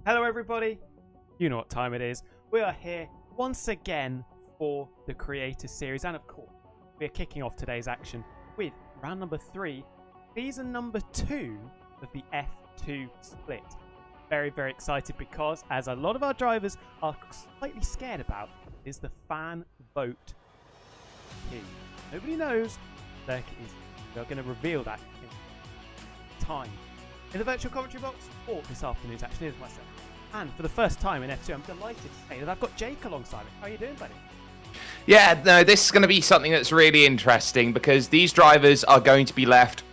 Hello everybody, you know what time it is. We are here once again for the Creator Series, and of course we are kicking off today's action with round number 3, season number 2 of the F2 split. Very excited because, as a lot of our drivers are slightly scared about, is the fan vote key. Nobody knows the circuit is. We're going to reveal that in time. In the virtual commentary box for this afternoon's action is myself. And for the first time in F2, I'm delighted to say that I've got Jake alongside me. How are you doing, buddy? Yeah, no, this is going to be something that's really interesting because these drivers are going to be left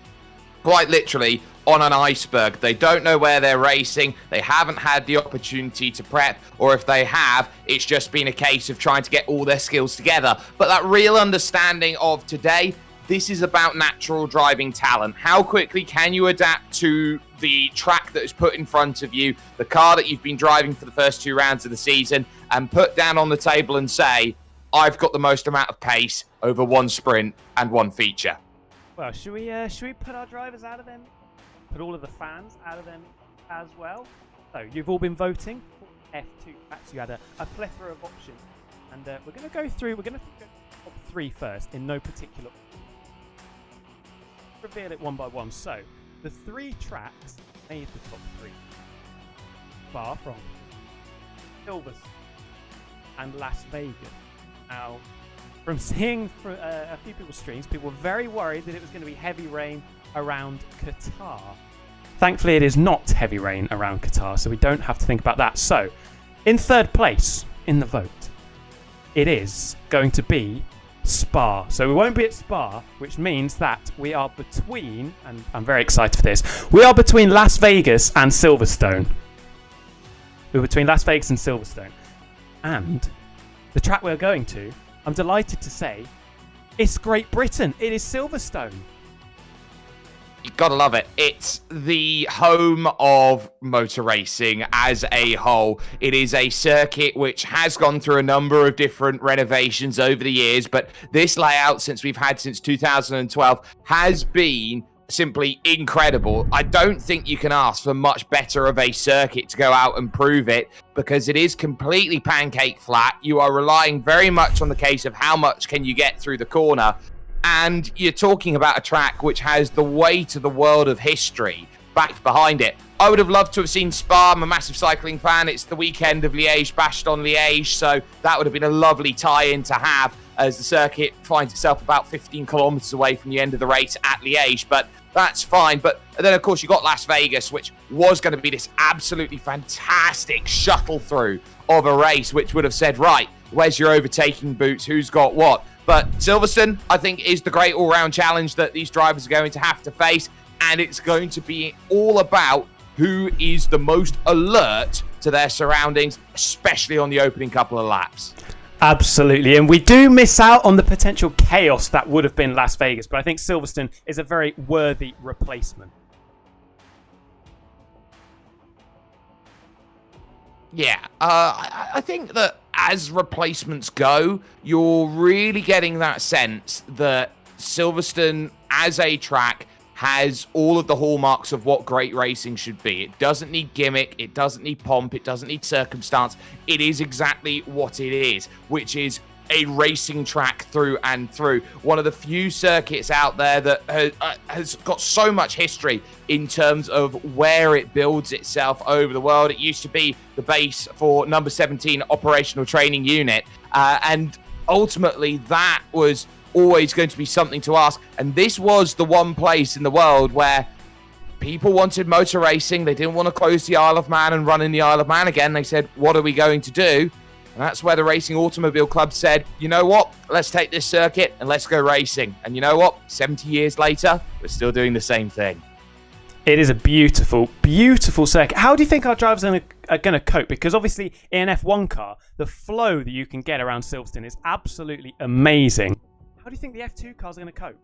quite literally on an iceberg. They don't know where they're racing. They haven't had the opportunity to prep, or if they have, it's just been a case of trying to get all their skills together. But that real understanding of today, this is about natural driving talent. How quickly can you adapt to the track that is put in front of you, the car that you've been driving for the first 2 rounds of the season, and put down on the table and say, I've got the most amount of pace over 1 sprint and 1 feature. Well, should we put our drivers out of them? Put all of the fans out of them as well? So, you've all been voting for F2. Actually, you had a plethora of options. And we're going to go through, we're going to go top 3 first, in no particular order. Reveal it one by one. So, the 3 tracks made the top 3. Far from Silverstone and Las Vegas. Now, from seeing a few people's streams, people were very worried that it was going to be heavy rain around Qatar. Thankfully, it is not heavy rain around Qatar, so we don't have to think about that. So, in 3rd place in the vote, it is going to be Spa. So we won't be at Spa, which means that we are between, and I'm very excited for this, we are between Las Vegas and Silverstone. We're between Las Vegas and Silverstone. And the track we're going to, I'm delighted to say, it's Great Britain. It is Silverstone. You gotta love it. It's the home of motor racing as a whole. It is a circuit which has gone through a number of different renovations over the years, but this layout, since we've had since 2012, has been simply incredible. I don't think you can ask for much better of a circuit to go out and prove it, because it is completely pancake flat. You are relying very much on the case of how much can you get through the corner. And you're talking about a track which has the weight of the world of history backed behind it. I would have loved to have seen Spa. I'm a massive cycling fan. It's the weekend of Liège, Bastogne-Liège, so that would have been a lovely tie-in to have as the circuit finds itself about 15 kilometers away from the end of the race at Liège, but that's fine. But then, of course, you got Las Vegas, which was going to be this absolutely fantastic shuttle through of a race, which would have said, right, where's your overtaking boots? Who's got what? But Silverstone, I think, is the great all-round challenge that these drivers are going to have to face, and it's going to be all about who is the most alert to their surroundings, especially on the opening couple of laps. Absolutely, and we do miss out on the potential chaos that would have been Las Vegas, but I think Silverstone is a very worthy replacement. Yeah, I think that as replacements go, you're really getting that sense that Silverstone as a track has all of the hallmarks of what great racing should be. It doesn't need gimmick, it doesn't need pomp, it doesn't need circumstance. It is exactly what it is, which is a racing track through and through. One of the few circuits out there that has got so much history in terms of where it builds itself over the world. It used to be the base for number 17 operational training unit, and ultimately that was always going to be something to ask. And this was the one place in the world where people wanted motor racing. They didn't want to close the Isle of Man and run in the Isle of Man again. They said, what are we going to do? And that's where the Racing Automobile Club said, you know what, let's take this circuit and let's go racing. And you know what, 70 years later, we're still doing the same thing. It is a beautiful circuit. How do you think our drivers are going to cope? Because obviously in an F1 car, the flow that you can get around Silverstone is absolutely amazing. How do you think the F2 cars are going to cope?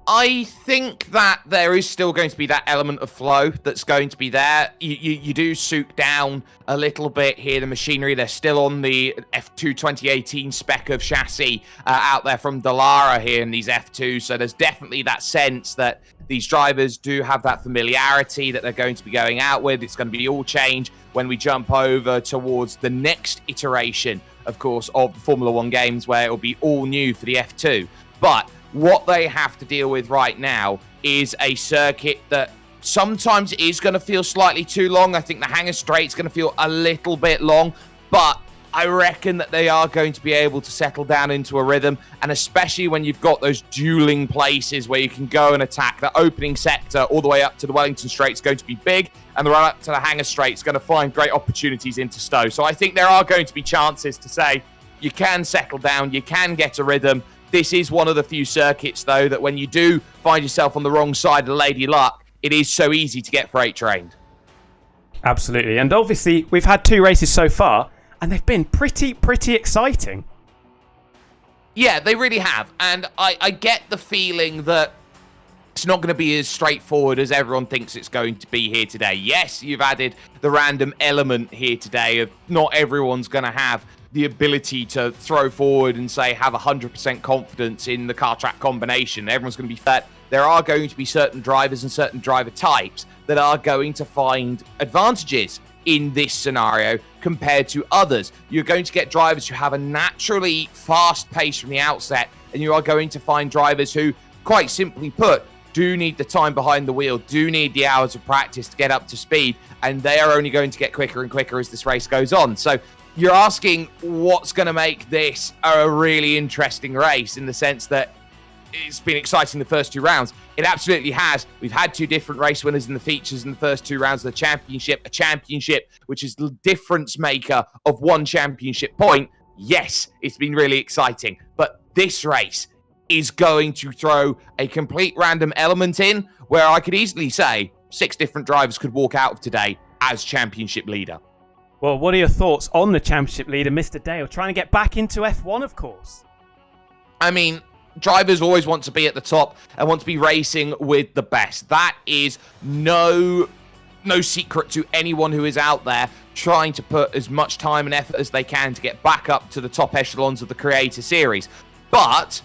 I think that there is still going to be that element of flow that's going to be there. You do soak down a little bit here, the machinery. They're still on the F2 2018 spec of chassis out there from Dallara here in these F2s. So there's definitely that sense that these drivers do have that familiarity that they're going to be going out with. It's going to be all change when we jump over towards the next iteration, of course, of the Formula One games, where it'll be all new for the F2. But what they have to deal with right now is a circuit that sometimes is going to feel slightly too long. I think the Hangar Straight's going to feel a little bit long, but I reckon that they are going to be able to settle down into a rhythm, and especially when you've got those dueling places where you can go and attack. The opening sector all the way up to the Wellington Straight is going to be big, and the run up to the Hangar Straight is going to find great opportunities into Stowe. So I think there are going to be chances to say you can settle down, you can get a rhythm. This is one of the few circuits, though, that when you do find yourself on the wrong side of Lady Luck, it is so easy to get freight trained. Absolutely. And obviously, we've had 2 races so far, and they've been pretty exciting. Yeah, they really have. And I get the feeling that it's not going to be as straightforward as everyone thinks it's going to be here today. Yes, you've added the random element here today of not everyone's going to have the ability to throw forward and say have 100% confidence in the car track combination. Everyone's going to be fat. There are going to be certain drivers and certain driver types that are going to find advantages in this scenario compared to others. You're going to get drivers who have a naturally fast pace from the outset, and you are going to find drivers who, quite simply put, do need the time behind the wheel, do need the hours of practice to get up to speed, and they are only going to get quicker and quicker as this race goes on. So you're asking what's going to make this a really interesting race, in the sense that it's been exciting the first 2 rounds. It absolutely has. We've had 2 different race winners in the features in the first 2 rounds of the championship. A championship which is the difference maker of 1 championship point. Yes, it's been really exciting. But this race is going to throw a complete random element in, where I could easily say 6 different drivers could walk out of today as championship leader. Well, what are your thoughts on the championship leader, Mr. Dale, trying to get back into F1, of course? I mean, drivers always want to be at the top and want to be racing with the best. That is no secret to anyone who is out there trying to put as much time and effort as they can to get back up to the top echelons of the Creator Series. But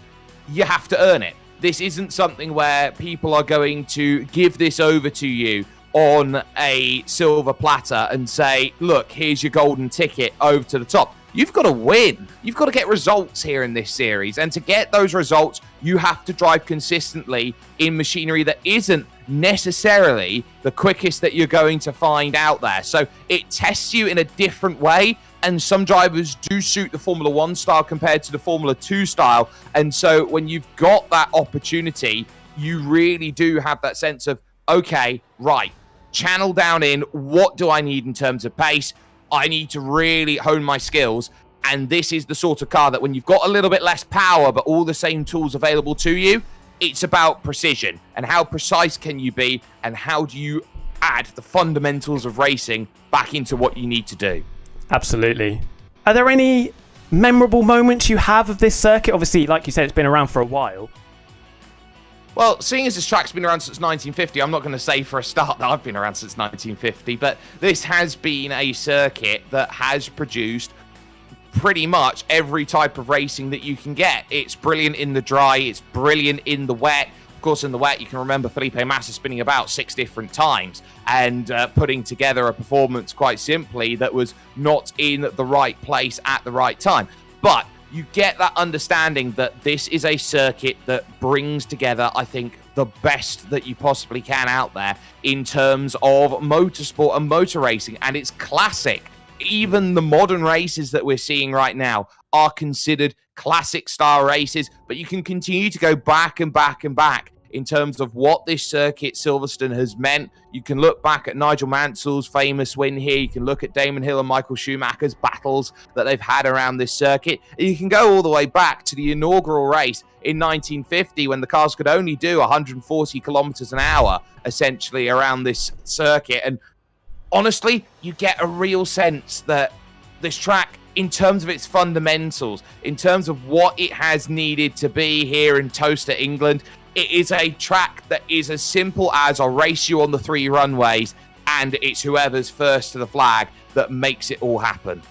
you have to earn it. This isn't something where people are going to give this over to you on a silver platter and say, look, here's your golden ticket over to the top. You've got to win. You've got to get results here in this series. And to get those results, you have to drive consistently in machinery that isn't necessarily the quickest that you're going to find out there. So it tests you in a different way. And some drivers do suit the Formula 1 style compared to the Formula 2 style. And so when you've got that opportunity, you really do have that sense of, okay, right, channel down in, what do I need in terms of pace? I need to really hone my skills. And this is the sort of car that when you've got a little bit less power, but all the same tools available to you, it's about precision. And how precise can you be? And how do you add the fundamentals of racing back into what you need to do? Absolutely. Are there any memorable moments you have of this circuit? Obviously, like you said, it's been around for a while. Well, seeing as this track's been around since 1950, I'm not going to say for a start that I've been around since 1950, but this has been a circuit that has produced pretty much every type of racing that you can get. It's brilliant in the dry, it's brilliant in the wet. Of course, in the wet, you can remember Felipe Massa spinning about 6 different times and putting together a performance, quite simply, that was not in the right place at the right time. But you get that understanding that this is a circuit that brings together, I think, the best that you possibly can out there in terms of motorsport and motor racing. And it's classic. Even the modern races that we're seeing right now are considered classic style races, but you can continue to go back and back and back in terms of what this circuit Silverstone has meant. You can look back at Nigel Mansell's famous win here. You can look at Damon Hill and Michael Schumacher's battles that they've had around this circuit. And you can go all the way back to the inaugural race in 1950 when the cars could only do 140 kilometers an hour, essentially, around this circuit. And honestly, you get a real sense that this track, in terms of its fundamentals, in terms of what it has needed to be here in Toaster, England, It is a track that is as simple as I'll race you on the 3 runways, and it's whoever's first to the flag that makes it all happen.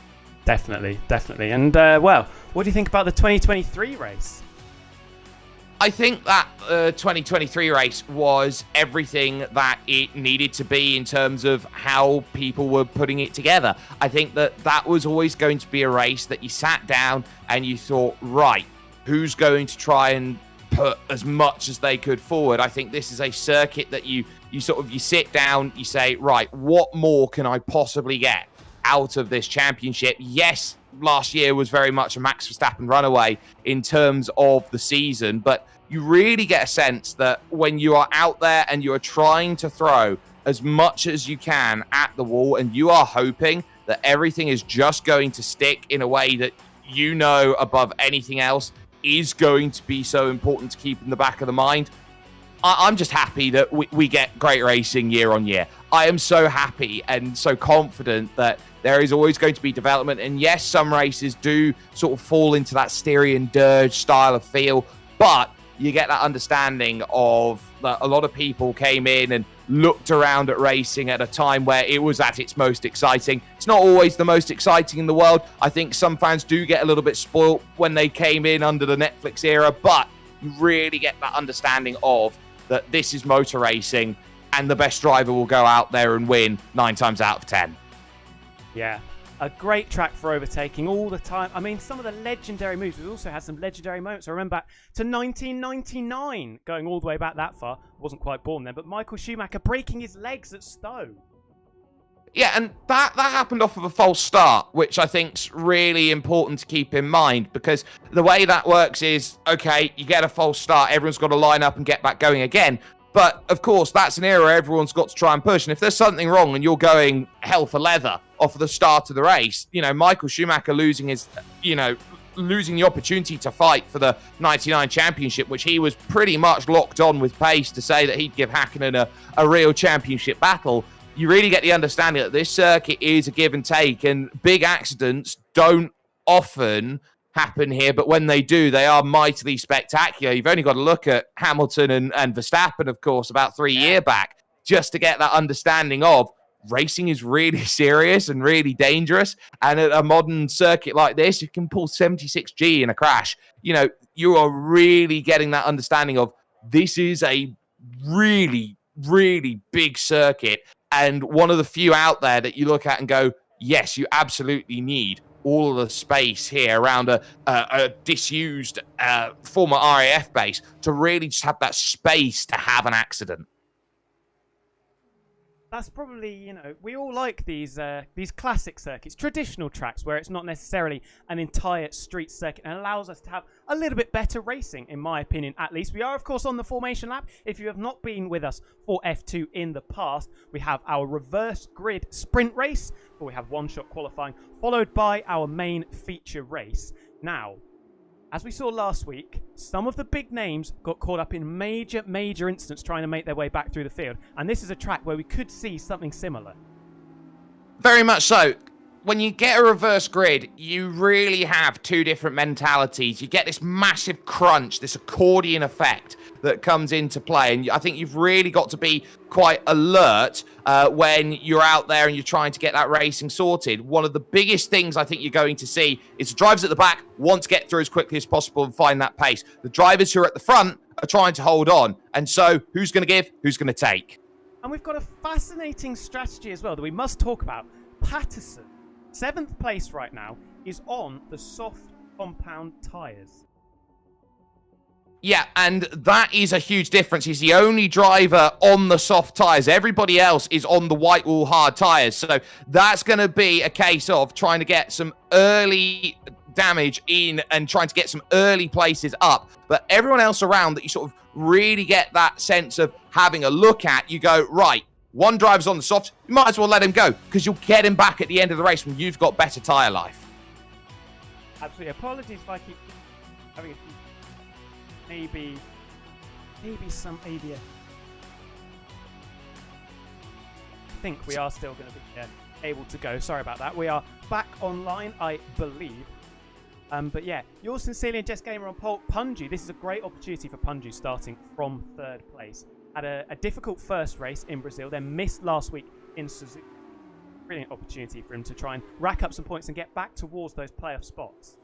Definitely, definitely. And, well, what do you think about the 2023 race? I think that 2023 race was everything that it needed to be in terms of how people were putting it together. I think that was always going to be a race that you sat down and you thought, right, who's going to try and put as much as they could forward? I think this is a circuit that you sit down, you say, right, what more can I possibly get out of this championship? Yes, last year was very much a Max Verstappen runaway in terms of the season, but you really get a sense that when you are out there and you are trying to throw as much as you can at the wall and you are hoping that everything is just going to stick in a way that you know above anything else is going to be so important to keep in the back of the mind, I'm just happy that we get great racing year on year. I am so happy and so confident that there is always going to be development. And yes, some races do sort of fall into that Styrian dirge style of feel, but you get that understanding of that a lot of people came in and looked around at racing at a time where it was at its most exciting. It's not always the most exciting in the world. I think some fans do get a little bit spoiled when they came in under the Netflix era, but you really get that understanding of that this is motor racing and the best driver will go out there and win 9 times out of 10. Yeah, a great track for overtaking all the time. I mean, some of the legendary moves. We also had some legendary moments. I remember back to 1999, going all the way back that far. Wasn't quite born then, but Michael Schumacher breaking his legs at Stowe. Yeah, and that happened off of a false start, which I think's really important to keep in mind, because the way that works is, okay, you get a false start, everyone's got to line up and get back going again. But, of course, that's an era where everyone's got to try and push. And if there's something wrong and you're going hell for leather off of the start of the race, Michael Schumacher losing the opportunity to fight for the 99 championship, which he was pretty much locked on with pace to say that he'd give Hakkinen a real championship battle. You really get the understanding that this circuit is a give and take, and big accidents don't often happen here, but when they do, they are mightily spectacular. You've only got to look at Hamilton and Verstappen, of course, about 3 years back, just to get that understanding of racing is really serious and really dangerous. And at a modern circuit like this, you can pull 76G in a crash. You are really getting that understanding of this is a really, really big circuit, and one of the few out there that you look at and go, yes, you absolutely need all of the space here around a disused former RAF base to really just have that space to have an accident. That's probably, we all like these classic circuits, traditional tracks where it's not necessarily an entire street circuit, and allows us to have a little bit better racing, in my opinion, at least. We are, of course, on the formation lap. If you have not been with us for F2 in the past, we have our reverse grid sprint race, where we have one-shot qualifying, followed by our main feature race. Now, as we saw last week, some of the big names got caught up in major incidents trying to make their way back through the field. And this is a track where we could see something similar. Very much so. When you get a reverse grid, you really have two different mentalities. You get this massive crunch, this accordion effect that comes into play. And I think you've really got to be quite alert when you're out there and you're trying to get that racing sorted. One of the biggest things I think you're going to see is the drivers at the back want to get through as quickly as possible and find that pace. The drivers who are at the front are trying to hold on. And so who's going to give? Who's going to take? And we've got a fascinating strategy as well that we must talk about. Patterson, 7th place right now, is on the soft compound tyres. Yeah, and that is a huge difference. He's the only driver on the soft tyres. Everybody else is on the white wall hard tyres. So that's going to be a case of trying to get some early damage in and trying to get some early places up. But everyone else around that you sort of really get that sense of having a look at, you go, right, one driver's on the soft, you might as well let him go because you'll get him back at the end of the race when you've got better tyre life. Absolutely. Apologies if I keep having maybe some ABS. I think we are still going to be able to go. Sorry about that. We are back online, I believe. But yeah, yours sincerely and Jess Gamer on pole. Punju, this is a great opportunity for Punju starting from 3rd place. Had a difficult first race in Brazil, then missed last week in Suzuka. Brilliant opportunity for him to try and rack up some points and get back towards those playoff spots.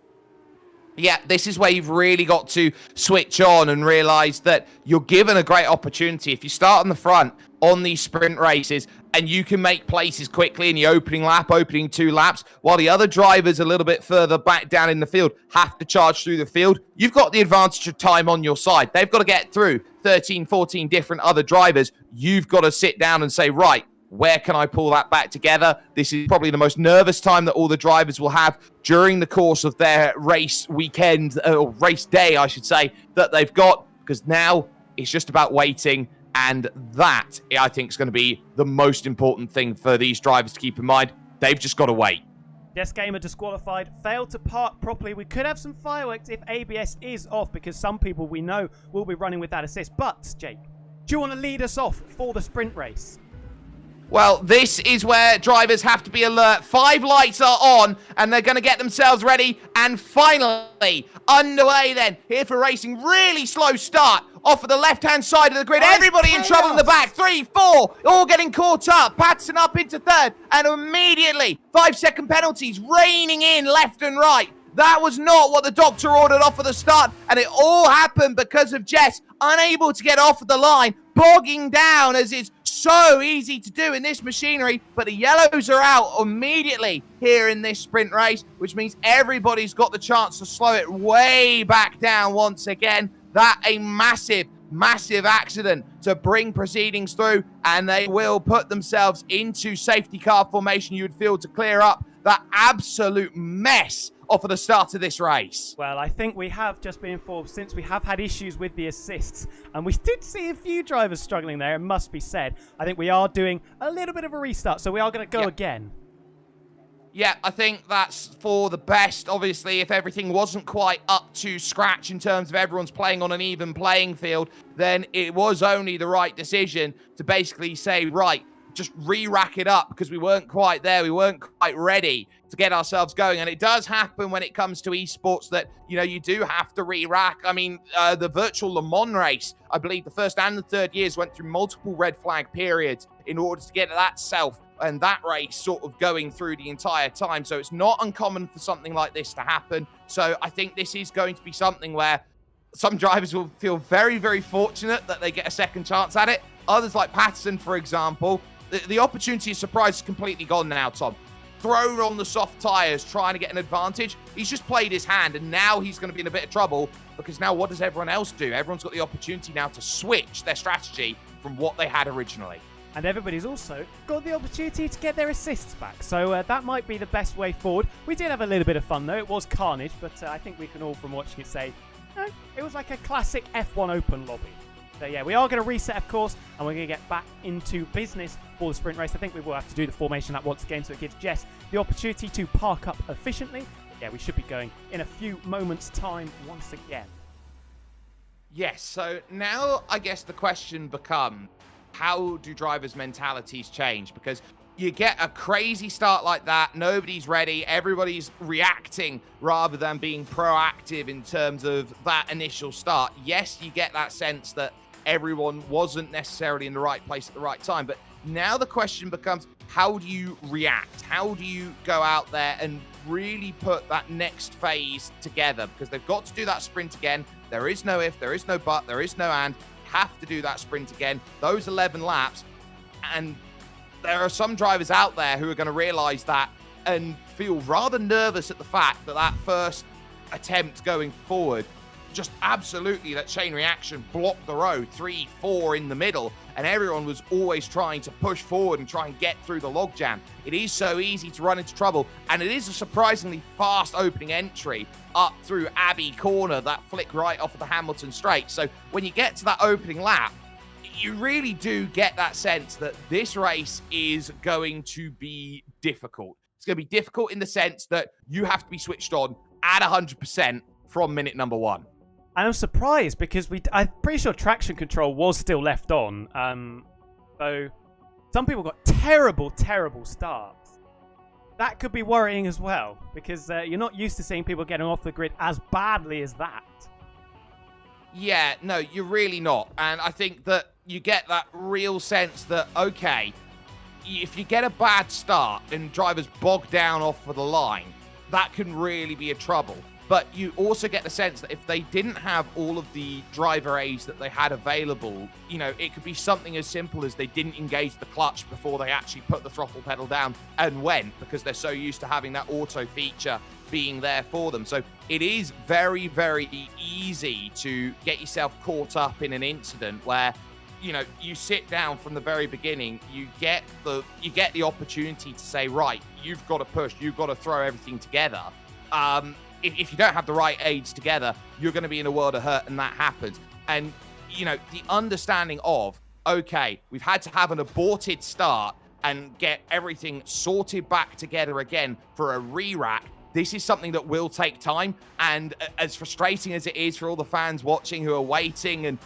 Yeah, this is where you've really got to switch on and realize that you're given a great opportunity. If you start on the front on these sprint races and you can make places quickly in the opening lap, opening 2 laps, while the other drivers a little bit further back down in the field have to charge through the field, you've got the advantage of time on your side. They've got to get through 13, 14 different other drivers. You've got to sit down and say, right, where can I pull that back together? This is probably the most nervous time that all the drivers will have during the course of their race weekend, or race day, I should say, that they've got, because now it's just about waiting, and that, I think, is going to be the most important thing for these drivers to keep in mind. They've just got to wait. Yes, Gamer disqualified, failed to park properly. We could have some fireworks if ABS is off, because some people we know will be running with that assist. But, Jake, do you want to lead us off for the sprint race? Well, this is where drivers have to be alert. 5 lights are on, and they're going to get themselves ready. And finally, underway then. Here for racing. Really slow start off of the left-hand side of the grid. Everybody in trouble in the back. 3, 4, all getting caught up. Patterson up into 3rd, and immediately 5-second penalties raining in left and right. That was not what the doctor ordered off at the start, and it all happened because of Jess unable to get off of the line, bogging down, as is so easy to do in this machinery. But the yellows are out immediately here in this sprint race, which means everybody's got the chance to slow it way back down once again. That a massive accident to bring proceedings through, and they will put themselves into safety car formation, you would feel, to clear up that absolute mess off of the start of this race. Well, I think we have just been informed, since we have had issues with the assists, and we did see a few drivers struggling there, it must be said. I think we are doing a little bit of a restart, so we are going to go again. Yeah, I think that's for the best. Obviously, if everything wasn't quite up to scratch in terms of everyone's playing on an even playing field, then it was only the right decision to basically say, right, just re-rack it up, because we weren't quite there. We weren't quite ready to get ourselves going. And it does happen when it comes to esports that, you know, you do have to re-rack. I mean, the virtual Le Mans race, I believe the 1st and the 3rd years went through multiple red flag periods in order to get that self and that race sort of going through the entire time. So it's not uncommon for something like this to happen. So I think this is going to be something where some drivers will feel very, very fortunate that they get a second chance at it. Others, like Patterson, for example, the opportunity of surprise is completely gone now, Tom. Thrown on the soft tyres, trying to get an advantage. He's just played his hand, and now he's going to be in a bit of trouble, because now what does everyone else do? Everyone's got the opportunity now to switch their strategy from what they had originally. And everybody's also got the opportunity to get their assists back. So that might be the best way forward. We did have a little bit of fun, though. It was carnage, but I think we can all, from watching it, say, it was like a classic F1 Open lobby. So yeah, we are going to reset, of course, and we're going to get back into business for the sprint race. I think we will have to do the formation lap once again, so it gives Jess the opportunity to park up efficiently. But yeah, we should be going in a few moments' time once again. Yes, so now I guess the question becomes, how do drivers' mentalities change? Because you get a crazy start like that, nobody's ready, everybody's reacting rather than being proactive in terms of that initial start. Yes, you get that sense that everyone wasn't necessarily in the right place at the right time, but now the question becomes, how do you react? How do you go out there and really put that next phase together? Because they've got to do that sprint again. There is no if, there is no but, there is no and. Have to do that sprint again, those 11 laps, and there are some drivers out there who are going to realize that and feel rather nervous at the fact that that first attempt going forward, just absolutely that chain reaction blocked the road, 3, 4 in the middle, and everyone was always trying to push forward and try and get through the logjam. It is so easy to run into trouble, and it is a surprisingly fast opening entry up through Abbey Corner, that flick right off of the Hamilton Straight. So when you get to that opening lap, you really do get that sense that this race is going to be difficult. It's going to be difficult in the sense that you have to be switched on at 100% from minute number 1. And I'm surprised because I'm pretty sure traction control was still left on. So some people got terrible starts. that could be worrying as well, because you're not used to seeing people getting off the grid as badly as that. Yeah, no, you're really not. And I think that you get that real sense that, okay, if you get a bad start and drivers bog down off of the line, that can really be a trouble. But you also get the sense that if they didn't have all of the driver aids that they had available, you know, it could be something as simple as they didn't engage the clutch before they actually put the throttle pedal down and went, because they're so used to having that auto feature being there for them. So it is very, very easy to get yourself caught up in an incident where, you know, you sit down from the very beginning, you get the opportunity to say, right, you've got to push, you've got to throw everything together. If you don't have the right aids together, you're going to be in a world of hurt, and that happens. And, you know, the understanding of, okay, we've had to have an aborted start and get everything sorted back together again for a re-rack. This is something that will take time. And as frustrating as it is for all the fans watching who are waiting and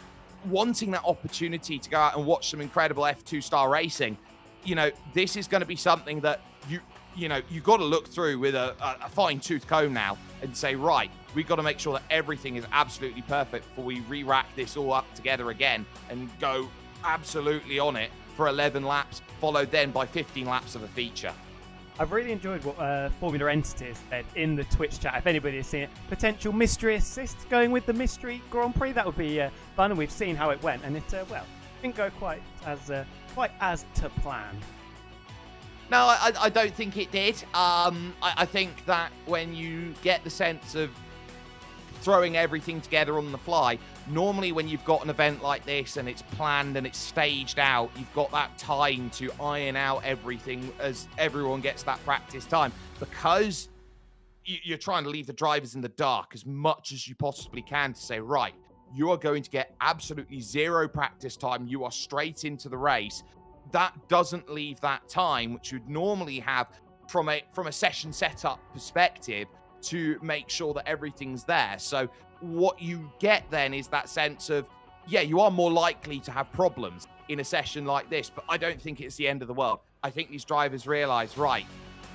wanting that opportunity to go out and watch some incredible F2 star racing, you know, this is going to be something that you got to look through with a fine-tooth comb now and say, right, we've got to make sure that everything is absolutely perfect before we re-rack this all up together again and go absolutely on it for 11 laps, followed then by 15 laps of a feature. I've really enjoyed what Formula Entities said in the Twitch chat. If anybody has seen it, potential mystery assists going with the mystery Grand Prix, that would be fun, and we've seen how it went, and it didn't go quite as to plan. No, I don't think it did. I think that when you get the sense of throwing everything together on the fly, normally when you've got an event like this and it's planned and it's staged out, you've got that time to iron out everything as everyone gets that practice time. Because you're trying to leave the drivers in the dark as much as you possibly can to say, right, you are going to get absolutely zero practice time. You are straight into the race. That doesn't leave that time, which you'd normally have from a session setup perspective, to make sure that everything's there. So what you get then is that sense of, yeah, you are more likely to have problems in a session like this, but I don't think it's the end of the world. I think these drivers realize, right,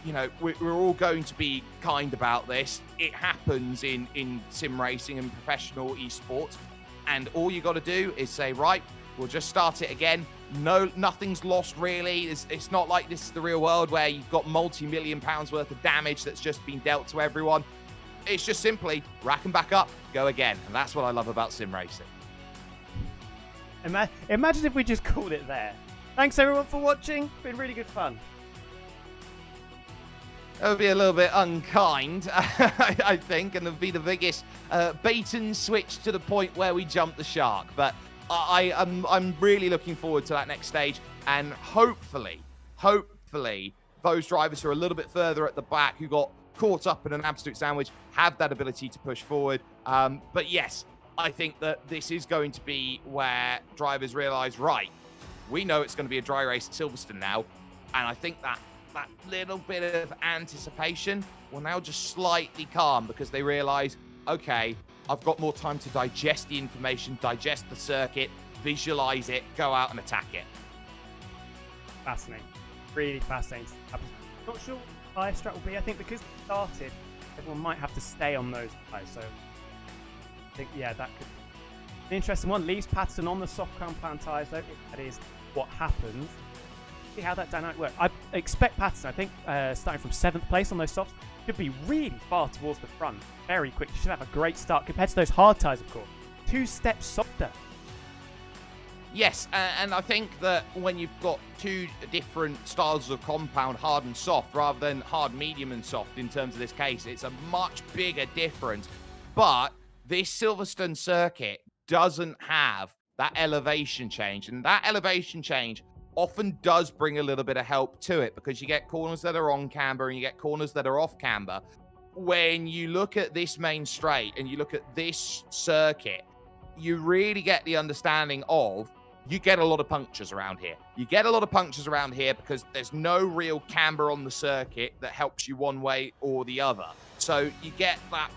you know, we're all going to be kind about this. It happens in sim racing and professional esports. And all you got to do is say, right, we'll just start it again. No, nothing's lost really. It's not like this is the real world where you've got multi-million pounds worth of damage that's just been dealt to everyone. It's just simply rack them back up, go again. And that's what I love about sim racing. Imagine if we just called it there. Thanks everyone for watching. It's been really good fun. That would be a little bit unkind, I think, and it would be the biggest bait and switch to the point where we jump the shark. But I'm really looking forward to that next stage, and hopefully those drivers who are a little bit further at the back, who got caught up in an absolute sandwich, have that ability to push forward. But yes, I think that this is going to be where drivers realize, right, we know it's going to be a dry race at Silverstone now, and I think that little bit of anticipation will now just slightly calm, because they realize, okay, I've got more time to digest the information, digest the circuit, visualize it, go out and attack it. Fascinating. Really fascinating. I'm not sure what the tyre strat will be. I think because it started, everyone might have to stay on those tyres. So I think, yeah, that could be an interesting one. Leaves Patterson on the soft crown plan tyres, though, if that is what happens. See how that dynamic works. I expect Patterson, I think, starting from 7th place on those softs, should be really far towards the front very quick. Should have a great start compared to those hard tyres, of course. 2 steps softer. Yes, and I think that when you've got 2 different styles of compound, hard and soft, rather than hard, medium and soft in terms of this case, it's a much bigger difference. But this Silverstone circuit doesn't have that elevation change, and that elevation change often does bring a little bit of help to it, because you get corners that are on camber and you get corners that are off camber. When you look at this main straight and you look at this circuit, you really get the understanding of, you get a lot of punctures around here. You get a lot of punctures around here because there's no real camber on the circuit that helps you one way or the other. So you get that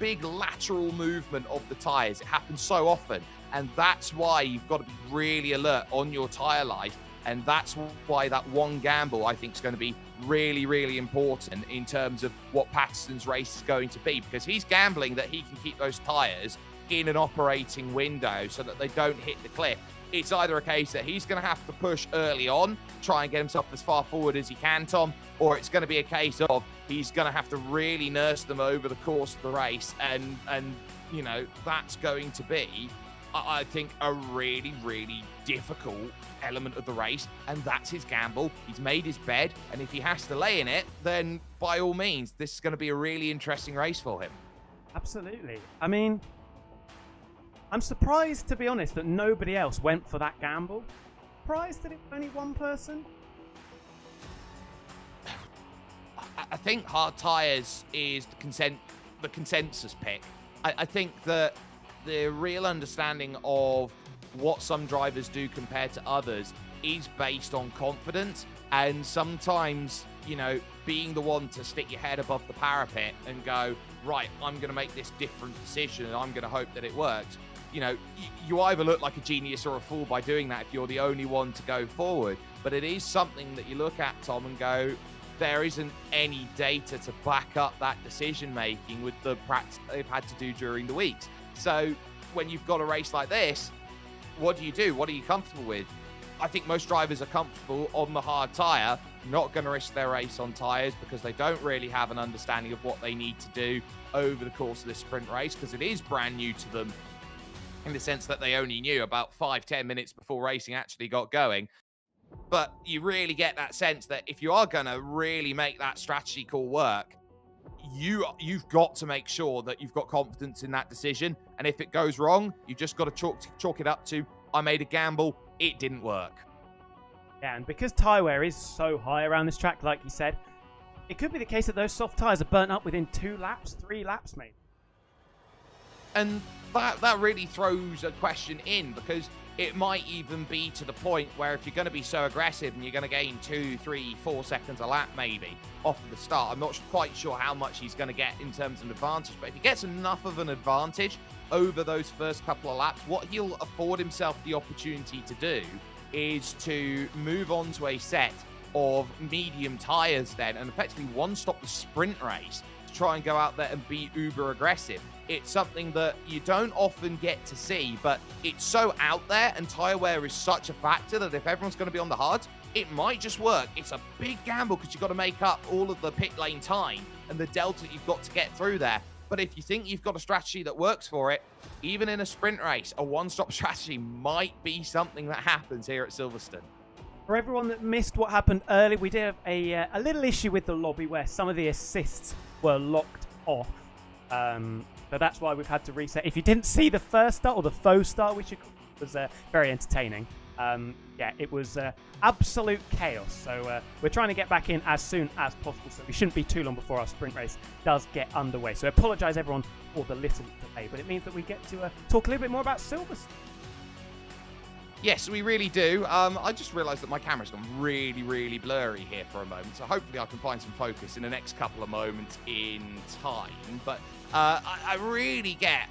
big lateral movement of the tires. It happens so often. And that's why you've got to be really alert on your tire life And that's why that one gamble, I think, is going to be really, really important in terms of what Patterson's race is going to be, because he's gambling that he can keep those tyres in an operating window so that they don't hit the cliff. It's either a case that he's going to have to push early on, try and get himself as far forward as he can, Tom, or it's going to be a case of he's going to have to really nurse them over the course of the race. And you know, that's going to be, I think, a really, really difficult element of the race, and that's his gamble. He's made his bed, and if he has to lay in it, then by all means, this is going to be a really interesting race for him. Absolutely. I mean, I'm surprised, to be honest, that nobody else went for that gamble. Surprised that it was only one person? I think hard tyres is the consensus pick. I think that the real understanding of what some drivers do compared to others is based on confidence, and sometimes, you know, being the one to stick your head above the parapet and go, right, I'm going to make this different decision and I'm going to hope that it works. You know, you either look like a genius or a fool by doing that if you're the only one to go forward. But it is something that you look at, Tom, and go, there isn't any data to back up that decision making with the practice they've had to do during the weeks. So when you've got a race like this, what do you do? What are you comfortable with? I think most drivers are comfortable on the hard tyre, not going to risk their race on tyres because they don't really have an understanding of what they need to do over the course of this sprint race, because it is brand new to them in the sense that they only knew about 5-10 minutes before racing actually got going. But you really get that sense that if you are going to really make that strategy call work, you've got to make sure that you've got confidence in that decision. And if it goes wrong, you've just got to chalk it up to, I made a gamble, it didn't work. Yeah, and because tyre wear is so high around this track, like you said, it could be the case that those soft tyres are burnt up within 2 laps, 3 laps maybe. And that really throws a question in, because it might even be to the point where if you're going to be so aggressive and you're going to gain 2, 3, 4 seconds a lap maybe off of the start, I'm not quite sure how much he's going to get in terms of an advantage, but if he gets enough of an advantage over those first couple of laps, what he'll afford himself the opportunity to do is to move on to a set of medium tyres then, and effectively one-stop the sprint race to try and go out there and be uber aggressive. It's something that you don't often get to see, but it's so out there, and tyre wear is such a factor that if everyone's going to be on the hards, it might just work. It's a big gamble because you've got to make up all of the pit lane time and the delta you've got to get through there. But if you think you've got a strategy that works for it, even in a sprint race, a one-stop strategy might be something that happens here at Silverstone. For everyone that missed what happened earlier, we did have a little issue with the lobby where some of the assists were locked off. So that's why we've had to reset. If you didn't see the first start, or the faux start, which was very entertaining. Yeah, it was absolute chaos. So we're trying to get back in as soon as possible. So we shouldn't be too long before our sprint race does get underway. So I apologise everyone for the little delay, but it means that we get to talk a little bit more about Silverstone. Yes, we really do. I just realised that my camera's gone really, really blurry here for a moment. So hopefully I can find some focus in the next couple of moments in time. But I really get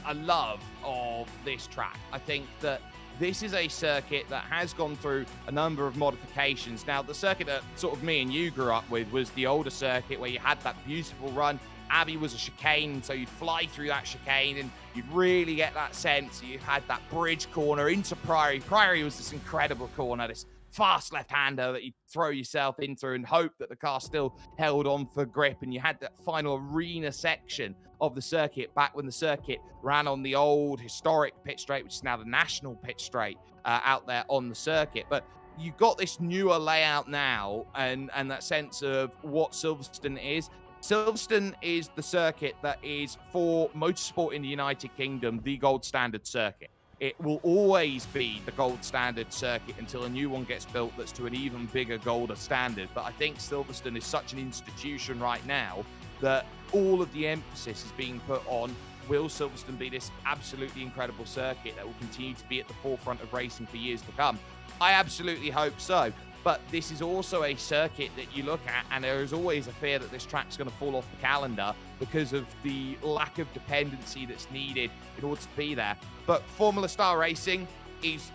a love of this track. I think that this is a circuit that has gone through a number of modifications. Now, the circuit that sort of me and you grew up with was the older circuit where you had that beautiful run. Abbey was a chicane, so you'd fly through that chicane and you'd really get that sense. You had that bridge corner into Priory. Priory was this incredible corner, this fast left-hander that you'd throw yourself into and hope that the car still held on for grip. And you had that final arena section of the circuit back when the circuit ran on the old historic pit straight, which is now the national pit straight out there on the circuit. But you've got this newer layout now and that sense of what Silverstone is. Silverstone is the circuit that is, for motorsport in the United Kingdom, the gold standard circuit. It will always be the gold standard circuit until a new one gets built that's to an even bigger golder standard. But I think Silverstone is such an institution right now that all of the emphasis is being put on, will Silverstone be this absolutely incredible circuit that will continue to be at the forefront of racing for years to come? I absolutely hope so. But this is also a circuit that you look at, and there is always a fear that this track's going to fall off the calendar because of the lack of dependency that's needed in order to be there. But Formula Star Racing is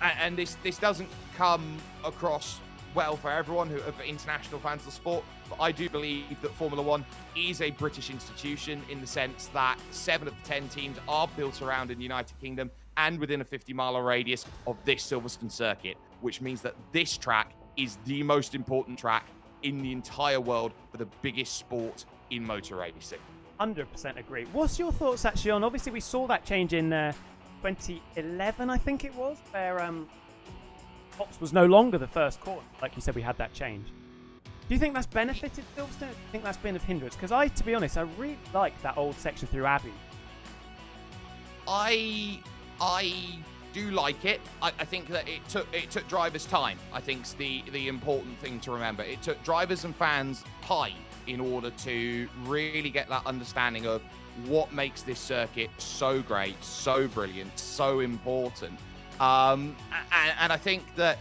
and this doesn't come across well for everyone who are international fans of the sport, but I do believe that Formula One is a British institution in the sense that 7 of the 10 teams are built around in the United Kingdom and within a 50-mile radius of this Silverstone circuit, which means that this track is the most important track in the entire world for the biggest sport in motor racing. 100% agree. What's your thoughts actually on, obviously we saw that change in 2011, I think it was, where Fox was no longer the first corner. Like you said, we had that change. Do you think that's benefited Silverstone? Do you think that's been of hindrance? Because to be honest, I really like that old section through Abbey. I do like it. I think that it took drivers time. I think's the important thing to remember. It took drivers and fans time in order to really get that understanding of what makes this circuit so great, so brilliant, so important. And I think that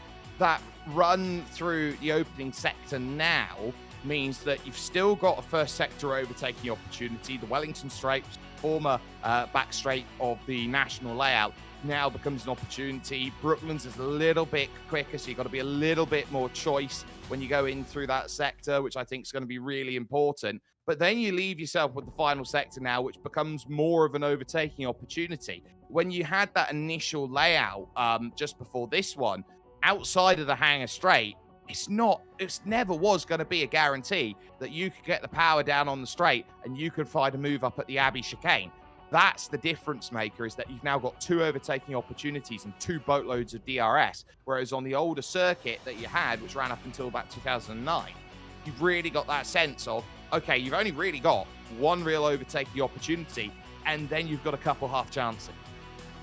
run through the opening sector now means that you've still got a first sector overtaking opportunity. The Wellington Straight, former back straight of the national layout, now becomes an opportunity. Brooklands is a little bit quicker, so you've got to be a little bit more choice when you go in through that sector, which I think is going to be really important. But then you leave yourself with the final sector now, which becomes more of an overtaking opportunity. When you had that initial layout just before this one, outside of the Hangar Straight, it's never was going to be a guarantee that you could get the power down on the straight and you could find a move up at the Abbey chicane. That's the difference maker, is that you've now got 2 overtaking opportunities and 2 boatloads of DRS, whereas on the older circuit that you had, which ran up until about 2009, you've really got that sense of, okay, you've only really got 1 real overtaking opportunity, and then you've got a couple half chances.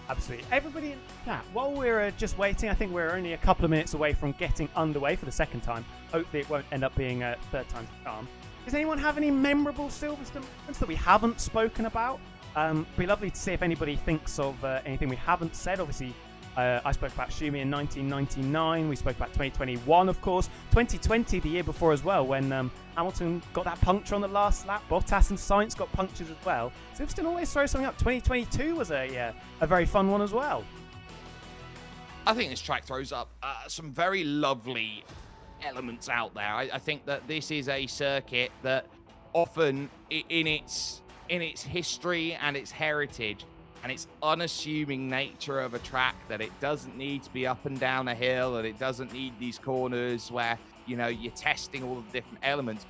Absolutely. Everybody in chat, while we're just waiting, I think we're only a couple of minutes away from getting underway for the second time. Hopefully it won't end up being a third time's the charm. Does anyone have any memorable Silverstone moments that we haven't spoken about? It'd be lovely to see if anybody thinks of anything we haven't said. Obviously, I spoke about Schumi in 1999. We spoke about 2021, of course. 2020, the year before as well, when Hamilton got that puncture on the last lap. Bottas and Sainz got punctures as well. Silverstone always throws something up. 2022 was a very fun one as well. I think this track throws up some very lovely elements out there. I think that this is a circuit that often in its history and its heritage and its unassuming nature of a track, that it doesn't need to be up and down a hill, and it doesn't need these corners where, you know, you're testing all of the different elements.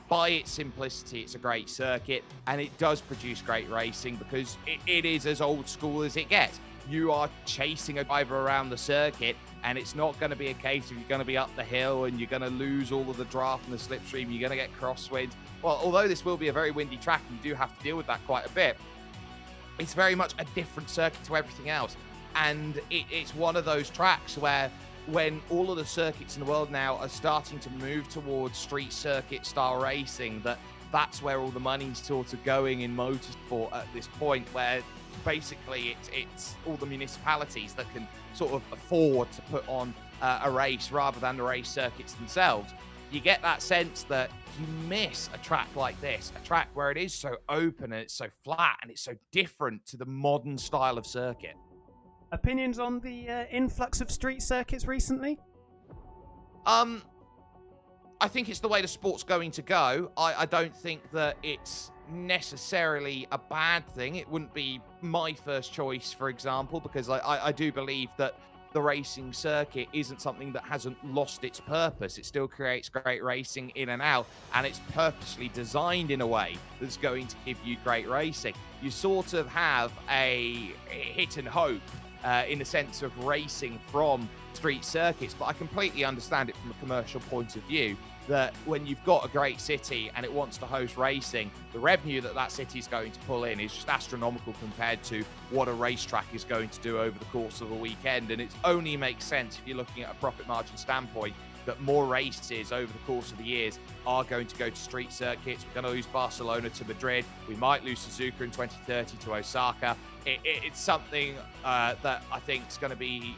By its simplicity, it's a great circuit, and it does produce great racing because it is as old school as it gets. You are chasing a driver around the circuit, and it's not going to be a case of you're going to be up the hill and you're going to lose all of the draft and the slipstream. You're going to get crosswinds. Well, although this will be a very windy track, and you do have to deal with that quite a bit, it's very much a different circuit to everything else. And it's one of those tracks where when all of the circuits in the world now are starting to move towards street circuit style racing, that's where all the money's sort of going in motorsport at this point, where basically it's all the municipalities that can sort of afford to put on a race rather than the race circuits themselves. You get that sense that you miss a track like this, a track where it is so open and it's so flat and it's so different to the modern style of circuit. Opinions on the influx of street circuits recently? I think it's the way the sport's going to go. I don't think that it's necessarily a bad thing. It wouldn't be my first choice, for example, because I do believe that the racing circuit isn't something that hasn't lost its purpose. It still creates great racing in and out, and it's purposely designed in a way that's going to give you great racing. You sort of have a hit and hope in the sense of racing from street circuits, but I completely understand it from a commercial point of view, that when you've got a great city and it wants to host racing, the revenue that city is going to pull in is just astronomical compared to what a racetrack is going to do over the course of a weekend. And it only makes sense if you're looking at a profit margin standpoint that more races over the course of the years are going to go to street circuits. We're going to lose Barcelona to Madrid. We might lose Suzuka in 2030 to Osaka. It's something that I think is going to be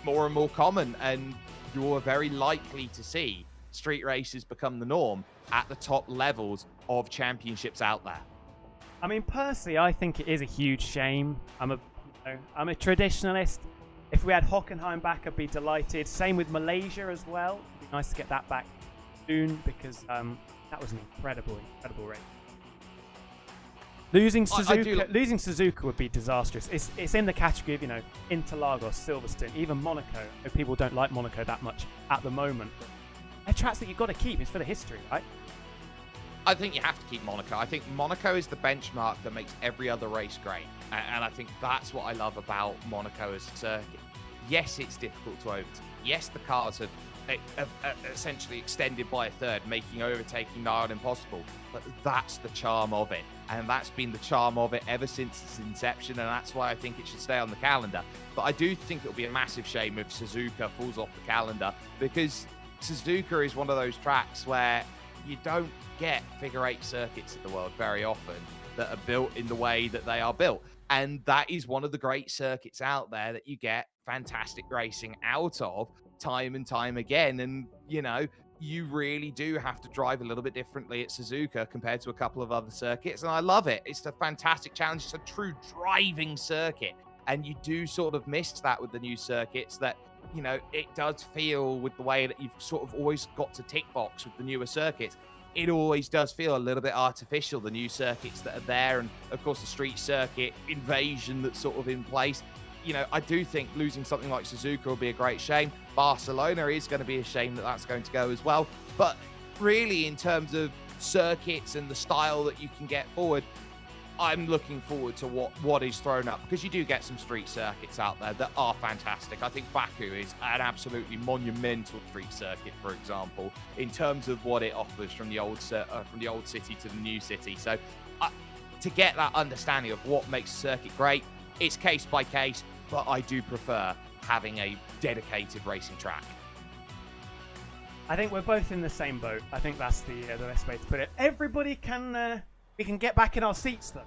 more and more common, and you're very likely to see street races become the norm at the top levels of championships out there. I mean, personally, I think it is a huge shame. I'm a traditionalist. If we had Hockenheim back, I'd be delighted. Same with Malaysia as well. It'd be nice to get that back soon because that was an incredible race. Losing Suzuka would be disastrous. It's in the category of, you know, Interlagos, Silverstone, even Monaco. People don't like Monaco that much at the moment. But they're tracks that you've got to keep. It's for the history, right? I think you have to keep Monaco. I think Monaco is the benchmark that makes every other race great. And I think that's what I love about Monaco as a circuit. Yes, it's difficult to overtake. Yes, the cars have essentially extended by a third, making overtaking nigh on impossible. But that's the charm of it. And that's been the charm of it ever since its inception. And that's why I think it should stay on the calendar. But I do think it'll be a massive shame if Suzuka falls off the calendar, because Suzuka is one of those tracks where you don't get figure eight circuits in the world very often that are built in the way that they are built. And that is one of the great circuits out there that you get fantastic racing out of time and time again. And, you know, you really do have to drive a little bit differently at Suzuka compared to a couple of other circuits. And I love it. It's a fantastic challenge. It's a true driving circuit. And you do sort of miss that with the new circuits, that, you know, it does feel, with the way that you've sort of always got to tick box with the newer circuits, it always does feel a little bit artificial, the new circuits that are there. And of course, the street circuit invasion that's sort of in place. You know, I do think losing something like Suzuka will be a great shame. Barcelona is going to be a shame that that's going to go as well. But really, in terms of circuits and the style that you can get forward, I'm looking forward to what is thrown up, because you do get some street circuits out there that are fantastic. I think Baku is an absolutely monumental street circuit, for example, in terms of what it offers from the old city to the new city. So to get that understanding of what makes a circuit great, it's case by case, but I do prefer having a dedicated racing track. I think we're both in the same boat. I think that's the best way to put it. Everybody can... we can get back in our seats, though,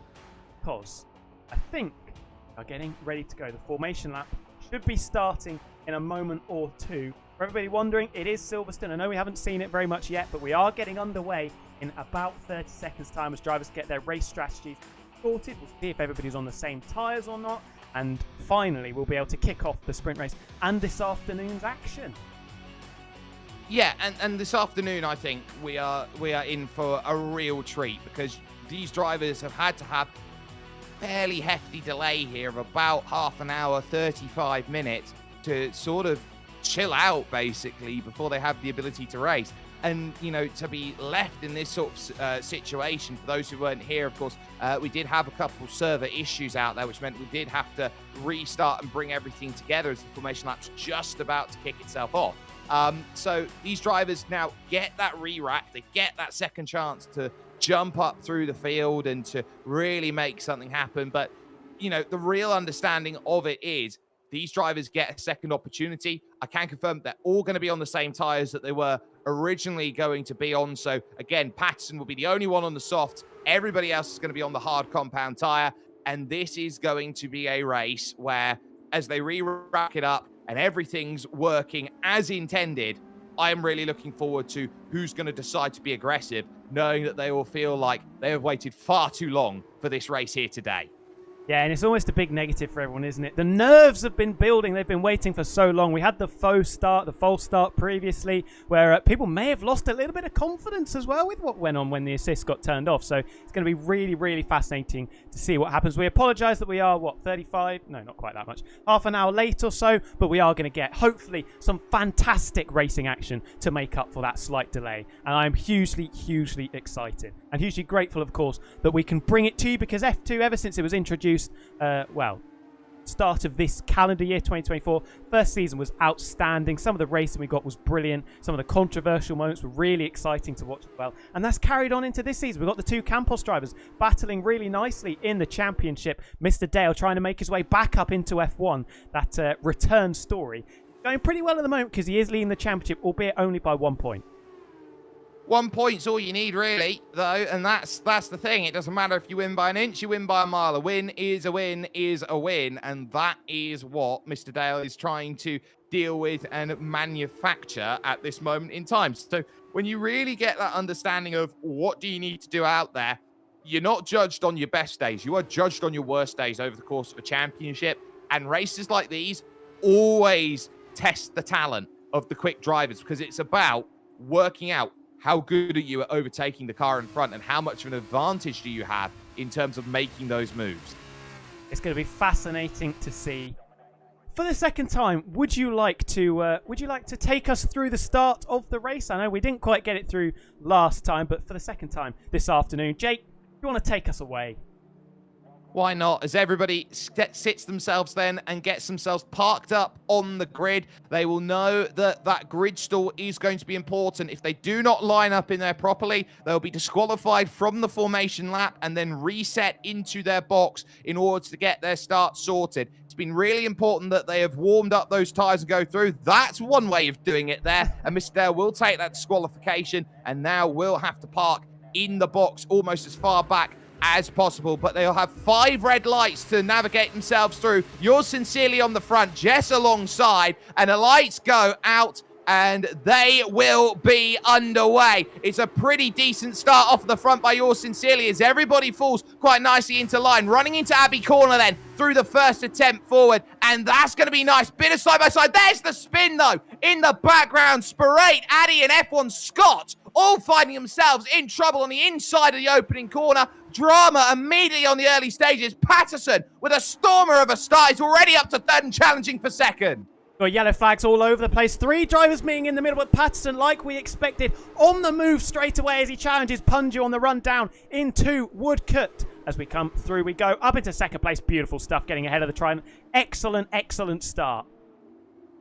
because I think we are getting ready to go. The formation lap should be starting in a moment or two. For everybody wondering, it is Silverstone. I know we haven't seen it very much yet, but we are getting underway in about 30 seconds' time as drivers get their race strategies sorted. We'll see if everybody's on the same tyres or not. And finally, we'll be able to kick off the sprint race and this afternoon's action. Yeah, and this afternoon, I think we are in for a real treat, because these drivers have had to have fairly hefty delay here of about half an hour, 35 minutes to sort of chill out, basically, before they have the ability to race. And, you know, to be left in this sort of situation, for those who weren't here, of course, we did have a couple server issues out there, which meant we did have to restart and bring everything together as the formation lap's just about to kick itself off. So these drivers now get that re-rack, they get that second chance to jump up through the field and to really make something happen. But, you know, the real understanding of it is these drivers get a second opportunity. I can confirm they're all going to be on the same tyres that they were originally going to be on. So again, Patterson will be the only one on the soft. Everybody else is going to be on the hard compound tyre. And this is going to be a race where, as they re-rack it up and everything's working as intended, I am really looking forward to who's going to decide to be aggressive, knowing that they will feel like they have waited far too long for this race here today. Yeah, and it's almost a big negative for everyone, isn't it? The nerves have been building. They've been waiting for so long. We had the false start previously, where people may have lost a little bit of confidence as well with what went on when the assist got turned off. So it's going to be really, really fascinating to see what happens. We apologise that we are, 35? No, not quite that much. Half an hour late or so, but we are going to get, hopefully, some fantastic racing action to make up for that slight delay. And I'm hugely, hugely excited. And hugely grateful, of course, that we can bring it to you, because F2, ever since it was introduced, start of this calendar year 2024, first season was outstanding. Some of the racing we got was brilliant. Some of the controversial moments were really exciting to watch as well, and that's carried on into this season. We've got the two Campos drivers battling really nicely in the championship. Mr. Dale trying to make his way back up into F1, that return story going pretty well at the moment, because he is leading the championship, albeit only by 1 point. 1 point's all you need, really, though, and that's the thing. It doesn't matter if you win by an inch, you win by a mile. A win is a win is a win, and that is what Mr. Dale is trying to deal with and manufacture at this moment in time. So when you really get that understanding of what do you need to do out there, you're not judged on your best days. You are judged on your worst days over the course of a championship, and races like these always test the talent of the quick drivers, because it's about working out how good are you at overtaking the car in front and how much of an advantage do you have in terms of making those moves. It's going to be fascinating to see. For the second time, would you like to take us through the start of the race? I know we didn't quite get it through last time, but for the second time this afternoon, Jake, do you want to take us away? Why not? As everybody sits themselves then and gets themselves parked up on the grid, they will know that that grid stall is going to be important. If they do not line up in there properly, they'll be disqualified from the formation lap and then reset into their box in order to get their start sorted. It's been really important that they have warmed up those tyres and go through. That's one way of doing it there. And Mr. Dale will take that disqualification and now will have to park in the box almost as far back as possible, but they'll have 5 red lights to navigate themselves through. Yours sincerely on the front, Jess alongside, and the lights go out and they will be underway. It's a pretty decent start off the front by Yours Sincerely as everybody falls quite nicely into line. Running into Abbey Corner then through the first attempt forward, and that's going to be nice. Bit of side-by-side. There's the spin, though. In the background, Spirate, Addy, and F1 Scott all finding themselves in trouble on the inside of the opening corner. Drama immediately on the early stages. Patterson with a stormer of a start is already up to third and challenging for second. Got yellow flags all over the place. 3 drivers meeting in the middle, but Patterson, like we expected, on the move straight away as he challenges Punju on the run down into Woodcut. As we come through, we go up into second place. Beautiful stuff, getting ahead of the Trident. Excellent, excellent start.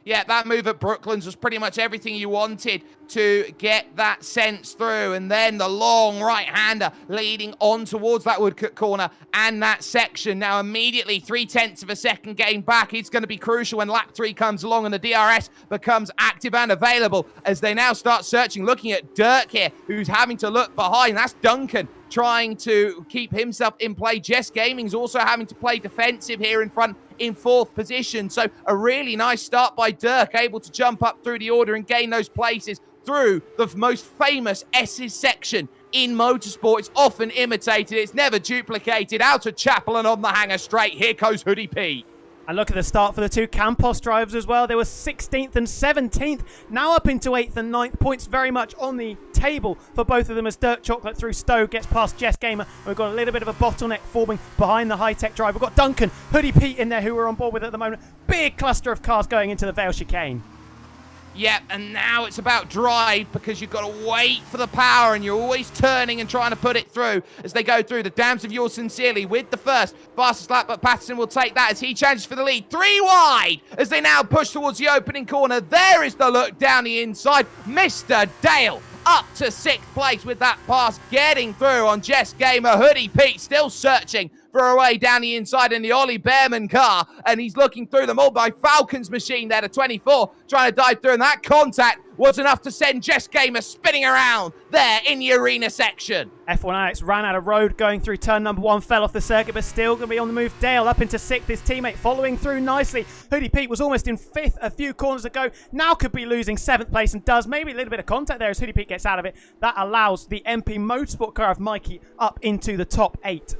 Yeah, that move at Brooklands was pretty much everything you wanted to get that sense through. And then the long right-hander leading on towards that Woodcut corner and that section. Now immediately 0.3 of a second gain back. It's going to be crucial when lap 3 comes along and the DRS becomes active and available as they now start searching, looking at Dirk here, who's having to look behind. That's Duncan trying to keep himself in play. Jess Gaming's also having to play defensive here in front in 4th position. So a really nice start by Dirk, able to jump up through the order and gain those places through the most famous S's section in motorsport. It's often imitated, it's never duplicated. Out of Chapel and on the hanger straight. Here goes Hoodie Pete. And look at the start for the 2 Campos drivers as well. They were 16th and 17th, now up into 8th and 9th. Points very much on the table for both of them as Dirt Chocolate through Stowe gets past Jess Gamer. And we've got a little bit of a bottleneck forming behind the high-tech driver. We've got Duncan, Hoodie Pete in there who we're on board with at the moment. Big cluster of cars going into the Vale chicane. Yep, and now it's about drive because you've got to wait for the power and you're always turning and trying to put it through as they go through. The Dams of Yours Sincerely with the first fastest lap, but Patterson will take that as he challenges for the lead. 3 wide as they now push towards the opening corner. There is the look down the inside. Mr. Dale up to 6th place with that pass, getting through on Jess Gamer. Hoodie Pete still searching for a way down the inside in the Ollie Behrman car, and he's looking through them all by Falcon's machine there to 24, trying to dive through, and that contact was enough to send Jess Gamer spinning around there in the arena section. F1 Alex ran out of road going through turn number 1, fell off the circuit, but still going to be on the move. Dale up into 6th, his teammate following through nicely. Hoodie Pete was almost in 5th a few corners ago, now could be losing 7th place and does. Maybe a little bit of contact there as Hoodie Pete gets out of it. That allows the MP Motorsport car of Mikey up into the top 8.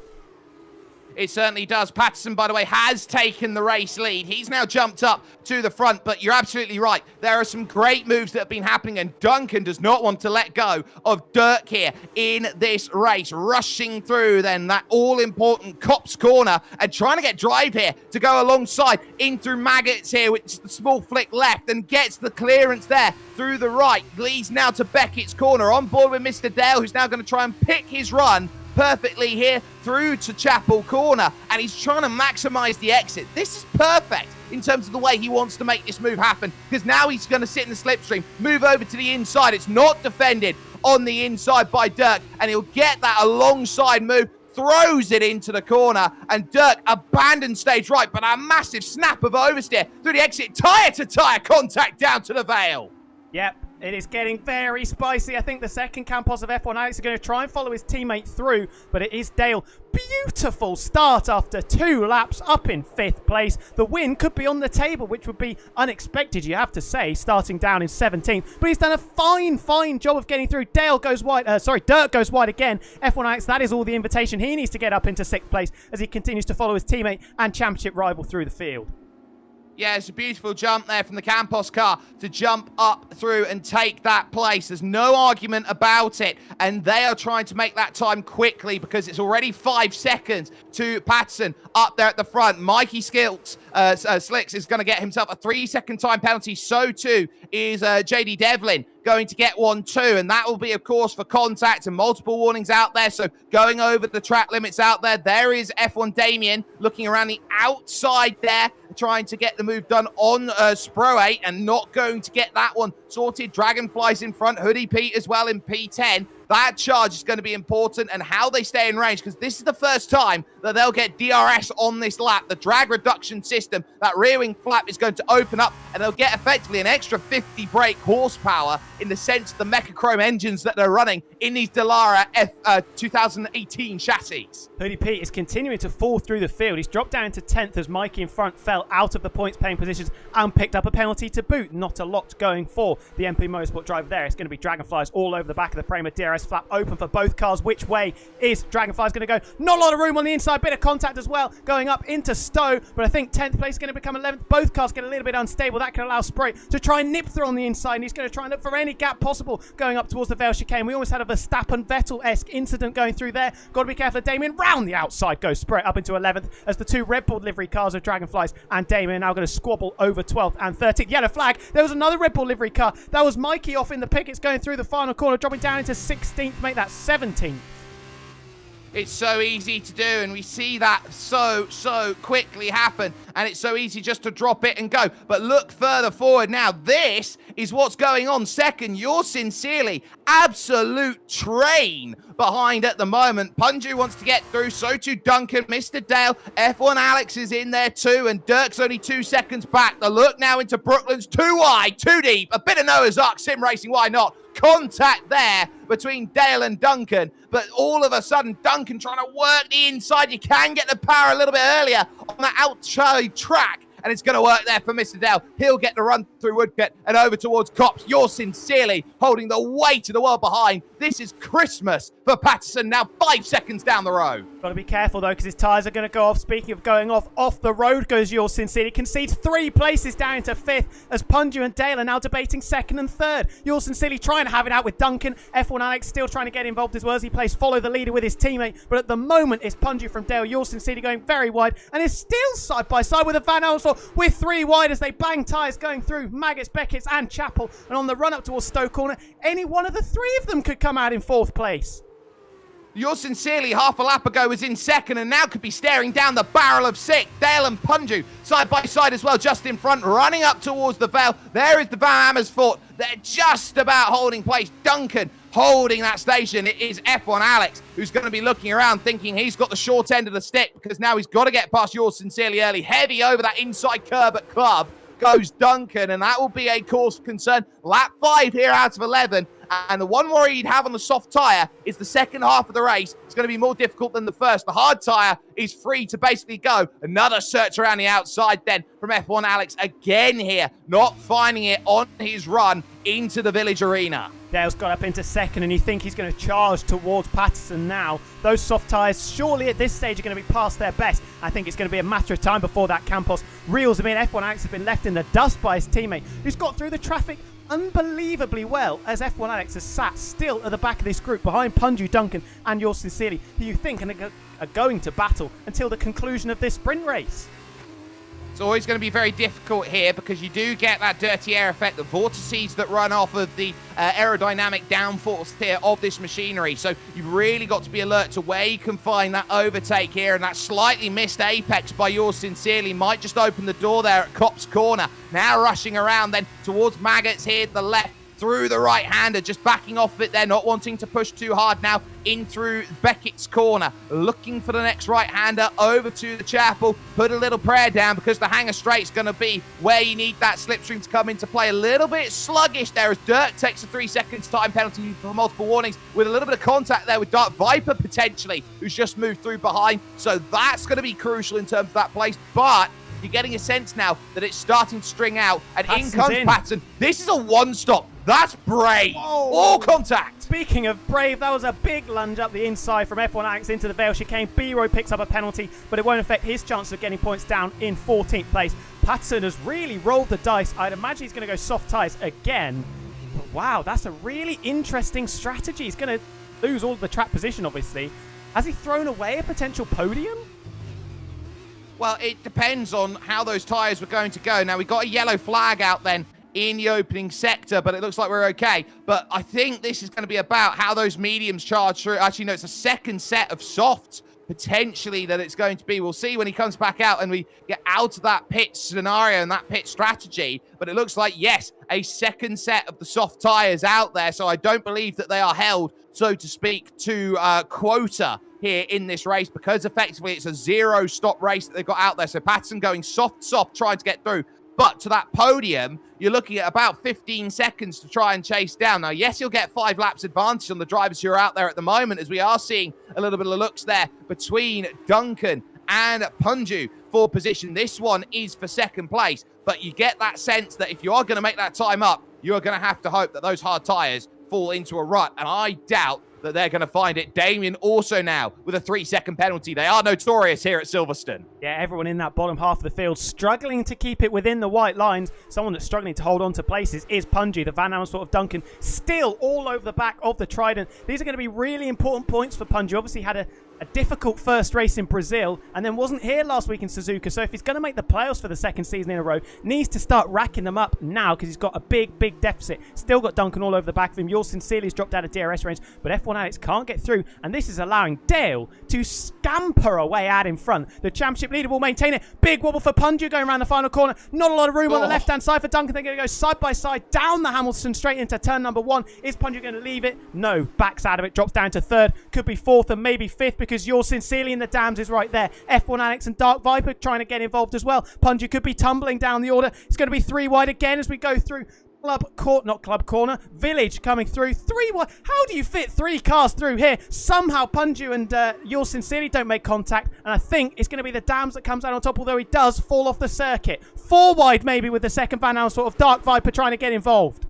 It certainly does. Patterson, by the way, has taken the race lead. He's now jumped up to the front, but you're absolutely right. There are some great moves that have been happening, and Duncan does not want to let go of Dirk here in this race. Rushing through then that all-important Cops corner and trying to get drive here to go alongside in through Maggots here with just the small flick left and gets the clearance there through the right. Leads now to Beckett's corner. On board with Mr. Dale, who's now going to try and pick his run perfectly here through to Chapel Corner, and he's trying to maximize the exit. This is perfect in terms of the way he wants to make this move happen, because now he's going to sit in the slipstream, move over to the inside. It's not defended on the inside by Dirk, and he'll get that alongside move, throws it into the corner, and Dirk abandons stage right, but a massive snap of oversteer through the exit, tyre-to-tyre contact down to the Vale. Yep. It is getting very spicy. I think the second Campos of F1 Alex are going to try and follow his teammate through, but it is Dale. Beautiful start after 2 laps, up in 5th place. The win could be on the table, which would be unexpected, you have to say, starting down in 17th. But he's done a fine job of getting through. Dirk goes wide again. F1 Alex, that is all the invitation. He needs to get up into 6th place as he continues to follow his teammate and championship rival through the field. Yeah, it's a beautiful jump there from the Campos car to jump up through and take that place. There's no argument about it. And they are trying to make that time quickly because it's already 5 seconds to Patterson up there at the front. Mikey Slicks is going to get himself a 3-second time penalty. So too is JD Devlin going to get one too, and that will be, of course, for contact and multiple warnings out there. So going over the track limits out there, there is F1 Damien looking around the outside there, trying to get the move done on Spro 8 and not going to get that one sorted. Dragonfly's in front, Hoodie Pete as well in P10. That charge is going to be important, and how they stay in range, because this is the first time that they'll get DRS on this lap. The drag reduction system, that rear wing flap is going to open up, and they'll get effectively an extra 50 brake horsepower in the sense of the Mechachrome engines that they're running in these Dallara 2018 chassis. Hoodie Pete is continuing to fall through the field. He's dropped down to 10th as Mikey in front fell out of the points-paying positions and picked up a penalty to boot. Not a lot going for the MP Motorsport driver there. It's going to be Dragonflies all over the back of the Prema. DRS flap open for both cars. Which way is Dragonflies going to go? Not a lot of room on the inside. Bit of contact as well going up into Stowe, but I think 10th place is going to become 11th. Both cars get a little bit unstable. That can allow Spray to try and nip through on the inside, and he's going to try and look for any gap possible going up towards the Vale chicane. We almost had a Verstappen-Vettel-esque incident going through there. Got to be careful of Damien. Round the outside goes Spray up into 11th as the two Red Bull livery cars of Dragonflies and Damien are now going to squabble over 12th and 13th. Yellow flag. There was another Red Bull livery car. That was Mikey off in the pickets going through the final corner, dropping down into 16th, make that 17th. It's so easy to do, and we see that so quickly happen, and it's so easy just to drop it and go. But look further forward now. This is what's going on. Second, Yours Sincerely, absolute train behind at the moment. Punju wants to get through, so too Duncan, Mr. Dale, F1 Alex is in there too, and Dirk's only 2 seconds back. The look now into Brooklyn's too wide, too deep, a bit of Noah's Ark sim racing, why not? Contact there between Dale and Duncan, but all of a sudden Duncan trying to work the inside. You can get the power a little bit earlier on that outside track, and it's going to work there for Mr. Dale. He'll get the run through Woodcut and over towards Cops. Yours Sincerely holding the weight of the world behind. This is Christmas for Patterson, now 5 seconds down the road. Got to be careful though, because his tyres are going to go off. Speaking of going off the road goes Yours Sincerely. Concedes 3 places down into 5th as Punju and Dale are now debating 2nd and 3rd. Yours Sincerely trying to have it out with Duncan. F1 Alex still trying to get involved as well as he plays follow the leader with his teammate. But at the moment, it's Punju from Dale. Yours Sincerely going very wide and is still side by side with a Van Alstor with 3 wide as they bang tyres going through Maggots, Beckett's and Chapel. And on the run up towards Stowe Corner, any one of the 3 of them could come out in 4th place. Yours Sincerely, half a lap ago, was in 2nd and now could be staring down the barrel of 6th. Dale and Punju side by side as well, just in front, running up towards the Vale. There is the Van Amersfoort. They're just about holding place. Duncan holding that station. It is F1 Alex who's going to be looking around thinking he's got the short end of the stick because now he's got to get past Yours Sincerely early. Heavy over that inside curb at Club goes Duncan, and that will be a cause for concern. Lap 5 here out of 11. And the one worry you'd have on the soft tyre is the second half of the race. It's going to be more difficult than the first. The hard tyre is free to basically go. Another search around the outside then from F1 Alex again here, not finding it on his run into the Village Arena. Dale's got up into 2nd, and you think he's going to charge towards Patterson now. Those soft tyres surely at this stage are going to be past their best. I think it's going to be a matter of time before that Campos reels him in. F1 Alex has been left in the dust by his teammate, who's got through the traffic unbelievably well as F1 Alex has sat still at the back of this group behind Punju, Duncan and Yours Sincerely, who you think are going to battle until the conclusion of this sprint race. It's always going to be very difficult here because you do get that dirty air effect, the vortices that run off of the aerodynamic downforce here of this machinery. So you've really got to be alert to where you can find that overtake here, and that slightly missed apex by Yours Sincerely might just open the door there at Cop's Corner. Now rushing around then towards Maggots here to the left, through the right-hander, just backing off of it there, not wanting to push too hard now, in through Beckett's corner, looking for the next right-hander, over to the Chapel, put a little prayer down because the hanger straight's going to be where you need that slipstream to come into play. A little bit sluggish there as Dirk takes a 3 seconds time penalty for multiple warnings, with a little bit of contact there with Dark Viper potentially, who's just moved through behind. So that's going to be crucial in terms of that place, but You're getting a sense now that it's starting to string out, and Patson's in comes in. Patson. This is a one-stop. That's brave. Whoa. All contact. Speaking of brave, that was a big lunge up the inside from F1 Alex into the Vale chicane. B-Roy picks up a penalty, but it won't affect his chance of getting points down in 14th place. Patson has really rolled the dice. I'd imagine he's going to go soft tyres again. But wow, that's a really interesting strategy. He's going to lose all of the track position, obviously. Has he thrown away a potential podium? Well, it depends on how those tyres were going to go. Now, we got a yellow flag out then in the opening sector, but it looks like we're okay. But I think this is going to be about how those mediums charge through. Actually, no, it's a second set of softs, potentially, that it's going to be. We'll see when he comes back out and we get out of that pit scenario and that pit strategy. But it looks like, yes, a second set of the soft tyres out there. So I don't believe that they are held, so to speak, to quota here in this race, because effectively it's a zero-stop race that they've got out there. So Patson going soft, trying to get through. But to that podium, you're looking at about 15 seconds to try and chase down. Now, yes, you'll get 5 laps advantage on the drivers who are out there at the moment, as we are seeing a little bit of looks there between Duncan and Punju for position. This one is for second place, but you get that sense that if you are going to make that time up, you are going to have to hope that those hard tyres fall into a rut, and I doubt that they're going to find it. Damien also now with a 3-second penalty. They are notorious here at Silverstone. Yeah, everyone in that bottom half of the field struggling to keep it within the white lines. Someone that's struggling to hold on to places is Punji, the Van Amersfoort of Duncan, still all over the back of the Trident. These are going to be really important points for Punji. Obviously had a difficult first race in Brazil and then wasn't here last week in Suzuka. So if he's going to make the playoffs for the second season in a row, needs to start racking them up now because he's got a big deficit. Still got Duncan all over the back of him. Yours Sincerely has dropped out of DRS range, but F1 Alex can't get through, and this is allowing Dale to scamper away out in front. The championship leader will maintain it. Big wobble for Punju going around the final corner. Not a lot of room on the left-hand side for Duncan. They're going to go side by side down the Hamilton straight into turn number 1. Is Punju going to leave it? No. Backs out of it. Drops down to 3rd. Could be 4th and maybe 5th because Yours Sincerely in the dams is right there. F1 Alex and Dark Viper trying to get involved as well. Punju could be tumbling down the order. It's going to be 3 wide again as we go through Club Corner. Village coming through. 3 wide. How do you fit 3 cars through here? Somehow Punju and Yours Sincerely don't make contact, and I think it's going to be the dams that comes out on top, although he does fall off the circuit. 4 wide maybe with the second Van Amersfoort of Dark Viper trying to get involved.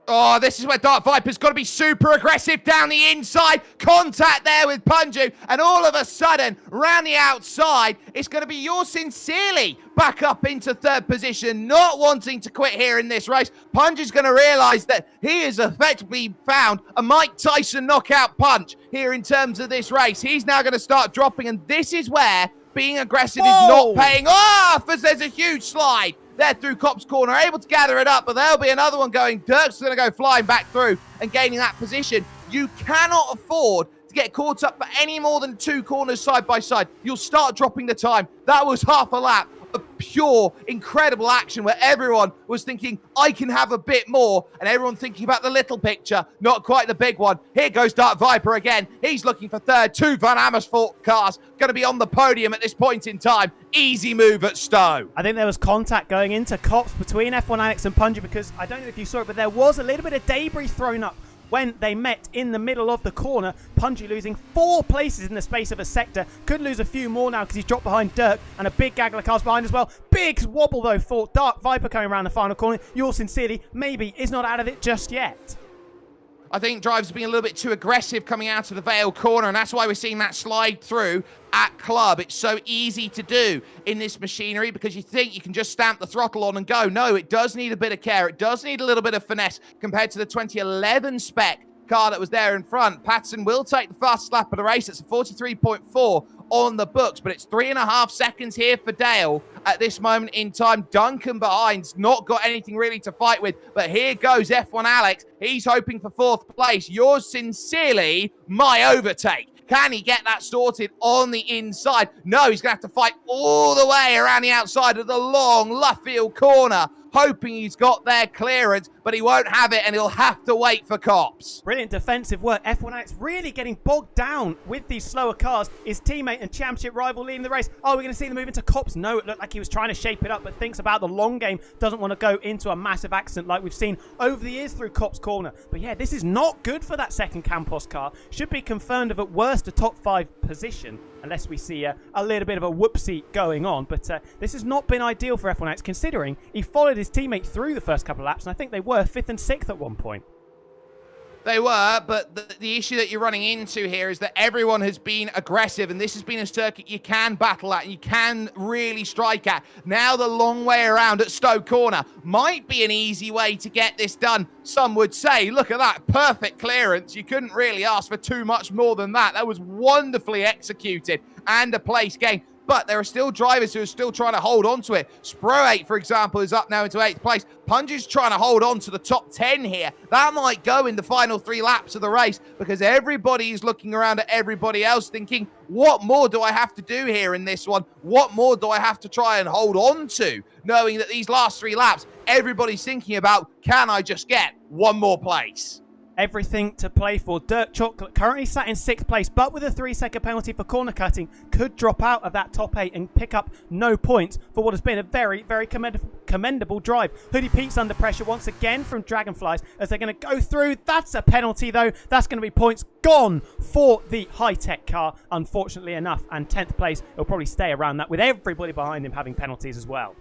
Oh, this is where Dark Viper's got to be super aggressive down the inside. Contact there with Punju. And all of a sudden, round the outside, it's going to be Yours Sincerely back up into 3rd position, not wanting to quit here in this race. Punju's going to realise that he has effectively found a Mike Tyson knockout punch here in terms of this race. He's now going to start dropping, and this is where being aggressive is not paying off, as there's a huge slide there through Cop's Corner, able to gather it up, but there'll be another one going. Dirk's going to go flying back through and gaining that position. You cannot afford to get caught up for any more than 2 corners side by side. You'll start dropping the time. That was half a lap of pure, incredible action where everyone was thinking, I can have a bit more, and everyone thinking about the little picture, not quite the big one. Here goes Dark Viper again. He's looking for 3rd. 2 Van Amersfoort cars going to be on the podium at this point in time. Easy move at Stowe. I think there was contact going into Cops between F1 Alex and Punji, because I don't know if you saw it, but there was a little bit of debris thrown up when they met in the middle of the corner. Punji losing 4 places in the space of a sector. Could lose a few more now because he's dropped behind Dirk, and a big gaggle of cars behind as well. Big wobble though for Dark Viper coming around the final corner. Yours Sincerely maybe is not out of it just yet. I think drivers are being a little bit too aggressive coming out of the Vale corner, and that's why we're seeing that slide through at Club. It's so easy to do in this machinery because you think you can just stamp the throttle on and go. No, it does need a bit of care. It does need a little bit of finesse compared to the 2011 spec car that was there in front. Patson will take the fastest lap of the race. It's a 43.4 on the books, but it's 3.5 seconds here for Dale at this moment in time. Duncan behind's not got anything really to fight with, but here goes F1 Alex. He's hoping for 4th place. Yours Sincerely, my overtake. Can he get that sorted on the inside? No, he's going to have to fight all the way around the outside of the long Luffield corner, hoping he's got their clearance, but he won't have it, and he'll have to wait for Cops. Brilliant defensive work. F1 Alex really getting bogged down with these slower cars. His teammate and championship rival leading the race. Oh, we're going to see them move into Cops. No, it looked like he was trying to shape it up, but thinks about the long game. Doesn't want to go into a massive accident like we've seen over the years through Cops Corner. But yeah, this is not good for that second Campos car. Should be confirmed of at worst a top 5 position, unless we see a little bit of a whoopsie going on. But this has not been ideal for F1 Alex, considering he followed his teammate through the first couple of laps, and I think they were 5th and 6th at one point. They were, but the issue that you're running into here is that everyone has been aggressive, and this has been a circuit you can battle at, and you can really strike at. Now the long way around at Stowe Corner might be an easy way to get this done, some would say. Look at that, perfect clearance. You couldn't really ask for too much more than that. That was wonderfully executed and a place gained. But there are still drivers who are still trying to hold on to it. Sproate, for example, is up now into 8th place. Punja's trying to hold on to the top 10 here. That might go in the final 3 laps of the race, because everybody is looking around at everybody else thinking, what more do I have to do here in this one? What more do I have to try and hold on to? Knowing that these last 3 laps, everybody's thinking about, can I just get one more place? Everything to play for. Dirk Chocolate currently sat in 6th place, but with a 3-second penalty for corner cutting, could drop out of that top 8 and pick up no points for what has been a very, very commendable drive. Hoodie Pete's under pressure once again from Dragonflies as they're going to go through. That's a penalty, though. That's going to be points gone for the high-tech car, unfortunately enough. And 10th place, he'll probably stay around that with everybody behind him having penalties as well.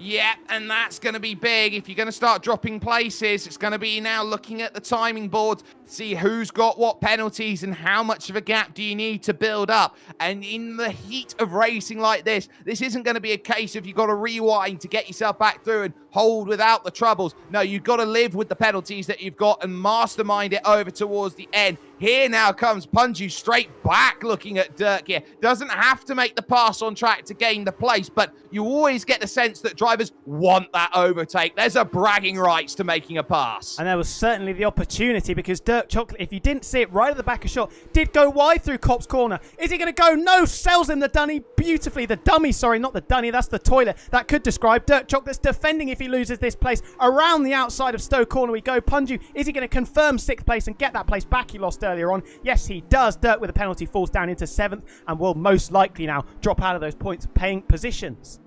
Yeah, and that's going to be big. If you're going to start dropping places, it's going to be now looking at the timing board, see who's got what penalties and how much of a gap do you need to build up. And in the heat of racing like this isn't going to be a case of you've got to rewind to get yourself back through and hold without the troubles. No, you've got to live with the penalties that you've got and mastermind it over towards the end. Here now comes Punju straight back looking at Dirk here. Doesn't have to make the pass on track to gain the place, but you always get the sense that drivers want that overtake. There's a bragging rights to making a pass. And there was certainly the opportunity, because Dirk Chocolate, if you didn't see it right at the back of shot, did go wide through Cops Corner. Is he going to go? No, sells him the dunny beautifully. The dummy, sorry, not the dunny. That's the toilet. That could describe Dirk Chocolate's defending if he loses this place. Around the outside of Stowe Corner we go. Punju, is he going to confirm 6th place and get that place back he lost earlier on? Yes, he does. Dirk with a penalty falls down into 7th and will most likely now drop out of those points paying positions.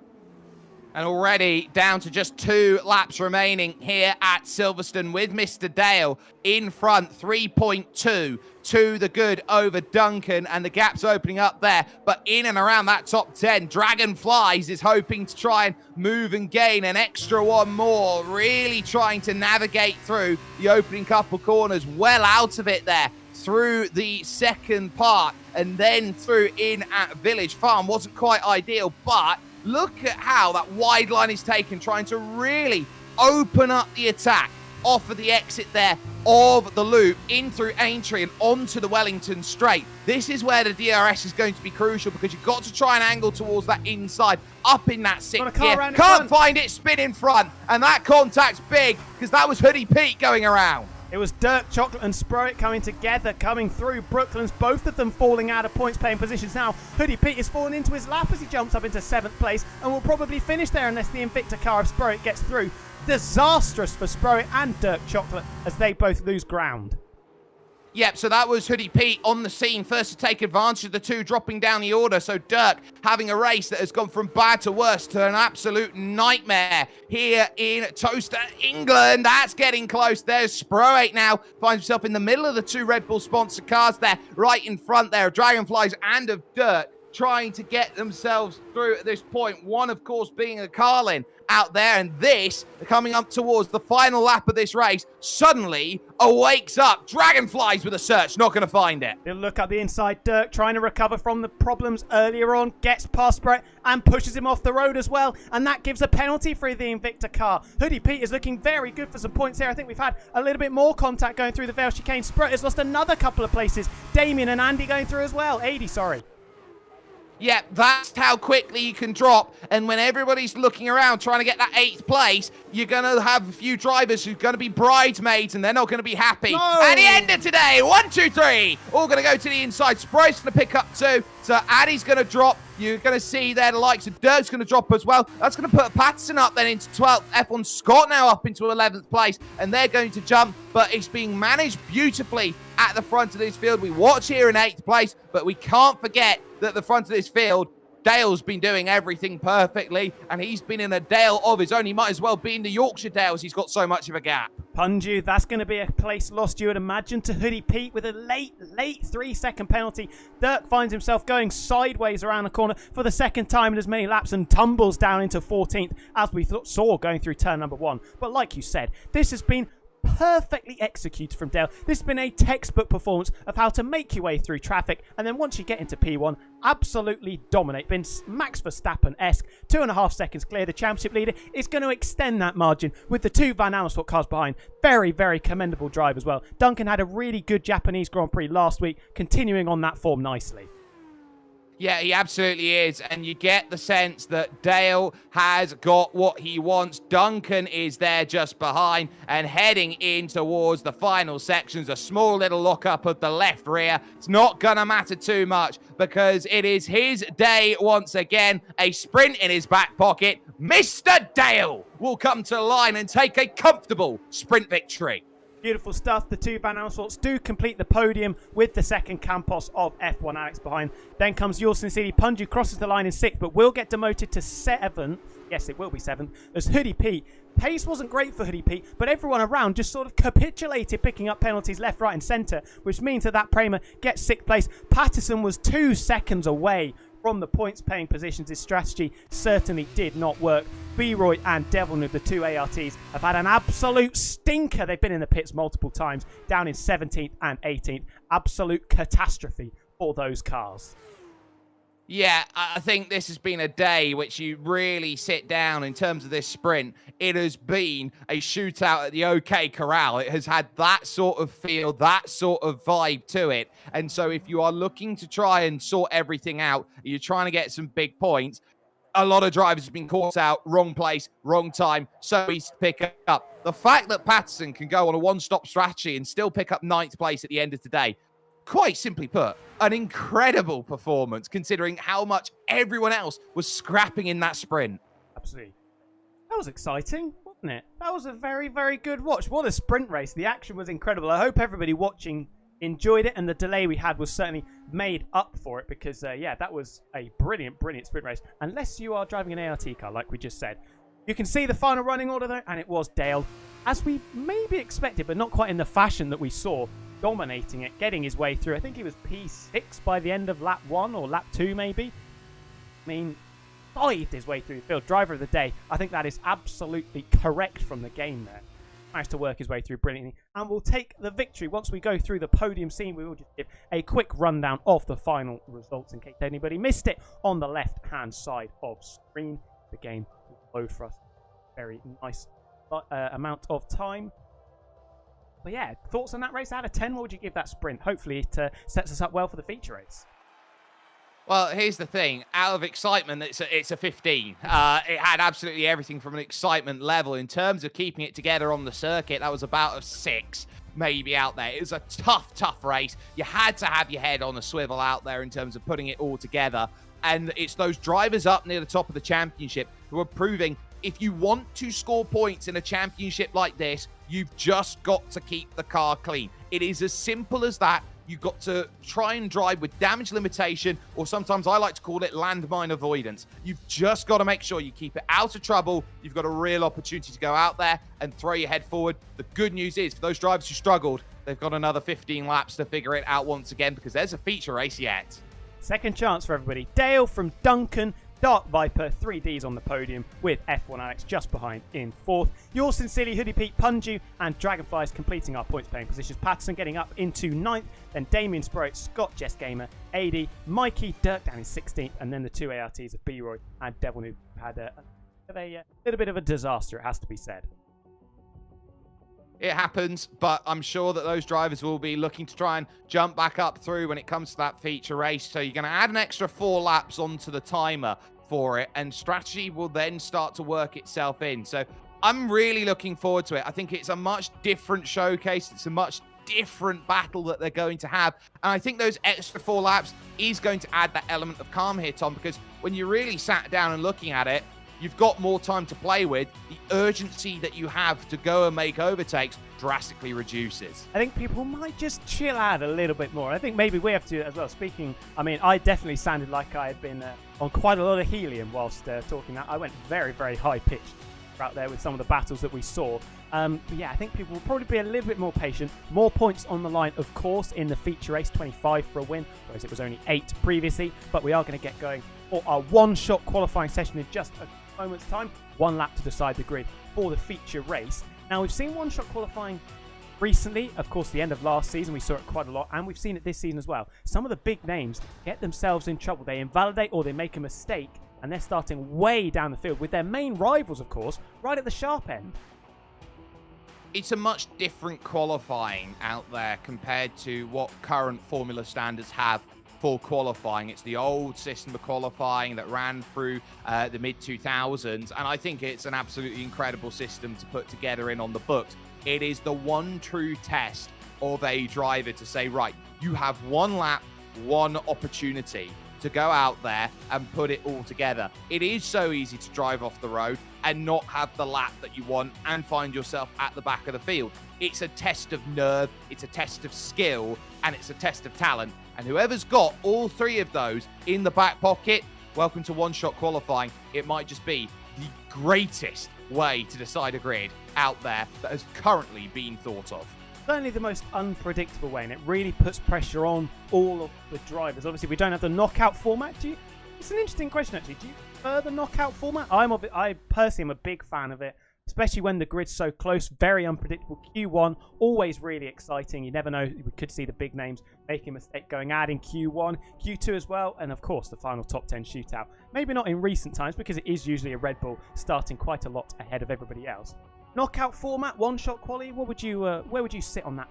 And already down to just 2 laps remaining here at Silverstone with Mr. Dale in front, 3.2 to the good over Duncan, and the gap's opening up there. But in and around that top 10, Dragonflies is hoping to try and move and gain an extra one more, really trying to navigate through the opening couple corners, well out of it there through the second part, and then through in at Village Farm. Wasn't quite ideal, but look at how that wide line is taken, trying to really open up the attack off of the exit there of the loop in through Aintree and onto the Wellington straight. This is where the DRS is going to be crucial, because you've got to try and angle towards that inside, up in that 6th gear. Can't find it, spin in front, and that contact's big, because that was Hoodie Pete going around. It was Dirk Chocolate and Sproat coming together, coming through Brooklands, both of them falling out of points-paying positions now. Hoodie Pete is falling into his lap as he jumps up into 7th place and will probably finish there unless the Invicta car of Sproat gets through. Disastrous for Sproat and Dirk Chocolate as they both lose ground. Yep, so that was Hoodie Pete on the scene, first to take advantage of the 2 dropping down the order. So Dirk having a race that has gone from bad to worse to an absolute nightmare here in Toaster, England. That's getting close. There's Sproate now, finds himself in the middle of the 2 Red Bull sponsored cars there, right in front there, Dragonflies and of Dirk, trying to get themselves through at this point. One, of course, being a Carlin out there, and this, coming up towards the final lap of this race, suddenly wakes up. Dragonflies with a search, not going to find it. He'll look up the inside. Dirk trying to recover from the problems earlier on, gets past Brett and pushes him off the road as well, and that gives a penalty for the Invicta car. Hoodie Pete is looking very good for some points here. I think we've had a little bit more contact going through the Vale chicane. Sprett has lost another couple of places. Damien and Andy going through as well. 80, sorry. Yeah, that's how quickly you can drop. And when everybody's looking around trying to get that 8th place, you're going to have a few drivers who're going to be bridesmaids and they're not going to be happy. No. At the end of today, 1, 2, 3. All going to go to the inside. Sprite's going to pick up 2. So Addy's going to drop. You're going to see there the likes of Dirk's going to drop as well. That's going to put Patterson up then into 12th. F1 Scott now up into 11th place, and they're going to jump, but it's being managed beautifully at the front of this field. We watch here in 8th place, but we can't forget that the front of this field, Dale's been doing everything perfectly, and he's been in a Dale of his own. He might as well be in the Yorkshire Dales. He's got so much of a gap. Punju, that's going to be a place lost, you would imagine, to Hoodie Pete with a late 3-second penalty. Dirk finds himself going sideways around the corner for the second time in as many laps and tumbles down into 14th, as we saw going through turn number 1. But like you said, this has been perfectly executed from Dale. This has been a textbook performance of how to make your way through traffic, and then once you get into P1, absolutely dominate. Been Max Verstappen-esque, 2.5 seconds clear. The championship leader is going to extend that margin with the 2 Van Amersfoort cars behind. Very, very commendable drive as well. Duncan had a really good Japanese Grand Prix last week, continuing on that form nicely. Yeah, he absolutely is. And you get the sense that Dale has got what he wants. Duncan is there just behind and heading in towards the final sections. A small little look-up of the left rear. It's not going to matter too much because it is his day once again. A sprint in his back pocket. Mr. Dale will come to the line and take a comfortable sprint victory. Beautiful stuff. The 2 Van Amersfoorts do complete the podium with the second Campos of F1 Alex behind. Then comes Yourson City. Punju crosses the line in 6th, but will get demoted to 7th. Yes, it will be 7th. As Hoodie Pete. Pace wasn't great for Hoodie Pete, but everyone around just sort of capitulated, picking up penalties left, right, and centre, which means that Prema gets 6th place. Patterson was 2 seconds away from the points-paying positions. His strategy certainly did not work. B-Roy and Devilnoob, the 2 ARTs, have had an absolute stinker. They've been in the pits multiple times, down in 17th and 18th. Absolute catastrophe for those cars. Yeah, I think this has been a day which you really sit down in terms of this sprint. It has been a shootout at the OK Corral. It has had that sort of feel, that sort of vibe to it. And so if you are looking to try and sort everything out, you're trying to get some big points, a lot of drivers have been caught out, wrong place, wrong time, so easy to pick up. The fact that Patterson can go on a one-stop strategy and still pick up 9th place at the end of today, quite simply put, an incredible performance considering how much everyone else was scrapping in that sprint. Absolutely. That was exciting, wasn't it? That was a very, very good watch. What a sprint race. The action was incredible. I hope everybody watching enjoyed it, and the delay we had was certainly made up for it because, yeah, that was a brilliant, brilliant sprint race. Unless you are driving an ART car, like we just said. You can see the final running order there, and it was Dale, as we maybe expected, but not quite in the fashion that we saw, dominating it, getting his way through. I think he was P6 by the end of lap 1 or lap 2 maybe. I mean, dived his way through the field. Driver of the day. I think that is absolutely correct from the game there. Managed to work his way through brilliantly and will take the victory. Once we go through the podium scene, we will just give a quick rundown of the final results in case anybody missed it on the left-hand side of screen. The game will load for us. Very nice amount of time. But yeah, thoughts on that race out of 10? What would you give that sprint? Hopefully it sets us up well for the feature race. Well, here's the thing. Out of excitement, it's a 15. It had absolutely everything from an excitement level. In terms of keeping it together on the circuit, that was about a 6 maybe out there. It was a tough, tough race. You had to have your head on a swivel out there in terms of putting it all together. And it's those drivers up near the top of the championship who are proving if you want to score points in a championship like this, you've just got to keep the car clean. It is as simple as that. You've got to try and drive with damage limitation, or sometimes I like to call it landmine avoidance. You've just got to make sure you keep it out of trouble. You've got a real opportunity to go out there and throw your head forward. The good news is, for those drivers who struggled, they've got another 15 laps to figure it out once again, because there's a feature race yet. Second chance for everybody. Dale from Duncan. Dark Viper, 3Ds on the podium with F1 Alex just behind in 4th. Yours sincerely, Hoodie Pete, Punju and Dragonflies completing our points-paying positions. Patterson getting up into 9th, then Damien Sprite, Scott Jess Gamer, AD, Mikey, Dirk down in 16th, and then the 2 ARTs of B-Roy and Devilnoob had a little bit of a disaster, it has to be said. It happens, but I'm sure that those drivers will be looking to try and jump back up through when it comes to that feature race. So you're going to add an extra 4 laps onto the timer for it, and strategy will then start to work itself in. So I'm really looking forward to it. I think it's a much different showcase. It's a much different battle that they're going to have. And I think those extra 4 laps is going to add that element of calm here, Tom, because when you really sat down and looking at it, you've got more time to play with. The urgency that you have to go and make overtakes drastically reduces. I think people might just chill out a little bit more. I think maybe we have to as well. Speaking, I mean, I definitely sounded like I had been on quite a lot of helium whilst talking that. I went very, very high pitched out there with some of the battles that we saw. But yeah, I think people will probably be a little bit more patient. More points on the line, of course, in the feature race, 25 for a win, whereas it was only 8 previously. But we are going to get going for our one-shot qualifying session in just a moment's time. 1 lap to decide the grid for the feature race. Now, we've seen one-shot qualifying recently. Of course, the end of last season, we saw it quite a lot, and we've seen it this season as well. Some of the big names get themselves in trouble. They invalidate or they make a mistake, and they're starting way down the field with their main rivals, of course, right at the sharp end. It's a much different qualifying out there compared to what current Formula standards have for qualifying. It's the old system of qualifying that ran through the mid-2000s, and I think it's an absolutely incredible system to put together in on the books. It is the one true test of a driver to say, right, you have 1 lap, 1 opportunity to go out there and put it all together. It is so easy to drive off the road and not have the lap that you want and find yourself at the back of the field. It's a test of nerve, it's a test of skill, and it's a test of talent. And whoever's got all 3 of those in the back pocket, welcome to one-shot qualifying. It might just be the greatest way to decide a grid out there that has currently been thought of. Certainly the most unpredictable way, and it really puts pressure on all of the drivers. Obviously, we don't have the knockout format. It's an interesting question, actually. Do you prefer the knockout format? I personally am a big fan of it, especially when the grid's so close. Very unpredictable. Q1, always really exciting. You never know. We could see the big names making a mistake going out in Q1, Q2 as well, and of course the final top 10 shootout. Maybe not in recent times because it is usually a Red Bull starting quite a lot ahead of everybody else. Knockout format, one-shot quali. Where would you sit on that?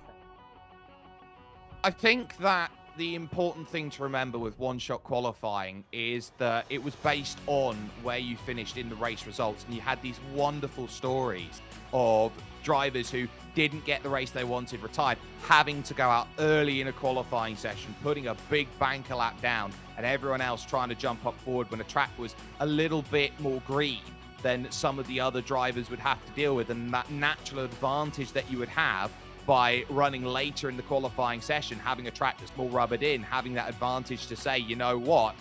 I think that the important thing to remember with one-shot qualifying is that it was based on where you finished in the race results, and you had these wonderful stories of drivers who didn't get the race they wanted, retired, having to go out early in a qualifying session, putting a big banker lap down, and everyone else trying to jump up forward when the track was a little bit more green than some of the other drivers would have to deal with. And that natural advantage that you would have by running later in the qualifying session, having a track that's more rubbered in, having that advantage to say, you know what,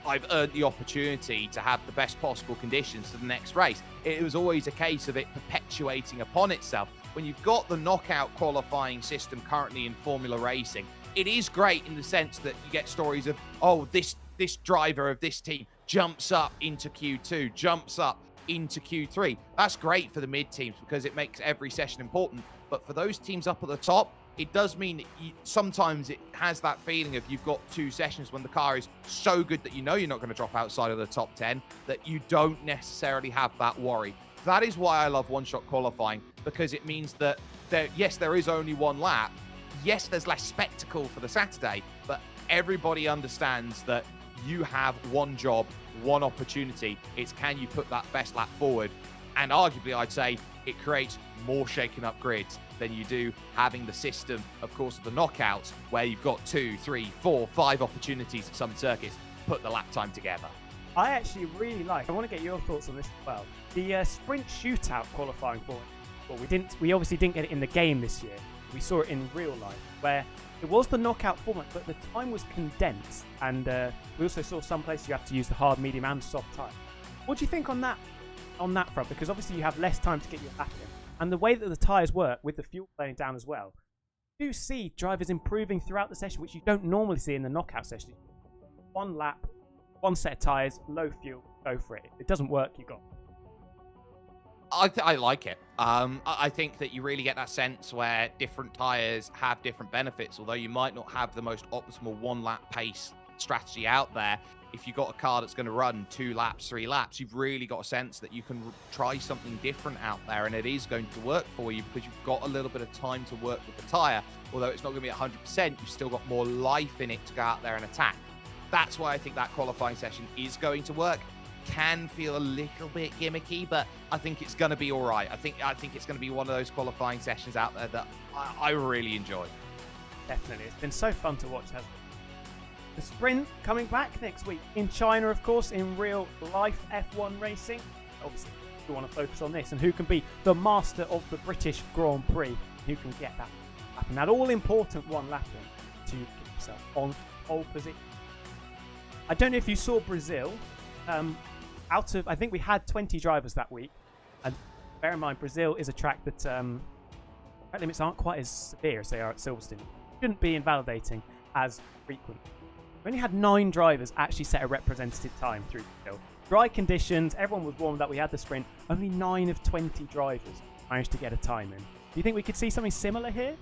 I've earned the opportunity to have the best possible conditions for the next race. It was always a case of it perpetuating upon itself. When you've got the knockout qualifying system currently in Formula Racing, it is great in the sense that you get stories of, oh, this driver of this team jumps up into Q2, jumps up into Q3. That's great for the mid teams because it makes every session important. But for those teams up at the top, it does mean that sometimes it has that feeling of you've got 2 sessions when the car is so good that you know you're not going to drop outside of the top 10, that you don't necessarily have that worry. That is why I love one-shot qualifying, because it means that there is only 1 lap. Yes, there's less spectacle for the Saturday, but everybody understands that you have 1 job, 1 opportunity. It's can you put that best lap forward? And arguably, I'd say it creates more shaken up grids than you do having the system, of course, of the knockouts, where you've got 2, 3, 4, 5 opportunities at some circuits to put the lap time together. I actually really I want to get your thoughts on this as well. The sprint shootout qualifying for it. We obviously didn't get it in the game this year. We saw it in real life, where it was the knockout format, but the time was condensed, and we also saw some places you have to use the hard, medium, and soft tire. What do you think on that front? Because obviously you have less time to get your lap in, and the way that the tires work with the fuel burning down as well. You do see drivers improving throughout the session, which you don't normally see in the knockout session. 1 lap, 1 set of tires, low fuel, go for it. If it doesn't work, you got. I like it. I think that you really get that sense where different tires have different benefits. Although you might not have the most optimal 1 lap pace strategy out there, if you've got a car that's going to run 2 laps, 3 laps, you've really got a sense that you can try something different out there, and it is going to work for you because you've got a little bit of time to work with the tire. Although it's not going to be 100%, you've still got more life in it to go out there and attack. That's why I think that qualifying session is going to work. can feel a little bit gimmicky, but I think it's going to be all right. I think it's going to be one of those qualifying sessions out there that I really enjoy. Definitely. It's been so fun to watch, hasn't it? The sprint coming back next week in China, of course, in real life F1 racing. Obviously, we want to focus on this and who can be the master of the British Grand Prix, who can get that happen. That all-important one lap in to get himself on pole position. I don't know if you saw Brazil. Out of, I think we had 20 drivers that week. And bear in mind, Brazil is a track that track limits aren't quite as severe as they are at Silverstone. Shouldn't be invalidating as frequent. We only had 9 drivers actually set a representative time through Brazil. Dry conditions, everyone was warmed up, we had the sprint. Only 9 of 20 drivers managed to get a time in. Do you think we could see something similar here?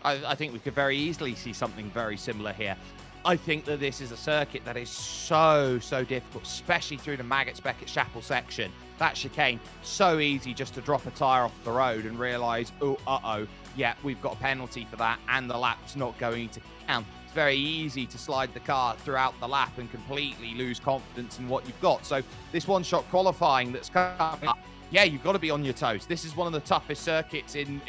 I think we could very easily see something very similar here. I think that this is a circuit that is so difficult, especially through the Maggots Beckett Chapel section. That chicane, so easy just to drop a tyre off the road and realise, oh, yeah, we've got a penalty for that and the lap's not going to count. It's very easy to slide the car throughout the lap and completely lose confidence in what you've got. So this one-shot qualifying that's coming up, yeah, you've got to be on your toes. This is one of the toughest circuits in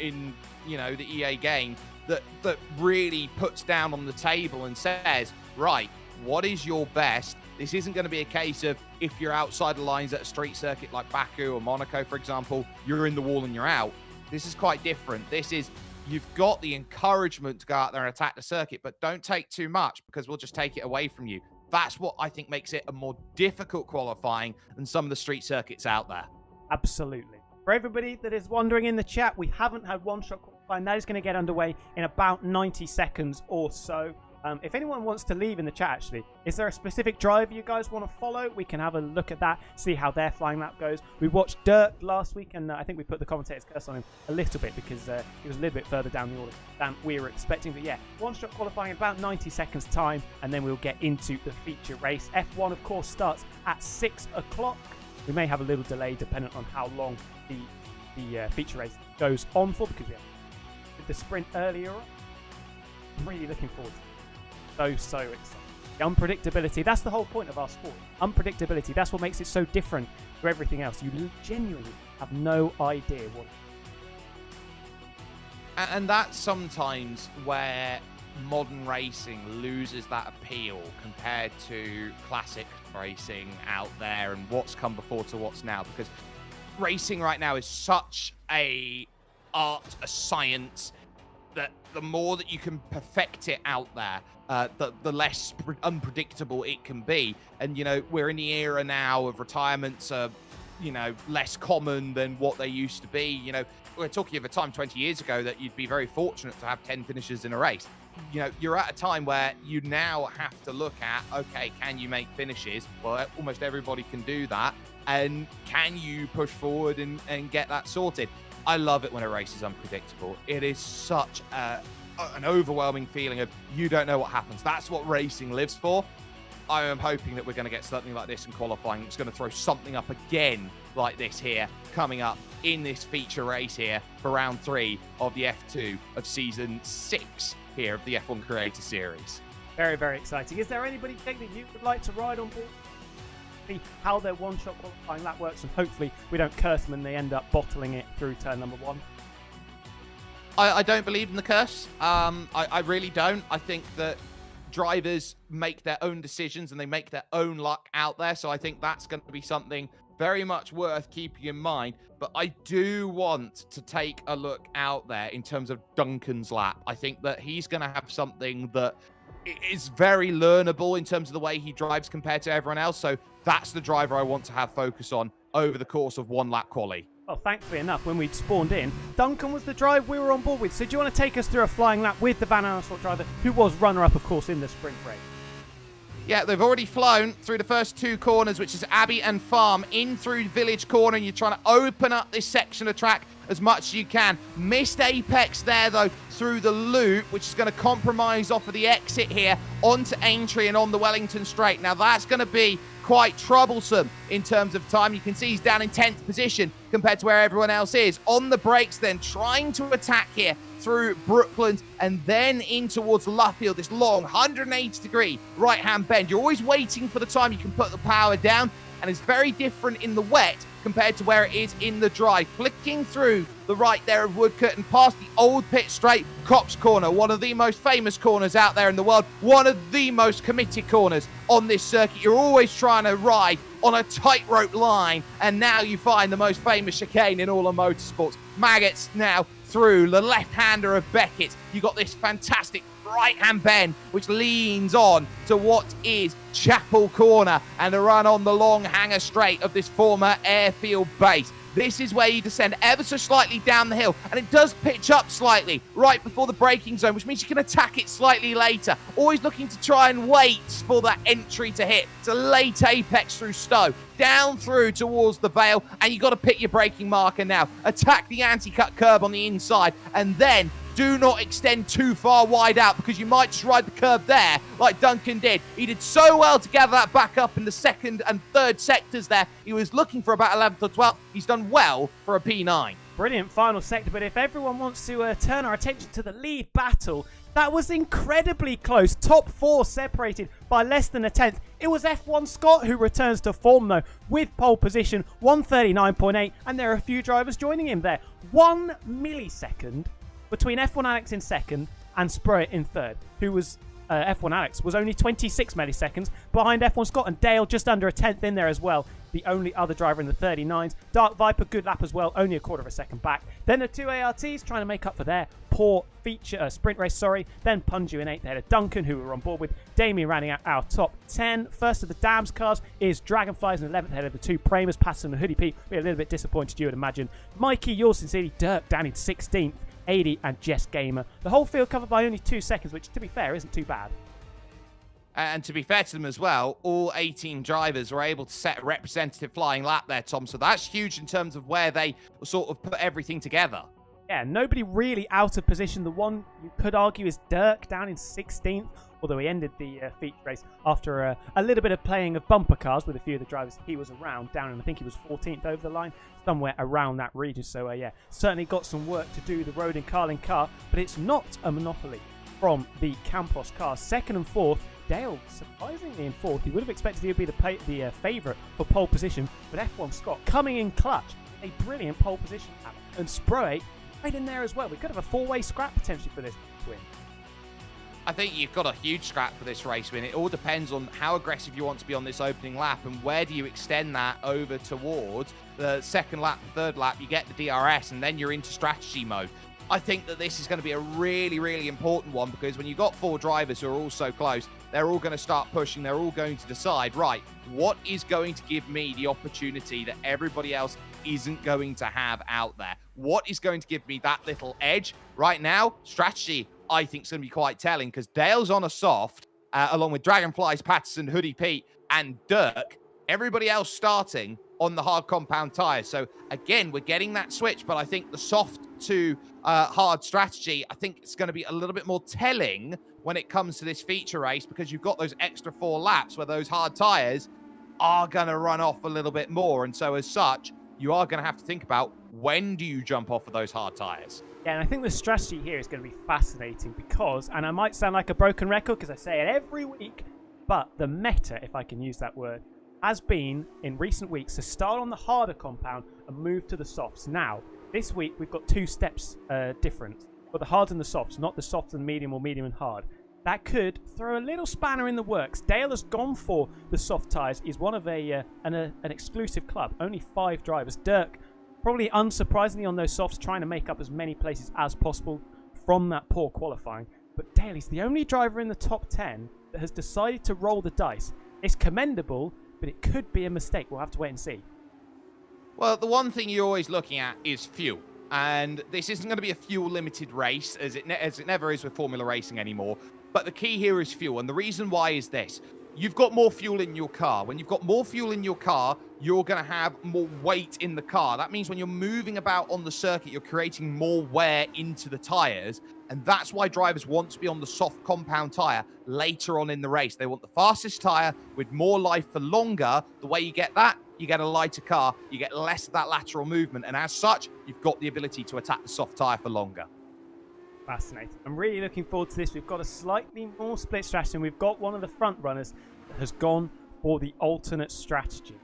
the EA game that really puts down on the table and says, right, what is your best? This isn't going to be a case of if you're outside the lines at a street circuit like Baku or Monaco, for example, you're in the wall and you're out. This is quite different. This is, you've got the encouragement to go out there and attack the circuit, but don't take too much because we'll just take it away from you. That's what I think makes it a more difficult qualifying than some of the street circuits out there. Absolutely. For everybody that is wondering in the chat, we haven't had one-shot qualifying. That is going to get underway in about 90 seconds or so. If anyone wants to leave in the chat, actually, is there a specific driver you guys want to follow? We can have a look at that, see how their flying lap goes. We watched Dirk last week, and I think we put the commentator's curse on him a little bit because he was a little bit further down the order than we were expecting. But yeah, one-shot qualifying in about 90 seconds time, and then we'll get into the feature race. F1, of course, starts at 6 o'clock. We may have a little delay dependent on how long the feature race goes on for, because we did the sprint earlier on. I'm really looking forward to it. So exciting. The unpredictability, that's the whole point of our sport. Unpredictability, that's what makes it so different to everything else. You genuinely have no idea what. And that's sometimes where modern racing loses that appeal compared to classic racing out there and what's come before to what's now, because racing right now is such a art, a science, that the more that you can perfect it out there, the less unpredictable it can be. And, we're in the era now of retirements are, less common than what they used to be. We're talking of a time 20 years ago that you'd be very fortunate to have 10 finishes in a race. You're at a time where you now have to look at, okay, can you make finishes? Well, almost everybody can do that. And can you push forward and get that sorted? I love it when a race is unpredictable. It is such an overwhelming feeling of you don't know what happens. That's what racing lives for. I am hoping that we're going to get something like this in qualifying. It's going to throw something up again like this here, coming up in this feature race here for round 3 of the F2 of season 6 here of the F1 Creator Series. Very, very exciting. Is there anybody, Jake, that you would like to ride on board? See how their one-shot qualifying lap works, and hopefully we don't curse them and they end up bottling it through turn number 1. I don't believe in the curse. I really don't. I think that drivers make their own decisions and they make their own luck out there. So I think that's going to be something very much worth keeping in mind. But I do want to take a look out there in terms of Duncan's lap. I think that he's going to have something that is very learnable in terms of the way he drives compared to everyone else. So that's the driver I want to have focus on over the course of one lap quali. Well, thankfully enough, when we'd spawned in, Duncan was the driver we were on board with. So do you want to take us through a flying lap with the Van Amersfoort driver, who was runner-up, of course, in the sprint race? Yeah, they've already flown through the first 2 corners, which is Abbey and Farm, in through Village Corner, and you're trying to open up this section of track as much as you can. Missed apex there, though, through the loop, which is going to compromise off of the exit here onto Aintree and on the Wellington Straight. Now, that's going to be quite troublesome in terms of time. You can see he's down in 10th position compared to where everyone else is. On the brakes then, trying to attack here through Brooklands and then in towards Luffield, this long 180-degree right-hand bend. You're always waiting for the time you can put the power down, and it's very different in the wet compared to where it is in the dry. Flicking through the right there of Woodcote and past the old pit straight, Cops Corner, one of the most famous corners out there in the world, one of the most committed corners on this circuit. You're always trying to ride on a tightrope line, and now you find the most famous chicane in all of motorsports. Maggots now through the left-hander of Beckett. You got this fantastic right-hand bend, which leans on to what is Chapel Corner and a run on the long hanger straight of this former airfield base. This is where you descend ever so slightly down the hill, and it does pitch up slightly right before the braking zone, which means you can attack it slightly later. Always looking to try and wait for that entry to hit. It's a late apex through Stowe, down through towards the Vale, and you got to pick your braking marker now. Attack the anti-cut curb on the inside, and then do not extend too far wide out, because you might just ride the curb there like Duncan did. He did so well to gather that back up in the second and third sectors there. He was looking for about 11th or 12th. He's done well for a P9. Brilliant final sector, but if everyone wants to turn our attention to the lead battle, that was incredibly close. Top four separated by less than a tenth. It was F1 Scott who returns to form, though, with pole position, 139.8, and there are a few drivers joining him there. 1 millisecond between F1 Alex in second and Sproat in third, who was F1 Alex was only 26 milliseconds behind F1 Scott, and Dale just under a tenth in there as well. The only other driver in the 39s. Dark Viper, good lap as well, only a quarter of a second back. Then the two ARTs trying to make up for their poor sprint race, Then Punju in 8th ahead of Duncan, who we were on board with. Damien rounding out our top 10. First of the Dams cars is Dragonflies in 11th ahead of the two Pramers, Patterson and Hoodie Pete. We're a little bit disappointed, you would imagine. Mikey, yours sincerely, Dirk down in 16th. 80 and Jess Gamer. The whole field covered by only 2 seconds, which, to be fair, isn't too bad. And to be fair to them as well, all 18 drivers were able to set a representative flying lap there, Tom. So that's huge in terms of where they sort of put everything together. Yeah, nobody really out of position. The one you could argue is Dirk down in 16th, although he ended the feature race after a little bit of playing of bumper cars with a few of the drivers he was around, down, and I think he was 14th over the line, somewhere around that region. So, yeah, certainly got some work to do, the Road and Carlin car, but it's not a monopoly from the Campos cars. Second and fourth, Dale, surprisingly in fourth. You would have expected he would be the favourite for pole position, but F1 Scott coming in clutch, a brilliant pole position lap, and Sproat right in there as well. We could have a four-way scrap potentially for this win. I think you've got a huge scrap for this race win. It all depends on how aggressive you want to be on this opening lap and where do you extend that over towards the second lap, third lap. You get the DRS and then you're into strategy mode. I think that this is going to be a really, really important one, because when you've got 4 drivers who are all so close, they're all going to start pushing. They're all going to decide, right, what is going to give me the opportunity that everybody else isn't going to have out there? What is going to give me that little edge? Right now, strategy, I think, is going to be quite telling, because Dale's on a soft, along with Dragonflies, Patterson, Hoodie Pete, and Dirk. Everybody else starting on the hard compound tyres. So, again, we're getting that switch, but I think the soft to hard strategy, I think it's going to be a little bit more telling when it comes to this feature race, because you've got those extra 4 laps where those hard tyres are going to run off a little bit more. And so, as such, you are going to have to think about, when do you jump off of those hard tyres? Yeah, and I think the strategy here is going to be fascinating because, and I might sound like a broken record because I say it every week, but the meta, if I can use that word, has been, in recent weeks, to start on the harder compound and move to the softs. Now, this week, we've got 2 steps different. But the hard and the softs, not the soft and medium or medium and hard. That could throw a little spanner in the works. Dale has gone for the soft tyres. He's one of an exclusive club. Only 5 drivers. Dirk, probably unsurprisingly on those softs, trying to make up as many places as possible from that poor qualifying. But Dale is the only driver in the top 10 that has decided to roll the dice. It's commendable, but it could be a mistake. We'll have to wait and see. Well, the one thing you're always looking at is fuel. And this isn't going to be a fuel-limited race, as it never is with Formula Racing anymore. But the key here is fuel. And the reason why is this. you've got more fuel in your car. When you've got more fuel in your car, you're going to have more weight in the car. That means when you're moving about on the circuit, you're creating more wear into the tires. And that's why drivers want to be on the soft compound tire later on in the race. They want the fastest tire with more life for longer. The way you get that, you get a lighter car, you get less of that lateral movement. And as such, you've got the ability to attack the soft tire for longer. Fascinating. I'm really looking forward to this. We've got a slightly more split strategy, and we've got one of the front runners that has gone for the alternate strategy.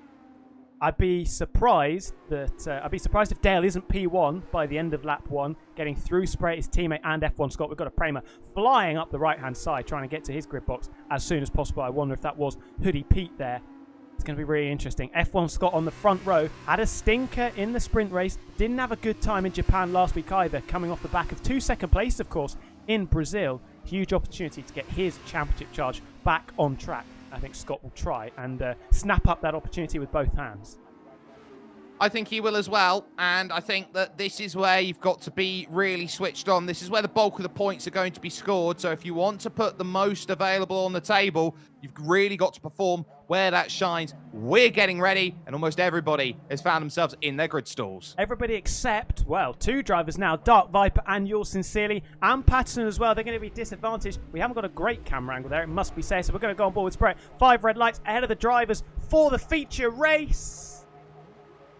I'd be surprised if Dale isn't P1 by the end of lap 1, getting through Spray, his teammate, and F1 Scott. We've got a Prema flying up the right-hand side, trying to get to his grid box as soon as possible. I wonder if that was Hoodie Pete there. It's going to be really interesting. F1 Scott on the front row had a stinker in the sprint race. Didn't have a good time in Japan last week either, coming off the back of 2 second place, of course, in Brazil. Huge opportunity to get his championship charge back on track. I think Scott will try and snap up that opportunity with both hands. I think he will as well, and I think that this is where you've got to be really switched on. This is where the bulk of the points are going to be scored, so if you want to put the most available on the table, you've really got to perform where that shines. We're getting ready, and almost everybody has found themselves in their grid stalls. Everybody except, well, 2 drivers now, Dark Viper and Yours Sincerely, and Patterson as well. They're going to be disadvantaged. We haven't got a great camera angle there, it must be said, so we're going to go on board with Spray. 5 red lights ahead of the drivers for the feature race.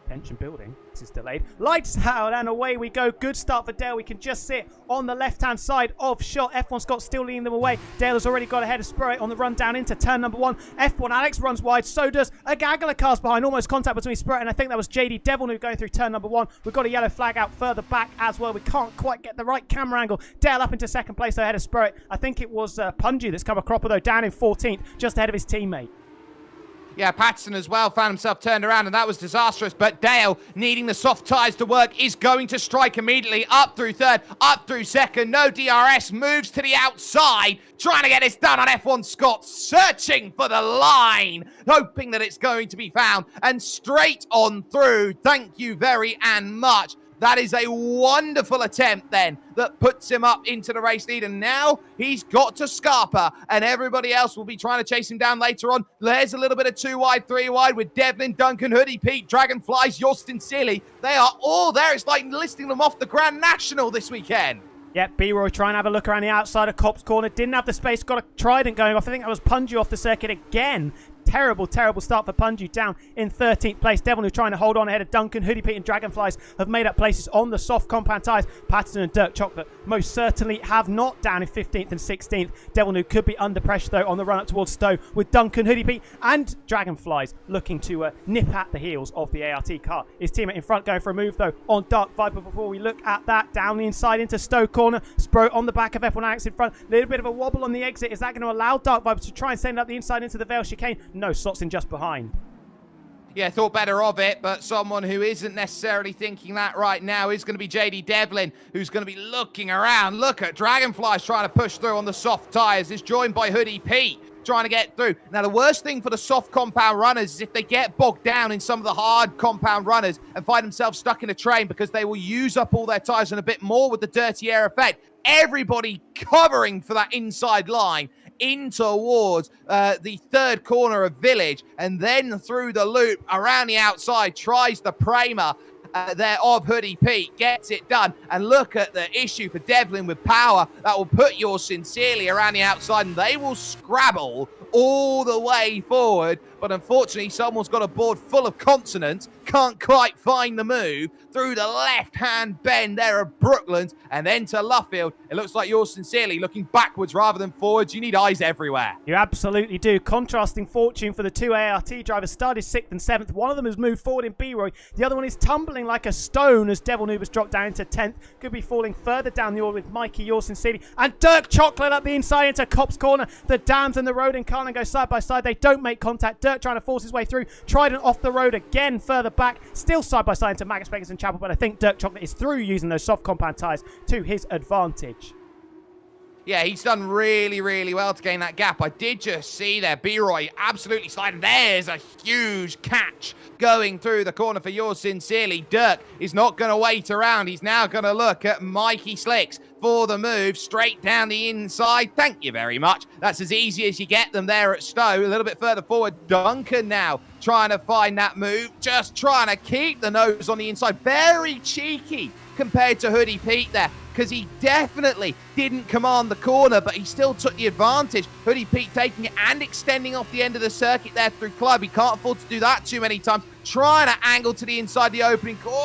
Tension building. This is delayed. Lights out and away we go. Good start for Dale. We can just see it on the left-hand side of shot. F1 Scott still leading them away. Dale has already got ahead of Spirit on the run down into turn number 1. F1 Alex runs wide. So does a gaggle of cars behind. Almost contact between Spirit and I think that was JD Devil going through turn number 1. We've got a yellow flag out further back as well. We can't quite get the right camera angle. Dale up into second place ahead of Spirit. I think it was Punji that's come a cropper though, down in 14th, just ahead of his teammate. Yeah, Patterson as well found himself turned around, and that was disastrous. But Dale, needing the soft tyres to work, is going to strike immediately. Up through third, up through second. No DRS, moves to the outside. Trying to get this done on F1 Scott. Searching for the line, hoping that it's going to be found. And straight on through. Thank you very and much. That is a wonderful attempt then that puts him up into the race lead. And now he's got to Scarpa and everybody else will be trying to chase him down later on. There's a little bit of 2 wide, 3 wide with Devlin, Duncan, Hoodie, Pete, Dragonflies, Yours Sincerely. They are all there. It's like listing them off the Grand National this weekend. Yep, B-Roy trying to have a look around the outside of Cop's Corner. Didn't have the space, got a trident going off. I think that was Punju off the circuit again. Terrible, terrible start for Punju, down in 13th place. Devil trying to hold on ahead of Duncan. Hoodie Pete and Dragonflies have made up places on the soft compound tyres. Patterson and Dirk Chocolate most certainly have not, down in 15th and 16th. Devil could be under pressure though on the run up towards Stowe with Duncan, Hoodie Pete and Dragonflies looking to nip at the heels of the ART car. His teammate in front going for a move though on Dark Viper. Before we look at that, down the inside into Stowe corner. Spro on the back of F1 Alex in front. Little bit of a wobble on the exit. Is that going to allow Dark Viper to try and send up the inside into the Vale chicane? No, slots in just behind. Yeah, thought better of it, but someone who isn't necessarily thinking that right now is going to be JD Devlin, who's going to be looking around. Look at Dragonflies trying to push through on the soft tyres. Is joined by Hoodie Pete trying to get through. Now, the worst thing for the soft compound runners is if they get bogged down in some of the hard compound runners and find themselves stuck in a train because they will use up all their tyres and a bit more with the dirty air effect. Everybody covering for that inside line in towards the third corner of Village and then through the loop around the outside, tries the Prema there of Hoodie Pete, gets it done. And look at the issue for Devlin with power. That will put Yours Sincerely around the outside and they will scrabble all the way forward. But unfortunately, someone's got a board full of consonants, can't quite find the move through the left-hand bend there of Brooklands and then to Luffield. It looks like Yours Sincerely looking backwards rather than forwards. You need eyes everywhere. You absolutely do. Contrasting fortune for the 2 ART drivers. Started 6th and 7th. One of them has moved forward in B-Roy. The other one is tumbling like a stone as Devil Noob has dropped down into 10th. Could be falling further down the order with Mikey, Yours Sincerely, and Dirk Chocolate up the inside into Cop's Corner. The Dams and the Road and Carlin go side by side. They don't make contact. Dirk trying to force his way through. Trident off the road again further back. Still side by side into Magus Beggars and Chapel, but I think Dirk Chocolate is through using those soft compound tyres to his advantage. Yeah, he's done really, really well to gain that gap. I did just see there, B-Roy absolutely sliding. There's a huge catch going through the corner for yours sincerely. Dirk is not going to wait around. He's now going to look at Mikey Slicks for the move straight down the inside. Thank you very much. That's as easy as you get them there at Stowe. A little bit further forward, Duncan now trying to find that move, just trying to keep the nose on the inside. Very cheeky compared to Hoodie Pete there, because he definitely didn't command the corner, but he still took the advantage. Hoodie Pete taking it and extending off the end of the circuit there through Club. He can't afford to do that too many times. Trying to angle to the inside the opening corner.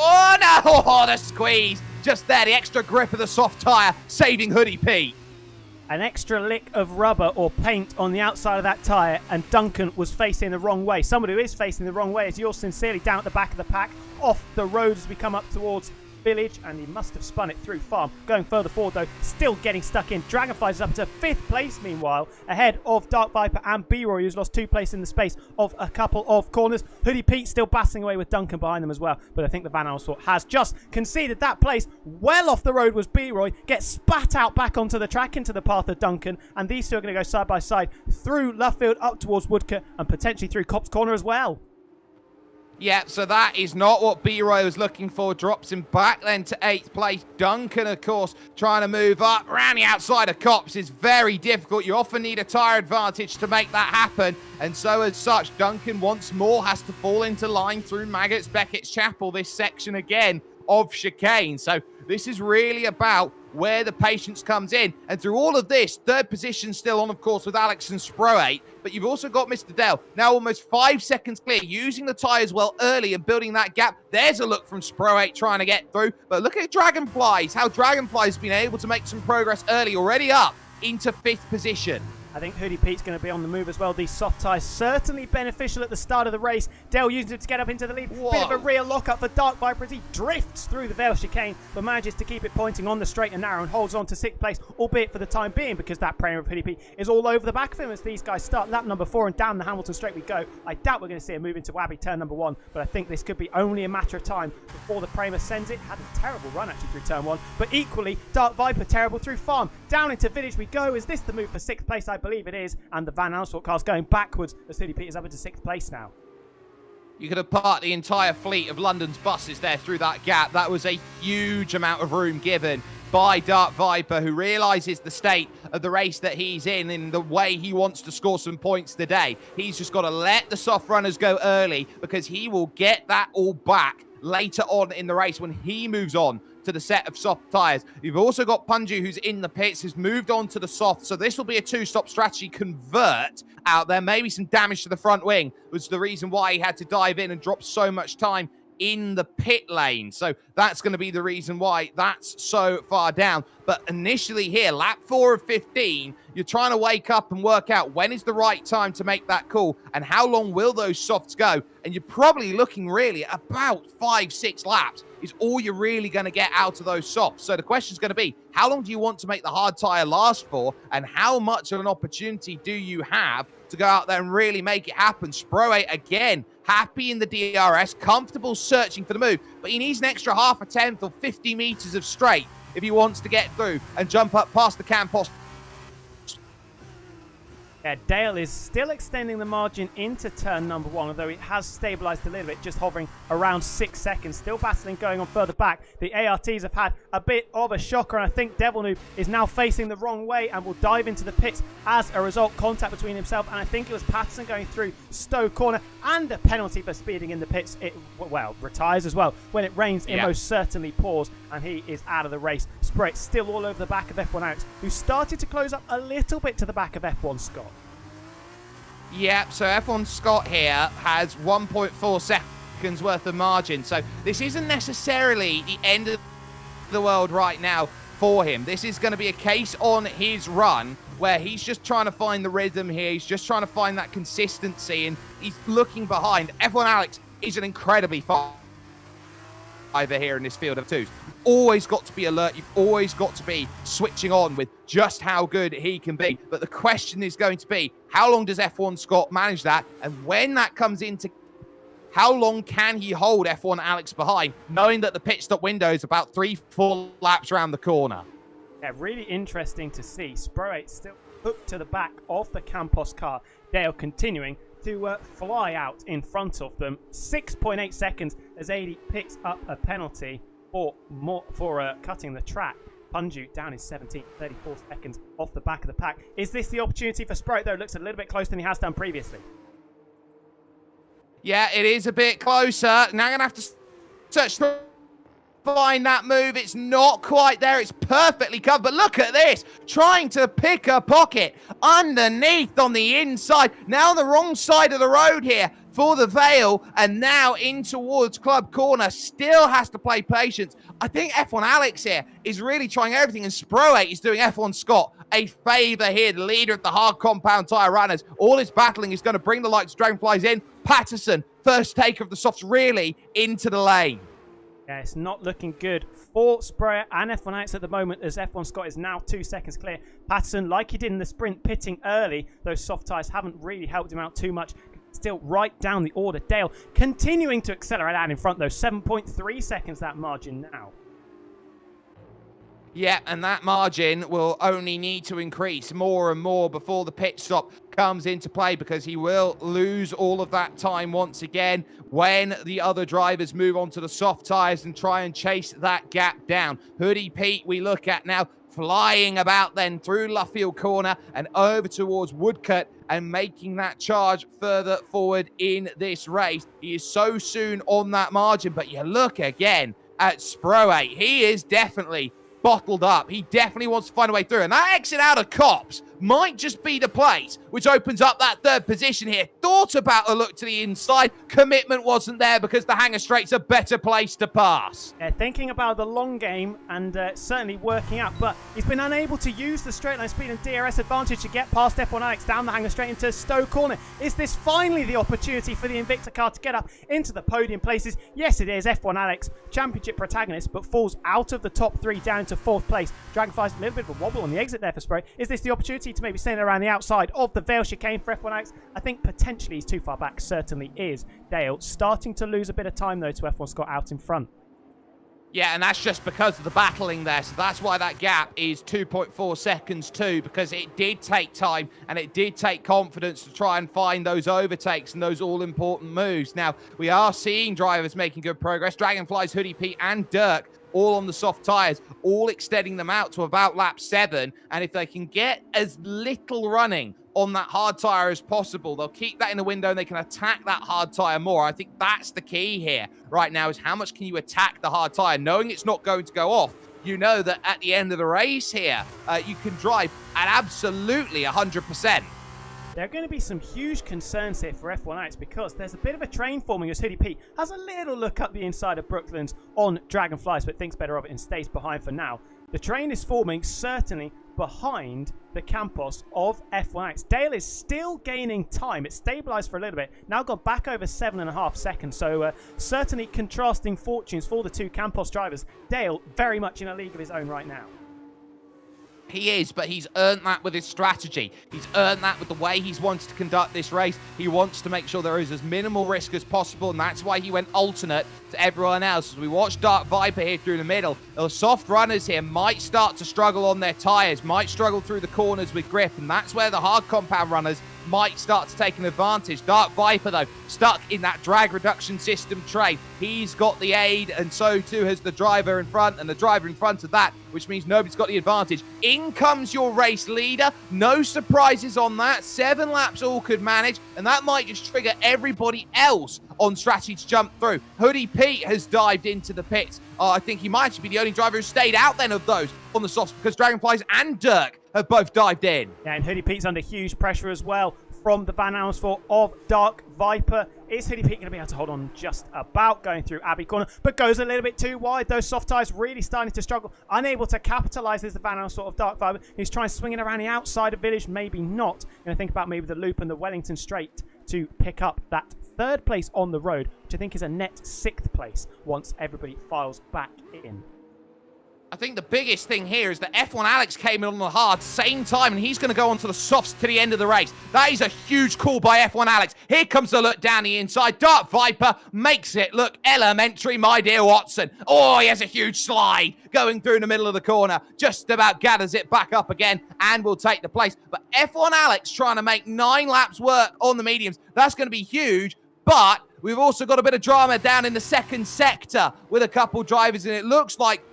Oh, the squeeze. Just there, the extra grip of the soft tyre, saving Hoodie Pete. An extra lick of rubber or paint on the outside of that tyre, and Duncan was facing the wrong way. Someone who is facing the wrong way is yours sincerely down at the back of the pack, off the road as we come up towards Village, and he must have spun it through Farm. Going further forward though, still getting stuck in. Dragonflies is up to 5th place meanwhile, ahead of Dark Viper and B-Roy, who's lost 2 places in the space of a couple of corners. Hoodie Pete still battling away with Duncan behind them as well, but I think the Van Alsfort has just conceded that place. Well off the road was B-Roy, gets spat out back onto the track into the path of Duncan, and these two are going to go side by side through Luffield up towards Woodcote and potentially through Cops Corner as well. Yeah, so that is not what B-Roy was looking for. Drops him back then to 8th place. Duncan, of course, trying to move up. Around the outside of Cops is very difficult. You often need a tyre advantage to make that happen. And so as such, Duncan once more has to fall into line through Maggots Beckett's Chapel, this section again of chicane. So this is really about where the patience comes in. And through all of this, 3rd position still on, of course, with Alex and Spro8. But you've also got Mr. Dell, now almost 5 seconds clear, using the tyres well early and building that gap. There's a look from Spro8 trying to get through. But look at Dragonflies, how Dragonflies been able to make some progress early, already up into 5th position. I think Hoodie Pete's going to be on the move as well. These soft tyres certainly beneficial at the start of the race. Dell using it to get up into the lead. Whoa. Bit of a rear lock-up for Dark Viper as he drifts through the Vale chicane, but manages to keep it pointing on the straight and narrow and holds on to 6th place, albeit for the time being, because that premium of Hoodie Pete is all over the back of him as these guys start lap number 4 and down the Hamilton straight we go. I doubt we're going to see a move into Abbey turn number 1, but I think this could be only a matter of time before the Prema sends it. Had a terrible run actually through turn 1, but equally Dark Viper terrible through Farm. Down into Village we go. Is this the move for 6th place? I believe it is. And the Van Alsfort car's going backwards as Hoodie Pete is up into 6th place now. You could have parked the entire fleet of London's buses there through that gap. That was a huge amount of room given by Dark Viper, who realises the state of the race that he's in the way he wants to score some points today. He's just got to let the soft runners go early, because he will get that all back later on in the race when he moves on to the set of soft tyres. You've also got Punju, who's in the pits, who's moved on to the soft, so this will be a 2-stop strategy. Convert out there, maybe some damage to the front wing was the reason why he had to dive in and drop so much time in the pit lane. So that's going to be the reason why that's so far down. But initially here, lap 4 of 15, you're trying to wake up and work out when is the right time to make that call and how long will those softs go. And you're probably looking really at about 5-6 laps is all you're really going to get out of those softs. So the question is going to be, how long do you want to make the hard tyre last for, and how much of an opportunity do you have to go out there and really make it happen? Spro8 again, happy in the DRS, comfortable searching for the move, but he needs an extra half a tenth or 50 meters of straight if he wants to get through and jump up past the Campos. Yeah, Dale is still extending the margin into turn number 1, although it has stabilised a little bit, just hovering around 6 seconds. Still battling going on further back. The ARTs have had a bit of a shocker, and I think Devil Noob is now facing the wrong way and will dive into the pits as a result. Contact between himself and I think it was Patterson going through Stowe Corner, and a penalty for speeding in the pits. It, well, retires as well. When it rains, it most certainly pours, and he is out of the race. Spray still all over the back of F1 Alex, who started to close up a little bit to the back of F1 Scott. Yeah, so F1 Scott here has 1.4 seconds worth of margin. So this isn't necessarily the end of the world right now for him. This is going to be a case on his run where he's just trying to find the rhythm here. He's just trying to find that consistency, and he's looking behind. F1 Alex is an incredibly fast driver here in this field of twos. Always got to be alert. You've always got to be switching on with just how good he can be. But the question is going to be, how long does F1 Scott manage that? And when that comes into, how long can he hold F1 Alex behind, knowing that the pit stop window is about 3-4 laps around the corner? Yeah, really interesting to see. Spro8 still hooked to the back of the Campos car. Dale continuing to fly out in front of them. 6.8 seconds as 80 picks up a penalty for cutting the track. Punju down in 17th, 34 seconds off the back of the pack. Is this the opportunity for Spro8, though? It looks a little bit closer than he has done previously. Yeah, it is a bit closer. Now I'm going to have to search to find that move. It's not quite there. It's perfectly covered. But look at this. Trying to pick a pocket underneath on the inside. Now the wrong side of the road here for the Vale. And now in towards Club Corner. Still has to play patience. I think F1 Alex here is really trying everything. And Spro8 is doing F1 Scott a favour here. The leader of the hard compound tyre runners. All his battling is going to bring the likes of Dragonflies in. Patterson, first take of the softs, really into the lane. Yeah, it's not looking good for Spro8 and F1 Alex at the moment, as F1 Scott is now 2 seconds clear. Patterson, like he did in the sprint, pitting early. Those soft tyres haven't really helped him out too much. Still right down the order. Dale continuing to accelerate out in front, though. 7.3 seconds that margin now. Yeah, and that margin will only need to increase more and more before the pit stop comes into play, because he will lose all of that time once again when the other drivers move on to the soft tyres and try and chase that gap down. Hoodie Pete, we look at now, flying about then through Luffield Corner and over towards Woodcut and making that charge further forward in this race. He is so soon on that margin, but you look again at Spro8. He is definitely bottled up. He definitely wants to find a way through. And that exit out of Cops might just be the place which opens up that third position here. Thought about a look to the inside. Commitment wasn't there because the Hangar Straight's a better place to pass. Yeah, thinking about the long game and certainly working out, but he's been unable to use the straight line speed and DRS advantage to get past F1 Alex down the Hangar Straight into Stowe Corner. Is this finally the opportunity for the Invicta car to get up into the podium places? Yes, it is. F1 Alex, championship protagonist, but falls out of the top three down into fourth place. Dragonflies a little bit of a wobble on the exit there for Spro8. Is this the opportunity to maybe stand around the outside of the Vale chicane for F1 Alex? I think potentially he's too far back. Certainly is. Dale starting to lose a bit of time, though, to F1 Scott out in front. Yeah, and that's just because of the battling there. So that's why that gap is 2.4 seconds too, because it did take time and it did take confidence to try and find those overtakes and those all-important moves. Now, we are seeing drivers making good progress. Dragonflies, Hoodie Pete and Dirk all on the soft tyres, all extending them out to about lap 7. And if they can get as little running on that hard tyre as possible, they'll keep that in the window and they can attack that hard tyre more. I think that's the key here right now, is how much can you attack the hard tyre? Knowing it's not going to go off, you know that at the end of the race here, you can drive at absolutely 100%. There are going to be some huge concerns here for F1 Alex, because there's a bit of a train forming as Hoodie Pete has a little look up the inside of Brooklands on Dragonflies, but thinks better of it and stays behind for now. The train is forming certainly behind the Campos of F1 Alex. Dale is still gaining time. It's stabilised for a little bit. Now got back over 7.5 seconds. So certainly contrasting fortunes for the two Campos drivers. Dale very much in a league of his own right now. He is, but he's earned that with his strategy. He's earned that with the way he's wanted to conduct this race. He wants to make sure there is as minimal risk as possible, and that's why he went alternate to everyone else. As we watch Dark Viper here through the middle, the soft runners here might start to struggle on their tyres, might struggle through the corners with grip, and that's where the hard compound runners might start to take an advantage. Dark Viper, though, stuck in that drag reduction system train. He's got the aid, and so too has the driver in front, and the driver in front of that, which means nobody's got the advantage. In comes your race leader. No surprises on that. 7 laps all could manage, and that might just trigger everybody else on strategy to jump through. Hoodie Pete has dived into the pits. I think he might actually be the only driver who stayed out then of those on the softs, because Dragonflies and Dirk have both dived in. Yeah, and Hoodie Pete's under huge pressure as well from the Van Amersfoort of Dark Viper. Is Hoodie Pete going to be able to hold on just about going through Abbey Corner, but goes a little bit too wide? Those soft tyres really starting to struggle. Unable to capitalise as the Van Amersfoort of Dark Viper. He's trying to swing it around the outside of Village, maybe not. Going to think about maybe the loop and the Wellington Straight to pick up that third place on the road, which I think is a net 6th place once everybody files back in. I think the biggest thing here is that F1 Alex came in on the hard same time, and he's going to go onto the softs to the end of the race. That is a huge call by F1 Alex. Here comes the look down the inside. Dark Viper makes it look elementary, my dear Watson. Oh, he has a huge slide going through the middle of the corner. Just about gathers it back up again and will take the place. But F1 Alex trying to make 9 laps work on the mediums. That's going to be huge, but we've also got a bit of drama down in the second sector with a couple drivers, and it looks like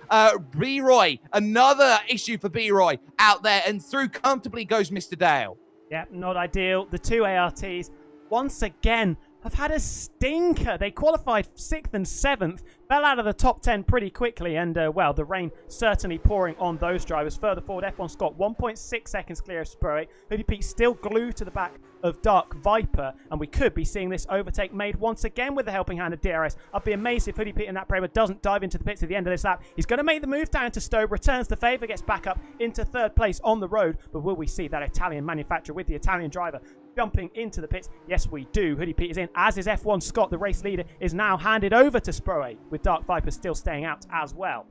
B-Roy, another issue for B-Roy out there, and through comfortably goes Mr. Dale. Yeah, not ideal. The 2 ARTs, once again, have had a stinker. They qualified 6th and 7th, fell out of the top 10 pretty quickly, and, well, the rain certainly pouring on those drivers. Further forward, F1 Scott, 1.6 seconds clear of Sprue. Hoodie Pete still glued to the back of Dark Viper, and we could be seeing this overtake made once again with the helping hand of DRS. I'd be amazed if Hoodie Pete in that Prema doesn't dive into the pits at the end of this lap. He's going to make the move down to Stowe, returns the favour, gets back up into 3rd place on the road, but will we see that Italian manufacturer with the Italian driver jumping into the pits? Yes, we do. Hoodie Pete is in, as is F1 Scott. The race leader is now handed over to Sprue, with Dark Viper still staying out as well.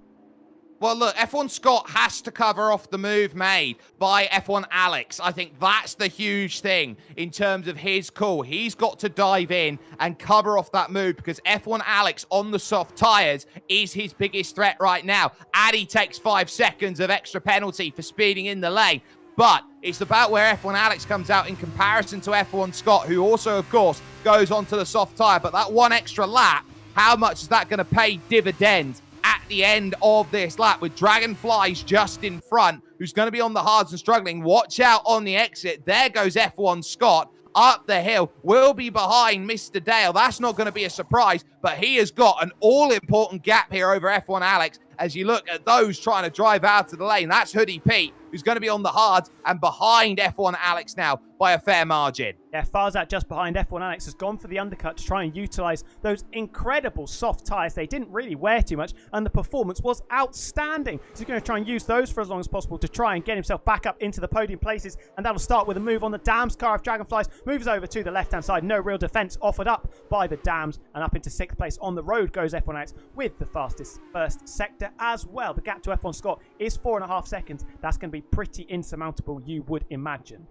Well, look, F1 Scott has to cover off the move made by F1 Alex. I think that's the huge thing in terms of his call. He's got to dive in and cover off that move because F1 Alex on the soft tyres is his biggest threat right now. Addy takes 5 seconds of extra penalty for speeding in the lane. But it's about where F1 Alex comes out in comparison to F1 Scott, who also, of course, goes onto the soft tyre. But that 1 extra lap, how much is that going to pay dividends at the end of this lap with Dragonflies just in front, who's going to be on the hards and struggling? Watch out on the exit. There goes F1 Scott up the hill, will be behind Mr. Dale. That's not going to be a surprise, but he has got an all-important gap here over F1 Alex. As you look at those trying to drive out of the lane, that's Hoodie Pete, who's going to be on the hards and behind F1 Alex now by a fair margin. Yeah, Farzat just behind F1 Alex has gone for the undercut to try and utilise those incredible soft tyres. They didn't really wear too much, and the performance was outstanding. So he's going to try and use those for as long as possible to try and get himself back up into the podium places, and that'll start with a move on the Dams car of Dragonflies. Moves over to the left-hand side. No real defence offered up by the Dams, and up into 6th place on the road goes F1 Alex with the fastest first sector as well. The gap to F1 Scott is 4.5 seconds. That's going to be pretty insurmountable, you would imagine.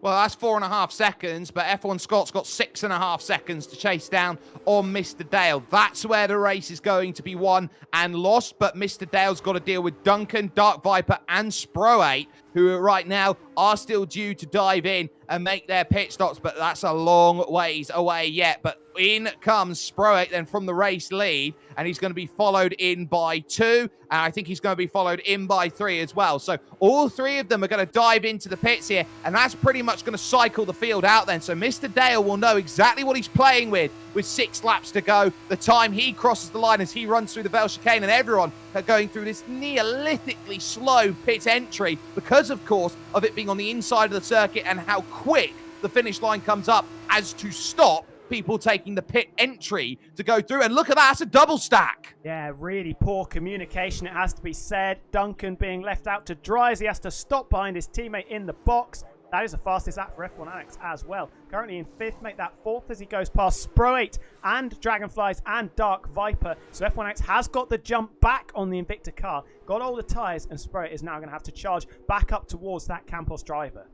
Well, that's 4.5 seconds, but F1 Scott's got 6.5 seconds to chase down on Mr. Dale. That's where the race is going to be won and lost, but Mr. Dale's got to deal with Duncan, Dark Viper, and Sprue, who right now are still due to dive in and make their pit stops, but that's a long ways away yet. But in comes Sprue then from the race lead, and he's going to be followed in by 2, and I think he's going to be followed in by 3 as well. So all 3 of them are going to dive into the pits here, and that's pretty much going to cycle the field out then. So Mr. Dale will know exactly what he's playing with 6 laps to go. The time he crosses the line as he runs through the Bell Chicane, and everyone are going through this neolithically slow pit entry because, of course, of it being on the inside of the circuit and how quick the finish line comes up as to stop people taking the pit entry to go through. And look at that, that's a double stack. Yeah, really poor communication, it has to be said. Duncan being left out to dry as he has to stop behind his teammate in the box. That is the fastest lap for F1 Alex as well. Currently in 5th, make that 4th as he goes past Sprue and Dragonflies and Dark Viper. So F1 Alex has got the jump back on the Invicta car, got all the tyres, and Sprue is now going to have to charge back up towards that Campos driver.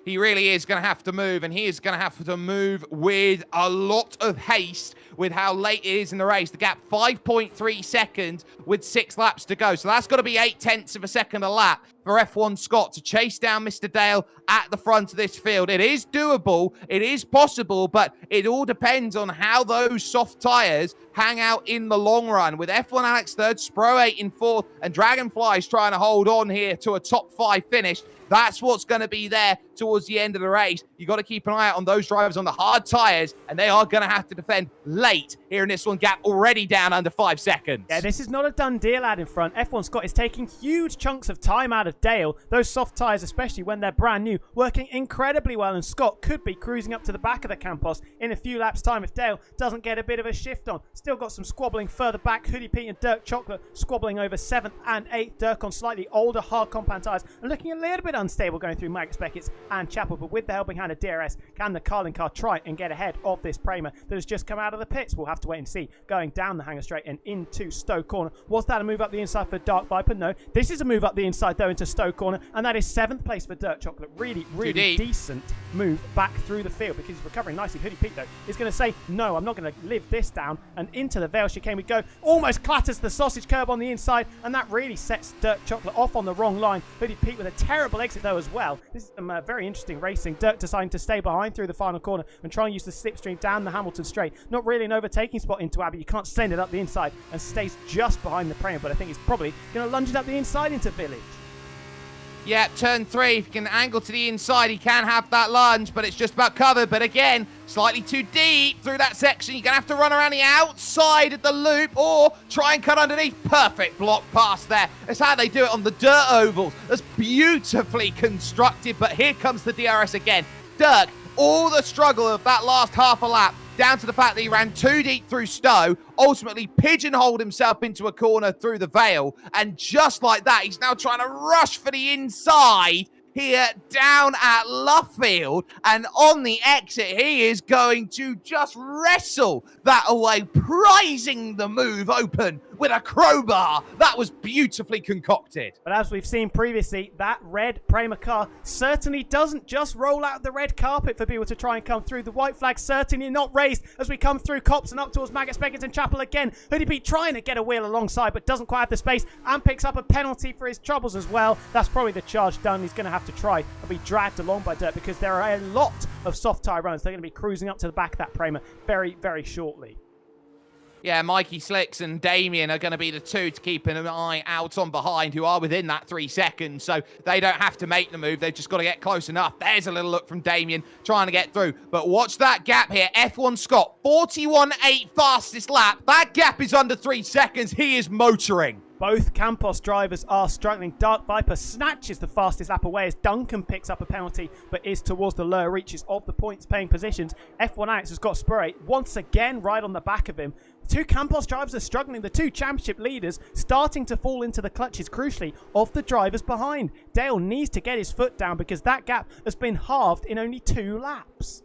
He really is going to have to move, and he is going to have to move with a lot of haste with how late it is in the race. The gap, 5.3 seconds with 6 laps to go. So that's got to be 0.8 of a second a lap for F1 Scott to chase down Mr. Dale at the front of this field. It is doable, it is possible, but it all depends on how those soft tyres hang out in the long run. With F1 Alex 3rd, Sprue in 4th, and Dragonflies trying to hold on here to a top 5 finish. That's what's going to be there towards the end of the race. You got to keep an eye out on those drivers on the hard tyres, and they are going to have to defend late here in this one. Gap already down under 5 seconds. Yeah, this is not a done deal out in front. F1 Scott is taking huge chunks of time out of of Dale. Those soft tyres, especially when they're brand new, working incredibly well, and Scott could be cruising up to the back of the Campos in a few laps' time if Dale doesn't get a bit of a shift on. Still got some squabbling further back. Hoodie Pete and Dirk Chocolate squabbling over 7th and 8th. Dirk on slightly older hard compound tyres and looking a little bit unstable going through Magus Beckett's and Chapel, but with the helping hand of DRS, can the Carlin car try and get ahead of this Prema that has just come out of the pits? We'll have to wait and see. Going down the hanger straight and into Stowe Corner. Was that a move up the inside for Dark Viper? No. This is a move up the inside though into Stowe Corner, and that is 7th place for Dirk Chocolate. Really decent move back through the field because he's recovering nicely. Hoodie Pete though is going to say, no, I'm not going to live this down, and into the Vale chicane we go. Almost clatters the sausage curb on the inside, and that really sets Dirk Chocolate off on the wrong line. Hoodie Pete with a terrible exit though as well. This is some very interesting racing. Dirk deciding to stay behind through the final corner and try and use the slipstream down the Hamilton straight. Not really an overtaking spot into Abbey. You can't send it up the inside, and stays just behind the Prema, but I think he's probably going to lunge it up the inside into Village. Yeah, turn 3, if he can angle to the inside, he can have that lunge, but it's just about covered. But again, slightly too deep through that section. You're going to have to run around the outside of the loop or try and cut underneath. Perfect block pass there. That's how they do it on the dirt ovals. That's beautifully constructed, but here comes the DRS again. Dirk, all the struggle of that last half a lap, down to the fact that he ran too deep through Stowe, ultimately pigeonholed himself into a corner through the Vale, and just like that, he's now trying to rush for the inside here down at Luffield, and on the exit, he is going to just wrestle that away, prizing the move open with a crowbar. That was beautifully concocted. But as we've seen previously, that red Prema car certainly doesn't just roll out the red carpet for people to try and come through. The white flag certainly not raised as we come through Cops and up towards Magus Beckett's and Chapel again. Hoodie Pete trying to get a wheel alongside, but doesn't quite have the space and picks up a penalty for his troubles as well. That's probably the charge done. He's going to have to try and be dragged along by Dirt because there are a lot of soft tyre runs. They're going to be cruising up to the back of that Prema very, very shortly. Yeah, Mikey Slicks and Damien are going to be the two to keep an eye out on behind, who are within that 3 seconds, so they don't have to make the move. They've just got to get close enough. There's a little look from Damien trying to get through. But watch that gap here. F1 Scott, 41.8 fastest lap. That gap is under 3 seconds. He is motoring. Both Campos drivers are struggling. Dark Viper snatches the fastest lap away as Duncan picks up a penalty, but is towards the lower reaches of the points-paying positions. F1 Alex has got Spurray once again right on the back of him. The two Campos drivers are struggling. The two championship leaders starting to fall into the clutches, crucially, of the drivers behind. Dale needs to get his foot down because that gap has been halved in only 2 laps.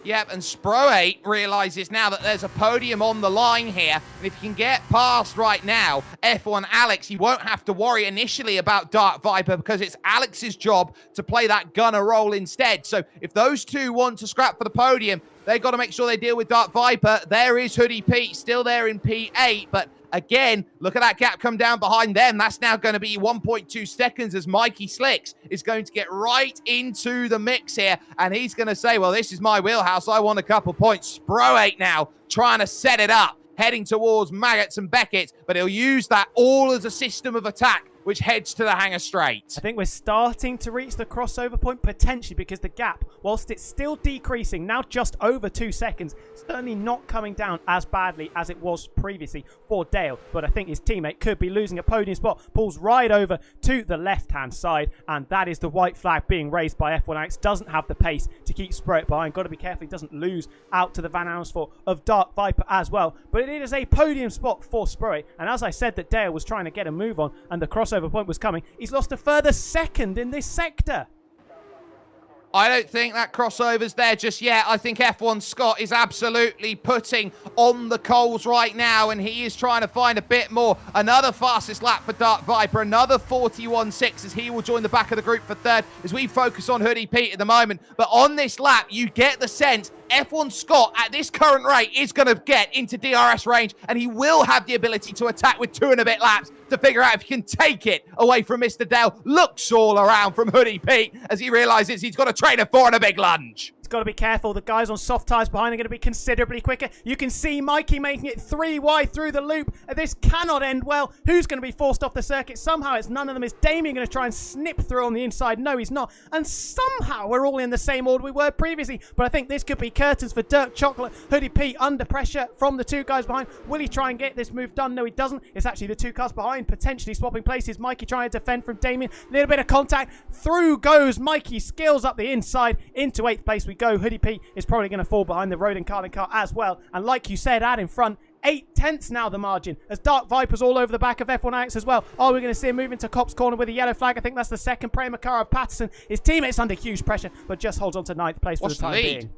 Yep, and Spro8 realises now that there's a podium on the line here. And if you can get past right now, F1 Alex, you won't have to worry initially about Dark Viper because it's Alex's job to play that gunner role instead. So if those two want to scrap for the podium, they've got to make sure they deal with Dark Viper. There is Hoodie Pete, still there in P8, but again, look at that gap come down behind them. That's now going to be 1.2 seconds as Mikey Slicks is going to get right into the mix here. And he's going to say, well, this is my wheelhouse. I want a couple points. Spro8 now trying to set it up, heading towards Maggots and Beckett, but he'll use that all as a system of attack, which heads to the hanger straight. I think we're starting to reach the crossover point potentially because the gap, whilst it's still decreasing, now just over 2 seconds, certainly not coming down as badly as it was previously for Dale. But I think his teammate could be losing a podium spot, pulls right over to the left-hand side, and that is the white flag being raised by F1 Alex. Doesn't have the pace to keep Spurritt behind. Got to be careful he doesn't lose out to the Van Amersfoort of Dark Viper as well. But it is a podium spot for Spurritt, and as I said that Dale was trying to get a move on and the crossover point was coming, he's lost a further second in this sector. I don't think that crossover's there just yet. I think F1 Scott is absolutely putting on the coals right now, and he is trying to find a bit more. Another fastest lap for Dark Viper, another 41.6 as he will join the back of the group for third as we focus on Hoodie Pete at the moment. But on this lap, you get the sense F1 Scott at this current rate is going to get into DRS range, and he will have the ability to attack with 2 and a bit laps to figure out if he can take it away from Mr. Dale. Looks all around from Hoodie Pete as he realizes he's got a train of 4 and a big lunge. He's got to be careful. The guys on soft tyres behind are going to be considerably quicker. You can see Mikey making it 3 wide through the loop. This cannot end well. Who's going to be forced off the circuit? Somehow it's none of them. Is Damien going to try and snip through on the inside? No, he's not. And somehow we're all in the same order we were previously. But I think this could be curtains for Dirk Chocolate. Hoodie P under pressure from the 2 guys behind. Will he try and get this move done? No, he doesn't. It's actually the 2 cars behind, potentially swapping places. Mikey trying to defend from Damien. Little bit of contact. Through goes Mikey. Skills up the inside. Into 8th place we go. Hoodie P is probably going to fall behind the Road and Carlin car as well. And like you said, Ad in front. 8/10 now the margin, as Dark Viper's all over the back of F1 Alex as well. Oh, we're going to see him move into Cop's corner with a yellow flag. I think that's the second Prema car of Patterson. His teammates under huge pressure, but just holds on to 9th place for the time being.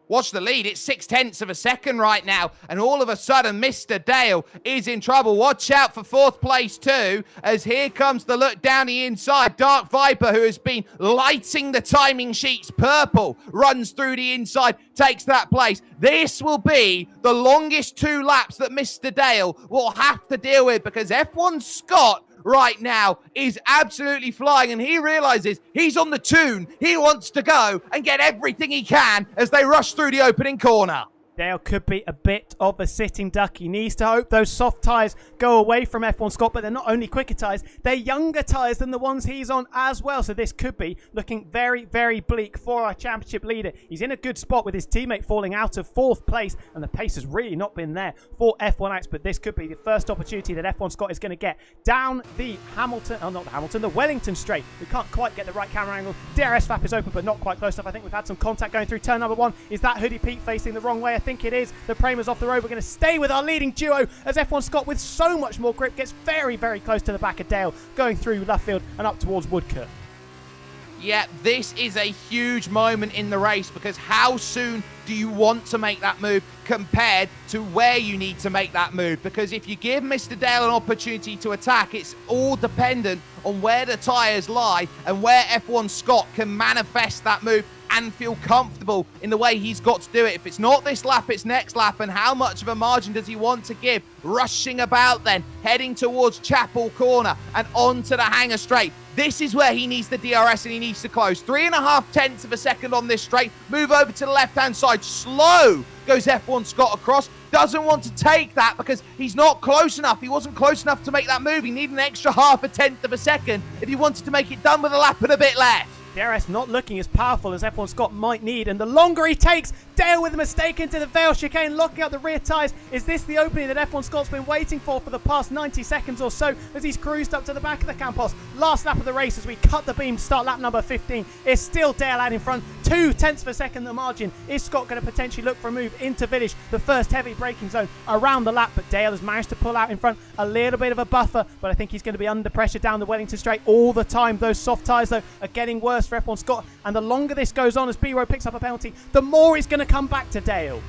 Watch the lead. It's 0.6 of a second right now. And all of a sudden, Mr. Dale is in trouble. Watch out for 4th place too, as here comes the look down the inside. Dark Viper, who has been lighting the timing sheets purple, runs through the inside, takes that place. This will be the longest 2 laps that Mr. Dale will have to deal with, because F1 Scott right now is absolutely flying, and he realizes he's on the tune. He wants to go and get everything he can as they rush through the opening corner. Dale could be a bit of a sitting duck. He needs to hope those soft tyres go away from F1 Scott, but they're not only quicker tyres, they're younger tyres than the ones he's on as well. So this could be looking very, very bleak for our championship leader. He's in a good spot with his teammate falling out of 4th place, and the pace has really not been there for F1 X, but this could be the first opportunity that F1 Scott is going to get down the the Wellington straight. We can't quite get the right camera angle. DRS flap is open, but not quite close enough. I think we've had some contact going through turn number 1. Is that Hoodie Pete facing the wrong way? I think it is. The Prema's off the road. We're going to stay with our leading duo as F1 Scott, with so much more grip, gets very, very close to the back of Dale, going through Luffield and up towards Woodcote. Yeah, this is a huge moment in the race, because how soon do you want to make that move compared to where you need to make that move? Because if you give Mr. Dale an opportunity to attack, it's all dependent on where the tyres lie and where F1 Scott can manifest that move and feel comfortable in the way he's got to do it. If it's not this lap, it's next lap, and how much of a margin does he want to give? Rushing about then, heading towards Chapel Corner and onto the hangar straight. This is where he needs the DRS, and he needs to close. 3.5 of a second on this straight. Move over to the left-hand side. Slow goes F1 Scott across. Doesn't want to take that because he's not close enough. He wasn't close enough to make that move. He needed an extra 0.5 of a second if he wanted to make it done with a lap and a bit left. DRS not looking as powerful as F1 Scott might need, and the longer he takes, Dale with a mistake into the Vale chicane, locking up the rear tyres. Is this the opening that F1 Scott's been waiting for the past 90 seconds or so, as he's cruised up to the back of the Campos? Last lap of the race as we cut the beam, start lap number 15. It's still Dale out in front, 0.2 of a second the margin. Is Scott going to potentially look for a move into Village, the first heavy braking zone around the lap? But Dale has managed to pull out in front, a little bit of a buffer, but I think he's going to be under pressure down the Wellington straight all the time. Those soft tyres, though, are getting worse for F1 Scott, and the longer this goes on as B-Row picks up a penalty, the more he's going to come back to Dale.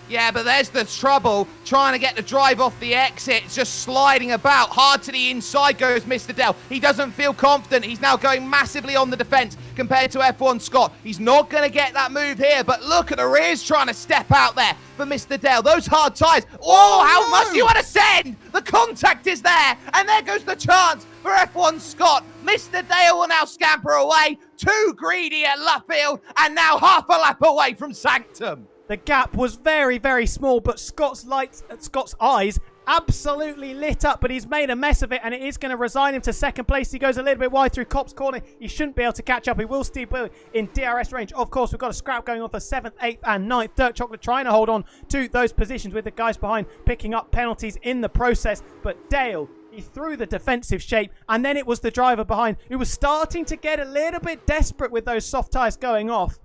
Yeah, but there's the trouble, trying to get the drive off the exit. It's just sliding about. Hard to the inside goes Mr. Dale. He doesn't feel confident. He's now going massively on the defense compared to F1 Scott. He's not going to get that move here, but look at the rears trying to step out there for Mr. Dale. Those hard tyres. Oh, how much do you want to send? The contact is there, and there goes the chance for F1 Scott. Mr. Dale will now scamper away. Too greedy at Luffield, and now half a lap away from Sanctum. The gap was very, very small, but Scott's eyes absolutely lit up, but he's made a mess of it, and it is going to resign him to second place. He goes a little bit wide through Cop's corner. He shouldn't be able to catch up. He will still be in DRS range. Of course, we've got a scrap going on for 7th, 8th, and 9th. Dirk Chocolate trying to hold on to those positions with the guys behind picking up penalties in the process, but Dale, he threw the defensive shape, and then it was the driver behind who was starting to get a little bit desperate with those soft tyres going off.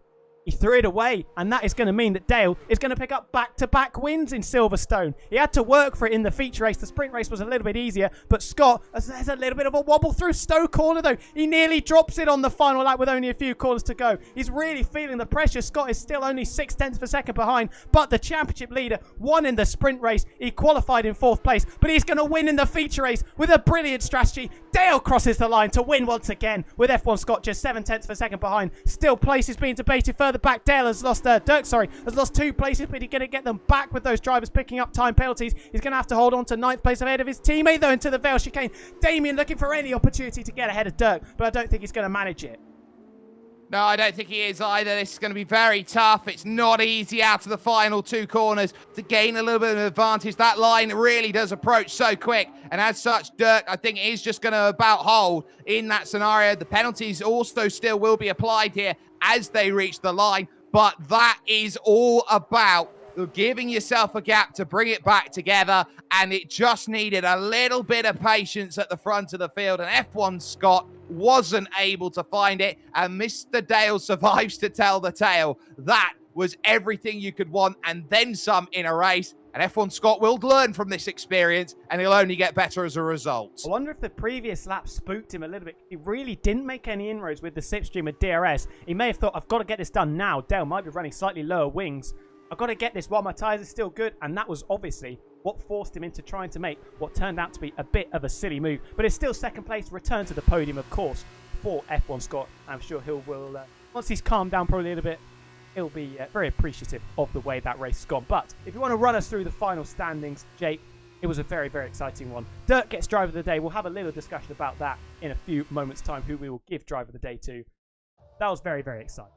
He threw it away, and that is going to mean that Dale is going to pick up back-to-back wins in Silverstone. He had to work for it in the feature race. The sprint race was a little bit easier, but Scott, there's a little bit of a wobble through Stowe corner, though. He nearly drops it on the final lap with only a few corners to go. He's really feeling the pressure. Scott is still only 0.6 of a second behind, but the championship leader won in the sprint race. He qualified in 4th place, but he's going to win in the feature race with a brilliant strategy. Dale crosses the line to win once again, with F1 Scott just 0.7 of a second behind. Still places being debated further back. Dale has lost, Dirk, has lost 2 places, but he's going to get them back with those drivers picking up time penalties. He's going to have to hold on to 9th place ahead of his teammate, though, into the Vale chicane. Damien looking for any opportunity to get ahead of Dirk, but I don't think he's going to manage it. No, I don't think he is either. This is going to be very tough. It's not easy out of the final 2 corners to gain a little bit of an advantage. That line really does approach so quick. And as such, Dirk, I think, is just going to about hold in that scenario. The penalties also still will be applied here as they reach the line. But that is all about giving yourself a gap to bring it back together. And it just needed a little bit of patience at the front of the field. And F1 Scott wasn't able to find it, and Mr. Dale survives to tell the tale. That was everything you could want and then some in a race, and F1 Scott will learn from this experience, and he'll only get better as a result. I wonder if the previous lap spooked him a little bit. He really didn't make any inroads with the slipstream of DRS. He may have thought, I've got to get this done now. Dale might be running slightly lower wings. I've got to get this while my tyres are still good, and that was obviously what forced him into trying to make what turned out to be a bit of a silly move. But it's still second place, return to the podium, of course, for F1 Scott. I'm sure he will, once he's calmed down probably a little bit, he'll be very appreciative of the way that race has gone. But if you want to run us through the final standings, Jake, it was a very, very exciting one. Dirk gets driver of the day. We'll have a little discussion about that in a few moments' time, who we will give driver of the day to. That was very, very exciting.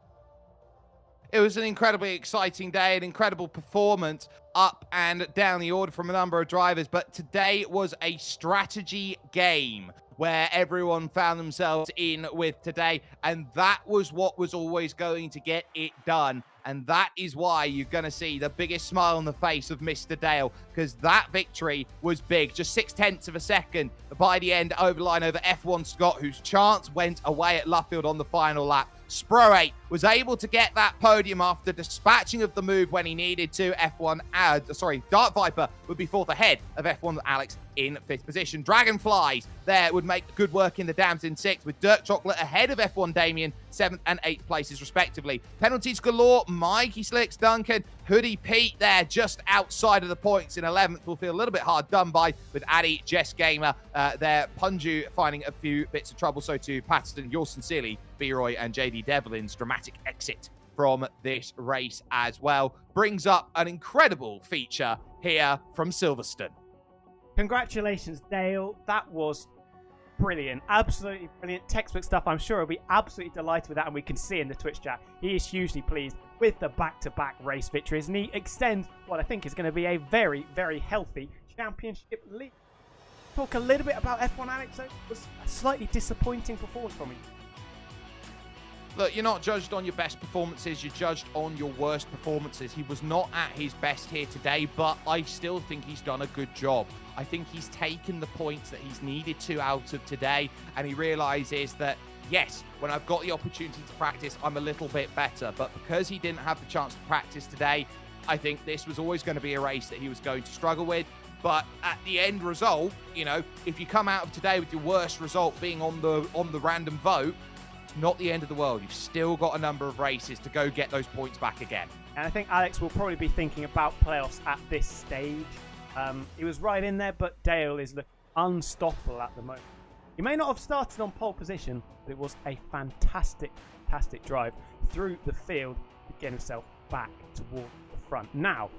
It was an incredibly exciting day, an incredible performance up and down the order from a number of drivers. But today was a strategy game where everyone found themselves in with today. And that was what was always going to get it done. And that is why you're going to see the biggest smile on the face of Mr. Dale, because that victory was big. Just 0.6 of a second by the end over the line over F1 Scott, whose chance went away at Luffield on the final lap. Spro 8 was able to get that podium after dispatching of the move when he needed to. Dark Viper would be 4th ahead of F1 Alex in 5th position. Dragonflies there would make good work in the dams in 6th, with Dirk Chocolate ahead of F1 Damien, 7th and 8th places respectively. Penalties galore. Mikey Slicks Duncan, Hoodie Pete there just outside of the points in 11th will feel a little bit hard done by, with Addy, Jess Gamer there. Punju finding a few bits of trouble, so too Patterson, yours sincerely, B-Roy and JD Devlin's dramatic exit from this race as well. Brings up an incredible feature here from Silverstone. Congratulations, Dale. That was brilliant. Absolutely brilliant. Textbook stuff. I'm sure he'll be absolutely delighted with that, and we can see in the Twitch chat he is hugely pleased with the back-to-back race victories, and he extends what I think is going to be a very, very healthy championship lead. Talk a little bit about F1 Alex. It was a slightly disappointing performance from him. Look, you're not judged on your best performances, you're judged on your worst performances. He was not at his best here today, but I still think he's done a good job. I think he's taken the points that he's needed to out of today, and he realizes that, yes, when I've got the opportunity to practice, I'm a little bit better. But because he didn't have the chance to practice today, I think this was always going to be a race that he was going to struggle with. But at the end result, you know, if you come out of today with your worst result being on the random vote, not the end of the world. You've still got a number of races to go get those points back again. And I think Alex will probably be thinking about playoffs at this stage. He was right in there, but Dale is looking unstoppable at the moment. He may not have started on pole position, but it was a fantastic, fantastic drive through the field to get himself back toward the front. Now,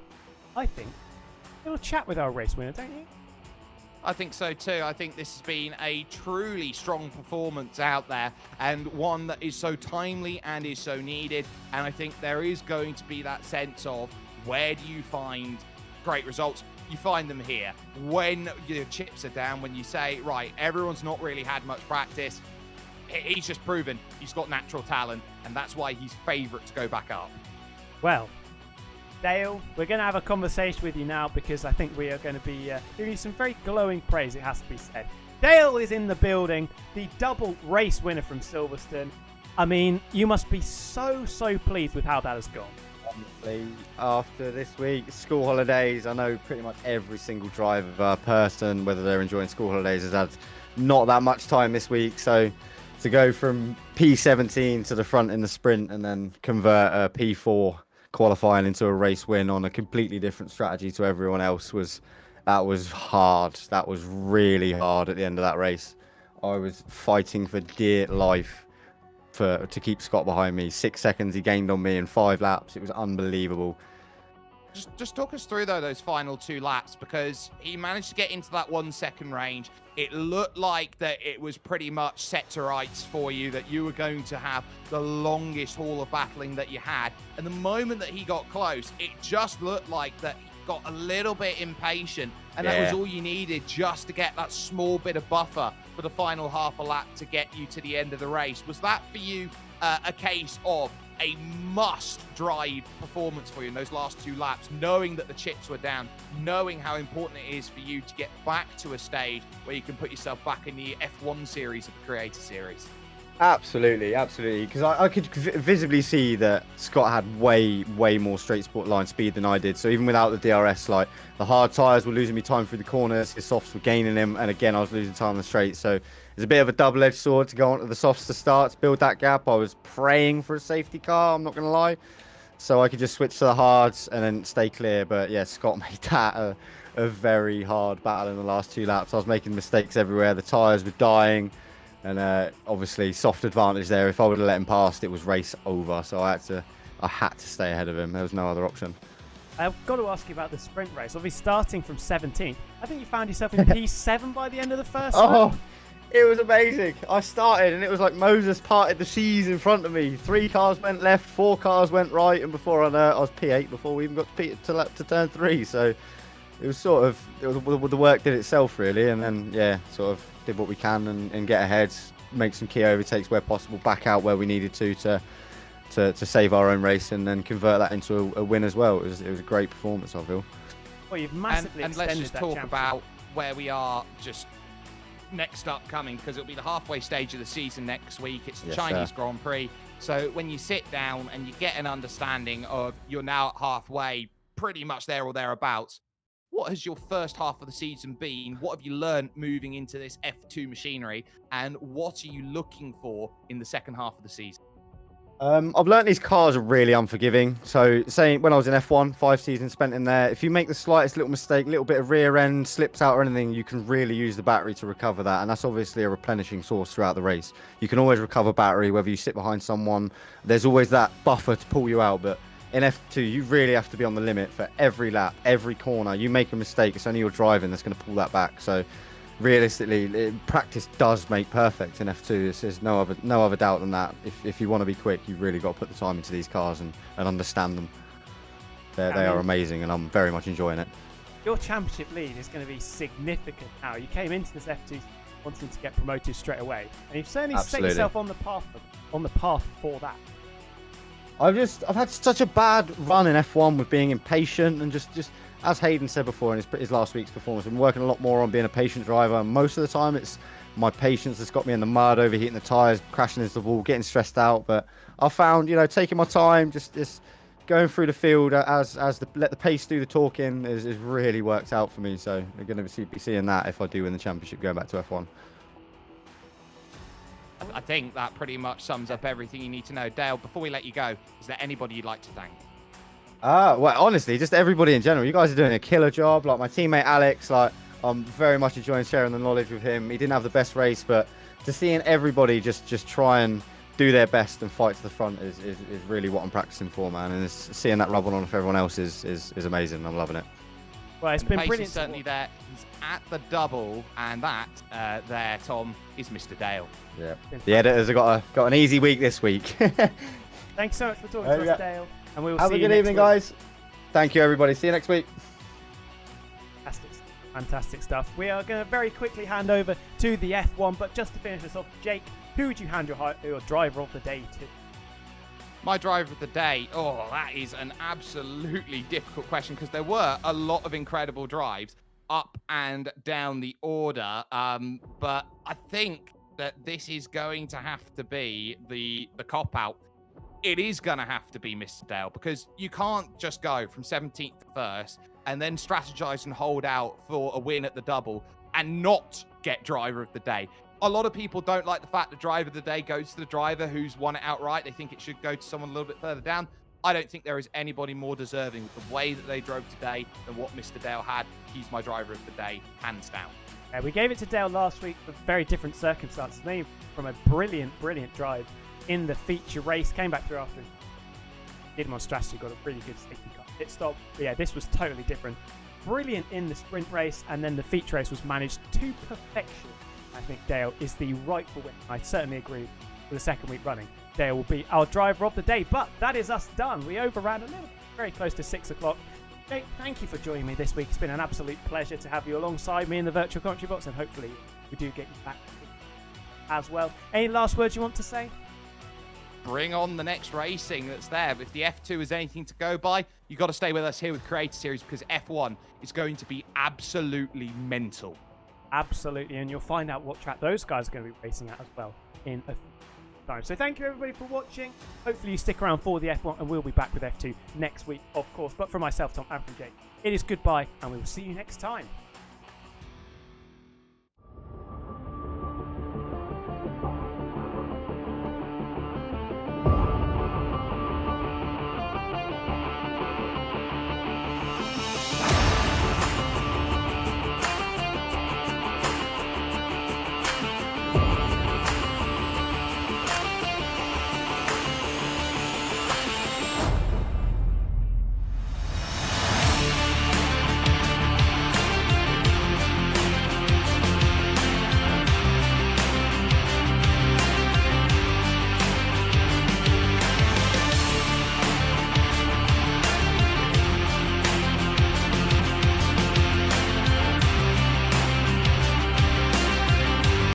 I think we'll chat with our race winner, don't you? I think so too. I think this has been a truly strong performance out there, and one that is so timely and is so needed. And I think there is going to be that sense of, where do you find great results? You find them here. When your chips are down, when you say, right, everyone's not really had much practice, he's just proven he's got natural talent, and that's why he's favourite to go back up. Well, Dale, we're going to have a conversation with you now, because I think we are going to be giving you some very glowing praise, it has to be said. Dale is in the building, the double race winner from Silverstone. I mean, you must be so, so pleased with how that has gone. Honestly, after this week, school holidays, I know pretty much every single driver person, whether they're enjoying school holidays, has had not that much time this week. So to go from P17 to the front in the sprint and then convert a P4 qualifying into a race win on a completely different strategy to everyone else was hard. That was really hard at the end of that race. I was fighting for dear life to keep Scott behind me. 6 seconds he gained on me in 5 laps. It was unbelievable. Just talk us through, though, those final 2 laps, because he managed to get into that 1 second range. It looked like that it was pretty much set to rights for you, that you were going to have the longest haul of battling that you had. And the moment that he got close, it just looked like that he got a little bit impatient. And that was all you needed just to get that small bit of buffer for the final half a lap to get you to the end of the race. Was that for you a case of a must-drive performance for you in those last 2 laps, knowing that the chips were down, knowing how important it is for you to get back to a stage where you can put yourself back in the F1 series of the Creator Series? Absolutely, absolutely. Because I could visibly see that Scott had way more straight sport line speed than I did. So even without the DRS, like the hard tyres were losing me time through the corners, his softs were gaining him, and again I was losing time on the straight. So it's a bit of a double-edged sword to go onto the softs to start, to build that gap. I was praying for a safety car, I'm not going to lie. So I could just switch to the hards and then stay clear. But yeah, Scott made that a very hard battle in the last 2 laps. I was making mistakes everywhere. The tyres were dying. And obviously, soft advantage there. If I would have let him past, it was race over. So I had to stay ahead of him. There was no other option. I've got to ask you about the sprint race. Obviously, starting from 17th, I think you found yourself in P7 by the end of the first lap. It was amazing. I started, and it was like Moses parted the seas in front of me. 3 cars went left, 4 cars went right, and before I know it, I was P8 before we even got to turn 3. So it was sort of the work did itself really, and then yeah, sort of did what we can and get ahead, make some key overtakes where possible, back out where we needed to save our own race, and then convert that into a win as well. It was a great performance, I feel. Well, you've massively and let's just talk about where we are just next upcoming, because it'll be the halfway stage of the season next week. It's the Chinese Grand Prix. So when you sit down and you get an understanding of you're now at halfway, pretty much there or thereabouts, what has your first half of the season been? What have you learned moving into this F2 machinery? And what are you looking for in the second half of the season? I've learned these cars are really unforgiving. So saying when I was in F1, 5 seasons spent in there, if you make the slightest little mistake, little bit of rear end slips out or anything, you can really use the battery to recover that. And that's obviously a replenishing source throughout the race. You can always recover battery, whether you sit behind someone. There's always that buffer to pull you out. But in F2, you really have to be on the limit for every lap, every corner. You make a mistake, it's only your driving that's going to pull that back. So realistically, practice does make perfect in F2. There's no other doubt than that. If you want to be quick, you've really got to put the time into these cars and understand them. They are amazing, and I'm very much enjoying it. Your championship lead is going to be significant now. You came into this F2 wanting to get promoted straight away, and you've certainly set yourself on the path for that. I've had such a bad run in F1 with being impatient and just as Hayden said before in his last week's performance, I've been working a lot more on being a patient driver. Most of the time, it's my patience that's got me in the mud, overheating the tyres, crashing into the wall, getting stressed out. But I found, taking my time, just going through the field let the pace do the talking has really worked out for me. So we're going to be seeing that if I do win the championship going back to F1. I think that pretty much sums up everything you need to know. Dale, before we let you go, is there anybody you'd like to thank? Well, honestly, just everybody in general. You guys are doing a killer job. Like my teammate Alex, I'm very much enjoying sharing the knowledge with him. He didn't have the best race, but to seeing everybody just try and do their best and fight to the front is really what I'm practicing for, man. And seeing that rub on for everyone else is amazing. I'm loving it. Well, it's been brilliant. Certainly there. He's at the double, and that there, Tom, is Mr. Dale. Yeah. The editors have got an easy week this week. Thanks so much for talking to us, Dale. And we will have see a you good evening, week. guys. Thank you, everybody. See you next week. Fantastic stuff. We are going to very quickly hand over to the F1, but just to finish this off, Jake, who would you hand your driver of the day to? My driver of the day, that is an absolutely difficult question because there were a lot of incredible drives up and down the order. But I think that this is going to have to be the cop-out. It is going to have to be Mr. Dale because you can't just go from 17th to 1st and then strategize and hold out for a win at the double and not get driver of the day. A lot of people don't like the fact that driver of the day goes to the driver who's won it outright. They think it should go to someone a little bit further down. I don't think there is anybody more deserving of the way that they drove today than what Mr. Dale had. He's my driver of the day, hands down. We gave it to Dale last week for very different circumstances, mainly from a brilliant drive in the feature race. Came back through after, did him on strategy, got a really good safety car. pit stop. But yeah, this was totally different. Brilliant in the sprint race, and then the feature race was managed to perfection. I think Dale is the rightful winner. I certainly agree with the second week running. Dale will be our driver of the day, but that is us done. We overran a little bit, very close to 6 o'clock. Jake, thank you for joining me this week. It's been an absolute pleasure to have you alongside me in the virtual commentary box, and hopefully we do get you back as well. Any last words you want to say? Bring on the next racing that's there. If the F2 is anything to go by, you got to stay with us here with Creator Series, because F1 is going to be absolutely mental. Absolutely, and you'll find out what track those guys are going to be racing at as well in a time. So thank you everybody for watching. Hopefully you stick around for the F1, and we'll be back with F2 next week, of course. But for myself, Tom, and from Jake, it is goodbye, and we will see you next time.